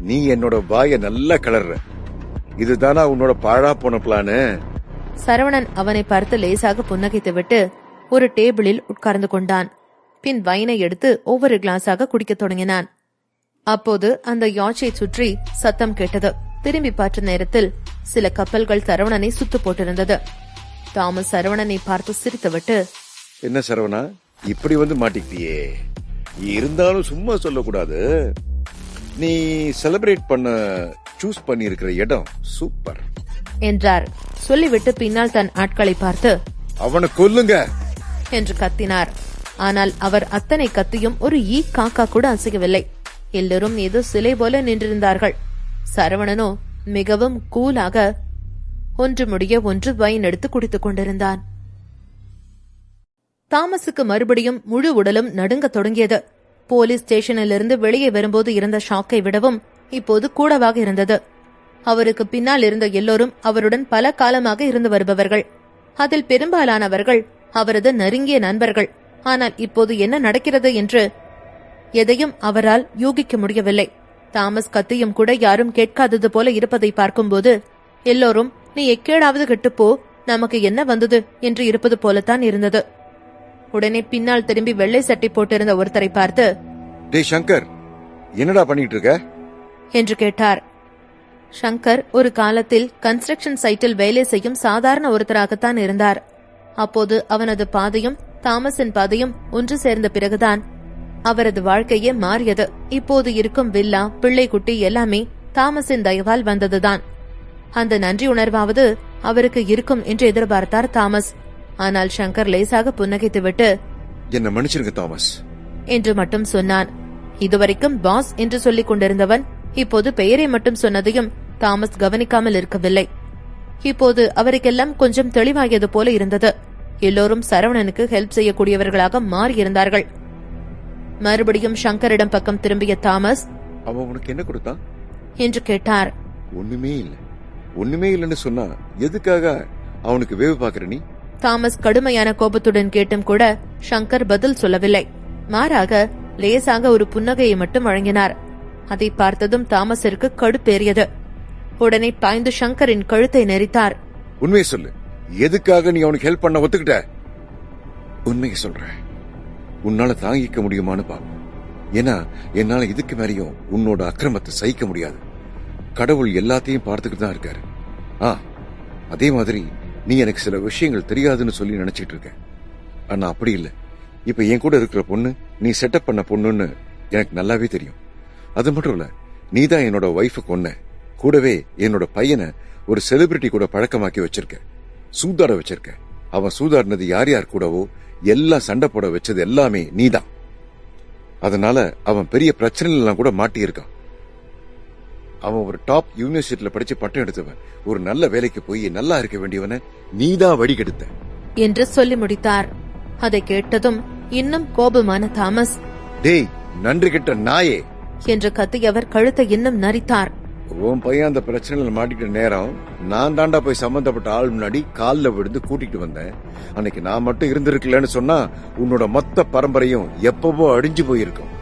நீ என்னோட வாய நல்லா கிளற. இதுதானா உன்னோட பாழா போன பிளானு? சரவணன் அவனை பார்த்து லேசாக புன்னகைத்துவிட்டு ஒரு டேபிளில் உட்கார்ந்து கொண்டான். பின் வைனை எடுத்து ஒவ்வொரு கிளாஸாக குடிக்கத் தொடங்கினான். அப்போது அந்த யாச்சை சுற்றி சத்தம் கேட்டது. திரும்பி பார்த்த நேரத்தில் சில கப்பல்கள் சரவணனை சுத்து போட்டிருந்தது. தாமஸ் சரவணனை பார்த்து சிரித்துவிட்டு, என்ன சரவணா, இப்படி வந்து மாட்டிக்கிட்டியே. இருந்தாலும் சும்மா சொல்லக்கூடாது. நீ செலிப்ரேட் பண்ண சூஸ் பண்ணி இருக்கிற இடம் சூப்பர் என்றார். சொல்லிவிட்டு பின்னால் தன் ஆட்களை பார்த்து, அவனை கொல்லுங்க என்று கத்தினார். ஆனால் அவர் அத்தனை கத்தியும் ஒரு ஈ காக்கா கூட அசையவில்லை. எல்லோரும் ஏதோ சிலை போல நின்றிருந்தார்கள். சரவணனோ மிகவும் கூலாக ஒன்று முடிய ஒன்று வைன் எடுத்து குடித்துக் கொண்டிருந்தான். தாமஸுக்கு மறுபடியும் முழு உடலும் நடுங்கத் தொடங்கியது. போலீஸ் ஸ்டேஷனிலிருந்து வெளியே வரும்போது இருந்த ஷாக்கை விடவும் இப்போது கூடவாக இருந்தது. அவருக்கு பின்னால் இருந்த எல்லோரும் அவருடன் பல காலமாக இருந்து வருபவர்கள். அதில் பெரும்பாலானவர்கள் அவரது நெருங்கிய நண்பர்கள். ஆனால் இப்போது என்ன நடக்கிறது என்று எதையும் அவரால் யூகிக்க முடியவில்லை. தாமஸ் கத்தியும் கூட யாரும் கேட்காதது போல இருப்பதை பார்க்கும்போது எல்லோரும் நீ எக்கேடாவது கெட்டுப்போ, நமக்கு என்ன வந்தது என்று இருப்பது போலத்தான் இருந்தது. உடனே பின்னால் திரும்பி வெள்ளை சட்டை போட்டிருந்த ஒருத்தரை பார்த்து, டேய் சங்கர், என்னடா பண்ணிட்டு இருக்க என்று கேட்டார். சங்கர் ஒரு காலத்தில் கன்ஸ்ட்ரக்ஷன் சைட்டில் வேலை செய்யும் சாதாரண ஒருத்தராகத்தான் இருந்தார். அப்போது அவனது பாதையும் தாமஸின் பாதையும் ஒன்று சேர்ந்த பிறகுதான் அவரது வாழ்க்கையே மாறியது. இப்போது இருக்கும் வில்லா, பிள்ளைக்குட்டி எல்லாமே தாமஸின் தயவால் வந்ததுதான். அந்த நன்றி உணர்வாவது அவருக்கு இருக்கும் என்று எதிர்பார்த்தார் தாமஸ். ஆனால் சங்கர் லேசாக புன்னகைத்துவிட்டு, என்ன மன்னிச்சிருங்க தாமஸ் என்று மட்டும் சொன்னான். இதுவரைக்கும் பாஸ் என்று சொல்லிக் கொண்டிருந்தவன் இப்போது பெயரை மட்டும் சொன்னதையும் தாமஸ் கவனிக்காமல் இருக்கவில்லை. இப்போது அவருக்கெல்லாம் கொஞ்சம் தெளிவாகியது போல இருந்தது. எல்லோரும் சரவணனுக்கு ஹெல்ப் செய்யக்கூடியவர்களாக மாறியிருந்தார்கள். மறுபடியும் சங்கரிடம் பக்கம் திரும்பிய தாமஸ், அவன் உனக்கு என்ன கொடுத்தான் என்று கேட்டார். ஒண்ணுமே இல்லன்னு சொன்னா எதுக்காக அவனுக்கு வேவு பாக்குற நீ? தாமஸ் கடுமையான கோபத்துடன் கேட்டும் கூட சங்கர் பதில் சொல்லவில்லை. மாறாக லேசாக ஒரு புன்னகையை மட்டும் வழங்கினார். அதை பார்த்ததும் தாமஸிற்கு கடுப்பேறியது. உடனே பாய்ந்து சங்கரின் கழுத்தை நெரித்தார். உண்மையை சொல்லு, எதுக்காக நீ அவனுக்கு ஹெல்ப் பண்ண ஒத்துக்கிட்ட? உண்மையை சொல்ற, உன்னால தாங்கிக்க முடியுமான்னு பாப்போம். ஏன்னா என்னால இதுக்கு மேலேயும் உன்னோட அக்கிரமத்தை சகிக்க முடியாது. கடவுள் எல்லாத்தையும் பார்த்துக்கிட்டு தான் இருக்காரு. அதே மாதிரி நீ எனக்கு சில விஷயங்கள் தெரியாதுன்னு சொல்லி நினைச்சிட்டு இருக்க. ஆனா அப்படி இல்ல. இப்ப என் கூட இருக்கிற பொண்ணு நீ செட்டப் பண்ண பொண்ணுன்னு எனக்கு நல்லாவே தெரியும். அது மட்டும் இல்ல, நீதான் என்னோட ஒய்ஃப கொன்ன. கூடவே என்னோட பையனை ஒரு செலிபிரிட்டி கூட பழக்கமாக்கி வச்சிருக்க, சூதாட வச்சிருக்க. அவன் சூதாடினது யார் யார் கூடவோ எல்லாம் சண்டை போட வச்சது எல்லாமே நீதான். அதனால அவன் பெரிய பிரச்சனைலாம் கூட மாட்டி இருக்கான். அவன் ஒரு டாப் யூனிவர்சிட்டியில படிச்சு பட்டம் எடுத்தவன். ஒரு நல்ல வேலைக்கு போய் நல்லா இருக்க வேண்டியவனை நீதான் வடிகெடுத்த என்று சொல்லி முடித்தார். அதை கேட்டதும் இன்னும் கோபமான தாமஸ், டேய் நன்றி கிட்ட நாயே என்று கத்தியவர் கழுத்தை இன்னும் நரித்தார். உன் பையன் அந்த பிரச்சனையில மாட்டிக்கிட்ட நேரம் நான் தாண்டா போய் சம்பந்தப்பட்ட ஆள் முன்னாடி காலில் விழுந்து கூட்டிட்டு வந்தேன். அன்னைக்கு நான் மட்டும் இருந்திருக்கலன்னு சொன்னா உன்னோட மொத்த பரம்பரையும் எப்பவோ அழிஞ்சு போயிருக்கும்.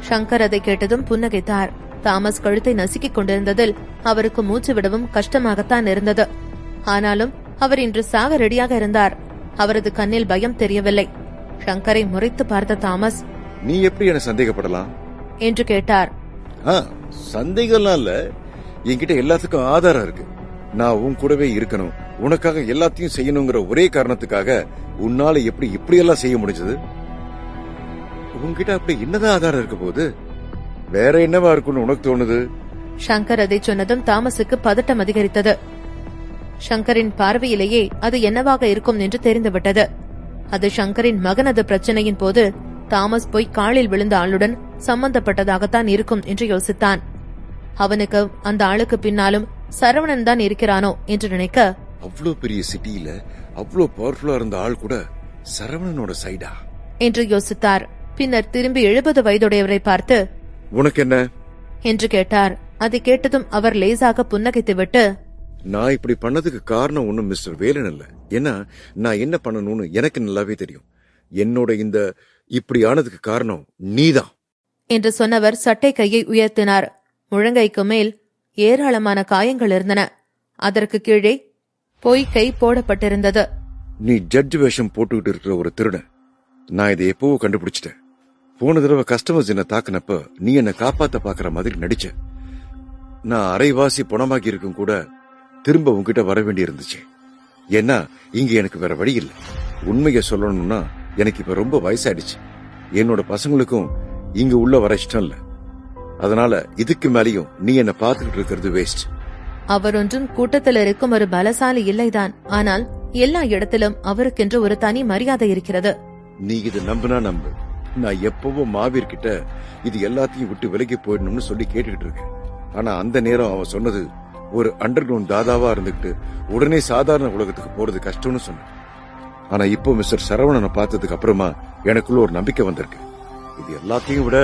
சங்கர் அதை கேட்டதும் புன்னகைத்தார். தாமஸ் கழுத்தை நசுக்கிக் கொண்டிருந்ததில் அவருக்கு மூச்சு விடவும் கஷ்டமாகத்தான் இருந்தது. ஆனாலும் அவர் இன்று சாக ரெடியாக இருந்தார். அவரது கண்ணில் பயம் தெரியவில்லை. சங்கரை முறைத்து பார்த்த தாமஸ், நீ எப்படி என்ன சந்தேகப்படலாம் என்று கேட்டார். சந்தேகம்லாம் இல்ல, என்கிட்ட எல்லாத்துக்கும் ஆதாரம் இருக்கு. நான் உன் கூடவே இருக்கணும், உனக்காக எல்லாத்தையும் செய்யணுங்கிற ஒரே காரணத்துக்காக உன்னால எப்படி இப்படியெல்லாம் செய்ய முடிஞ்சது? உன்கிட்ட அப்படி என்னதான் ஆதாரம் இருக்க போது? வேற என்னவா இருக்குன்னு உனக்கு தோணுது? சங்கர் அதை சொன்னதும் தாமஸுக்கு பதட்டம் அதிகரித்தது. சங்கரின் பார்வையிலேயே அது என்னவாக இருக்கும் என்று தெரிந்துவிட்டது. அது சங்கரின் மகனது பிரச்சனையின் போது தாமஸ் போய் காலில் விழுந்த ஆளுடன் சம்பந்தப்பட்டதாகத்தான் இருக்கும் என்று யோசித்தான். அவனுக்கு அந்த ஆளுக்கு பின்னாலும் சரவணன் தான் இருக்கிறானோ என்று நினைக்க, அவ்வளவு பெரிய சிட்டியில அவ்வளவு பவர்ஃபுல்லா இருந்த ஆள் கூட சரவணனோட சைடா என்று யோசித்தார். பின்னர் திரும்பி 70 வயதுடையவரை பார்த்து, உனக்கு என்ன என்று கேட்டார். அதை கேட்டதும் அவர் லேசாக புன்னகைத்துவிட்டு, நான் இப்படி பண்ணதுக்கு காரணம் ஒண்ணும் மிஸ்டர் வேலன் இல்ல. ஏன்னா நான் என்ன பண்ணணும்னு எனக்கு நல்லாவே தெரியும். என்னோட இந்த இப்படி ஆனதுக்கு காரணம் நீதான் என்று சொன்னவர் சட்டை கையை உயர்த்தினார். முழங்கைக்கு மேல் ஏராளமான காயங்கள் இருந்தன. அதற்கு கீழே பொய்க்கை போடப்பட்டிருந்தது. நீ ஜட்ஜ் வேஷம் போட்டுக்கிட்டு இருக்கிற ஒரு திருடன். நான் இதை எப்பவோ கண்டுபிடிச்சிட்டேன். போன தடவை கஸ்டமர்ஸ் என்ன தாக்குனப்ப நீ என்ன காப்பாத்த பாக்குற மாதிரி நடிச்ச. நான் அரைவாசி பணமாக்கி இருக்கும் கூட திரும்ப உன்கிட்ட வர வேண்டி இருந்துச்சு. ஏன்னா இங்க எனக்கு வேற வழி இல்லை. உண்மையை சொல்லணும்னா எனக்கு இப்ப ரொம்ப வயசாயிடுச்சு. என்னோட பசங்களுக்கும் இங்க உள்ள வர இஷ்டம் இல்ல. அதனால இதுக்கு மேலேயும் நீ என்ன பாத்துக்கிட்டு இருக்கிறது வேஸ்ட். அவர் ஒன்றும் கூட்டத்தில் இருக்கும் ஒரு பலசாலி இல்லைதான். ஆனால் எல்லா இடத்திலும் அவருக்கென்று ஒரு தனி மரியாதை இருக்கிறது. நீ இது நம்புனா நம்பு. நான் எப்பவோ மாவீர்கிட்ட இது எல்லாத்தையும் விட்டு விலகி போயிடணும்னு சொல்லி கேட்டுக்கிட்டு இருக்கேன். ஆனா அந்த நேரம் அவன் சொன்னது ஒரு அண்டர் கிரவுண்ட் தாதாவா இருந்துகிட்டு உடனே சாதாரண உலகத்துக்கு போறது கஷ்டம்னு சொன்னேன். ஆனா இப்போ மிஸ்டர் சரவணனை பார்த்ததுக்கு அப்புறமா எனக்குள்ள ஒரு நம்பிக்கை வந்திருக்கு. இது எல்லாத்தையும் விட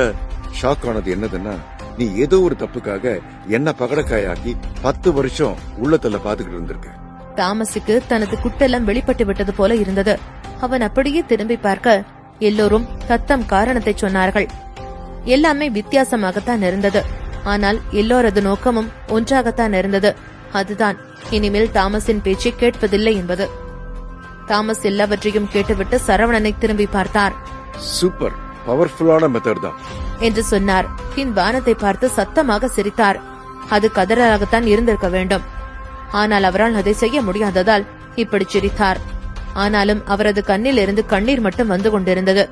ஷாக் ஆனது என்னதுன்னா, நீ ஏதோ ஒரு தப்புக்காக என்ன பகடக்காயாக்கி 10 வருஷம் உள்ளத்துல பாத்துக்கிட்டு இருந்திருக்க. தாமஸுக்கு தனது குட்டெல்லாம் வெளிப்பட்டு விட்டது போல இருந்தது. அவன் அப்படியே திரும்பி பார்க்க எல்லோரும் தத்தம் காரணத்தை சொன்னார்கள். எல்லாமே வித்தியாசமாகத்தான் இருந்தது. ஆனால் எல்லோரது நோக்கமும் ஒன்றாகத்தான் இருந்தது. அதுதான் இனிமேல் தாமஸின் பேச்சை கேட்பதில்லை என்பது. தாமஸ் எல்லாவற்றையும் கேட்டுவிட்டு சரவணனை திரும்பி பார்த்தார். சூப்பர் பவர்ஃபுல்லான மெத்தட் தான் என்று சொன்னார். பின் வானத்தை பார்த்து சத்தமாக சிரித்தார். அது கதறலாகத்தான் இருந்திருக்க வேண்டும். ஆனால் அவரால் அதை செய்ய முடியாததால் இப்படி சிரித்தார். ஆனாலும் அவரது கண்ணில் இருந்து கண்ணீர் மட்டும் வந்து கொண்டிருந்தது.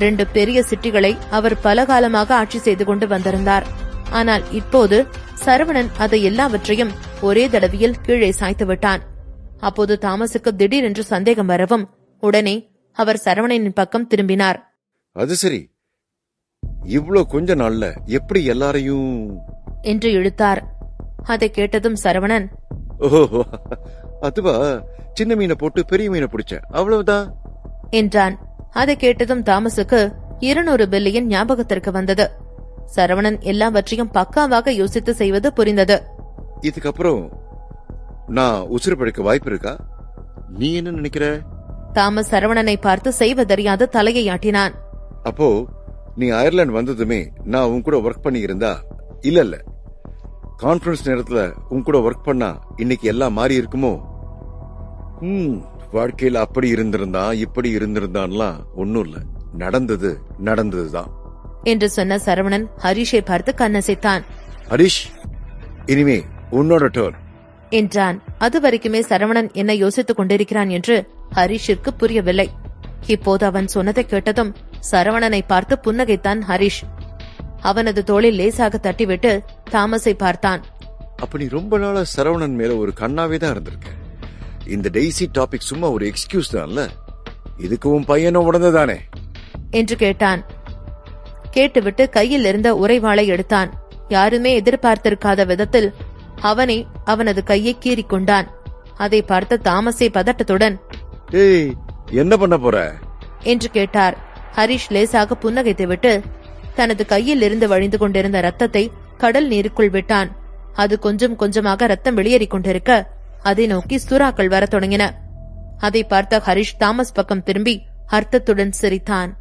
2 பெரிய சிட்டிகளை அவர் பல காலமாக ஆட்சி செய்து கொண்டு வந்திருந்தார். ஆனால் இப்போது சரவணன் அதை எல்லாவற்றையும் ஒரே தடவையில் கீழே சாய்த்து விட்டான். அப்போது தாமஸுக்கு திடீரென்று சந்தேகம் வரவும் உடனே அவர் சரவணனின் பக்கம் திரும்பினார். அது சரி, இவ்ளோ கொஞ்ச நாள்ல எப்படி எல்லாரையும் என்று இழுத்தார். அதை கேட்டதும் சரவணன், ஓஹோ அதுவா, சின்ன மீனை போட்டு பெரிய மீனை பிடிச்ச, அவ்வளவுதான் என்றான். அதை கேட்டதும் தாமஸுக்கு 200 பில்லியன் ஞாபகத்திற்கு வந்தது. சரவணன் எல்லாவற்றையும் பக்காவாக யோசித்து செய்வது புரிந்தது. இதுக்கப்புறம் நான் உசுறு படைக்க வாய்ப்பு இருக்கா? நீ என்ன நினைக்கிற? தாமஸ் சரவணனை பார்த்து செய்வதறியாது தலையை ஆட்டினான். அப்போ நீ அயர்லாந்து வந்ததுமே நான் உன் கூட ஒர்க் பண்ணி இருந்தா, இல்ல கான்ஃபரன்ஸ் நேரத்துல உன் கூட ஒர்க் பண்ணா இன்னைக்கு எல்லாம் மாறி இருக்குமோ? வாழ்க்கையில அப்படி இருந்திருந்தா இப்படி இருந்திருந்தான்லாம் ஒன்னும் இல்ல, நடந்ததுதான் என்று சொன்ன சரவணன் ஹரிஷை பார்த்து கண்ணசைத்தான். ஹரிஷ், இனிமே உன்னோட டர்ன் என்றான். அதுவரைக்குமே சரவணன் என்ன யோசித்துக் கொண்டிருக்கிறான் என்று ஹரிஷிற்கு புரியவில்லை. இப்போது அவன் சொன்னதை கேட்டதும் சரவணனை பார்த்து புன்னகைத்தான் ஹரிஷ். அவனது தோளில் லேசாக தட்டிவிட்டு தாமஸை பார்த்தான். அப்ப நீ ரொம்ப நாளா சரவணன் மேல ஒரு கண்ணாவே தான் இருந்திருக்க. இந்த டெய்ஸி டாபிக் சும்மா ஒரு எக்ஸ்கியூஸ் தான்ல, இதுக்கு உன் பையனும் உடனதானே என்று கேட்டான். கேட்டுவிட்டு கையில் இருந்த உரைவாளை எடுத்தான். யாருமே எதிர்பார்த்திருக்காத விதத்தில் அவனை அவனது கையை கீறிக்கொண்டான். அதை பார்த்த தாமஸை பதட்டத்துடன், ஏய், என்ன பண்ண போற என்று கேட்டார். ஹரிஷ் லேசாக புன்னகைத்துவிட்டு தனது கையில் இருந்து வழிந்து கொண்டிருந்த ரத்தத்தை கடல் நீருக்குள் விட்டான். அது கொஞ்சம் கொஞ்சமாக ரத்தம் வெளியேறிக் கொண்டிருக்க அதை நோக்கி சுறாக்கள் வரத் தொடங்கின. அதை பார்த்த ஹரிஷ் தாமஸ் பக்கம் திரும்பி அர்த்தத்துடன் சிரித்தான்.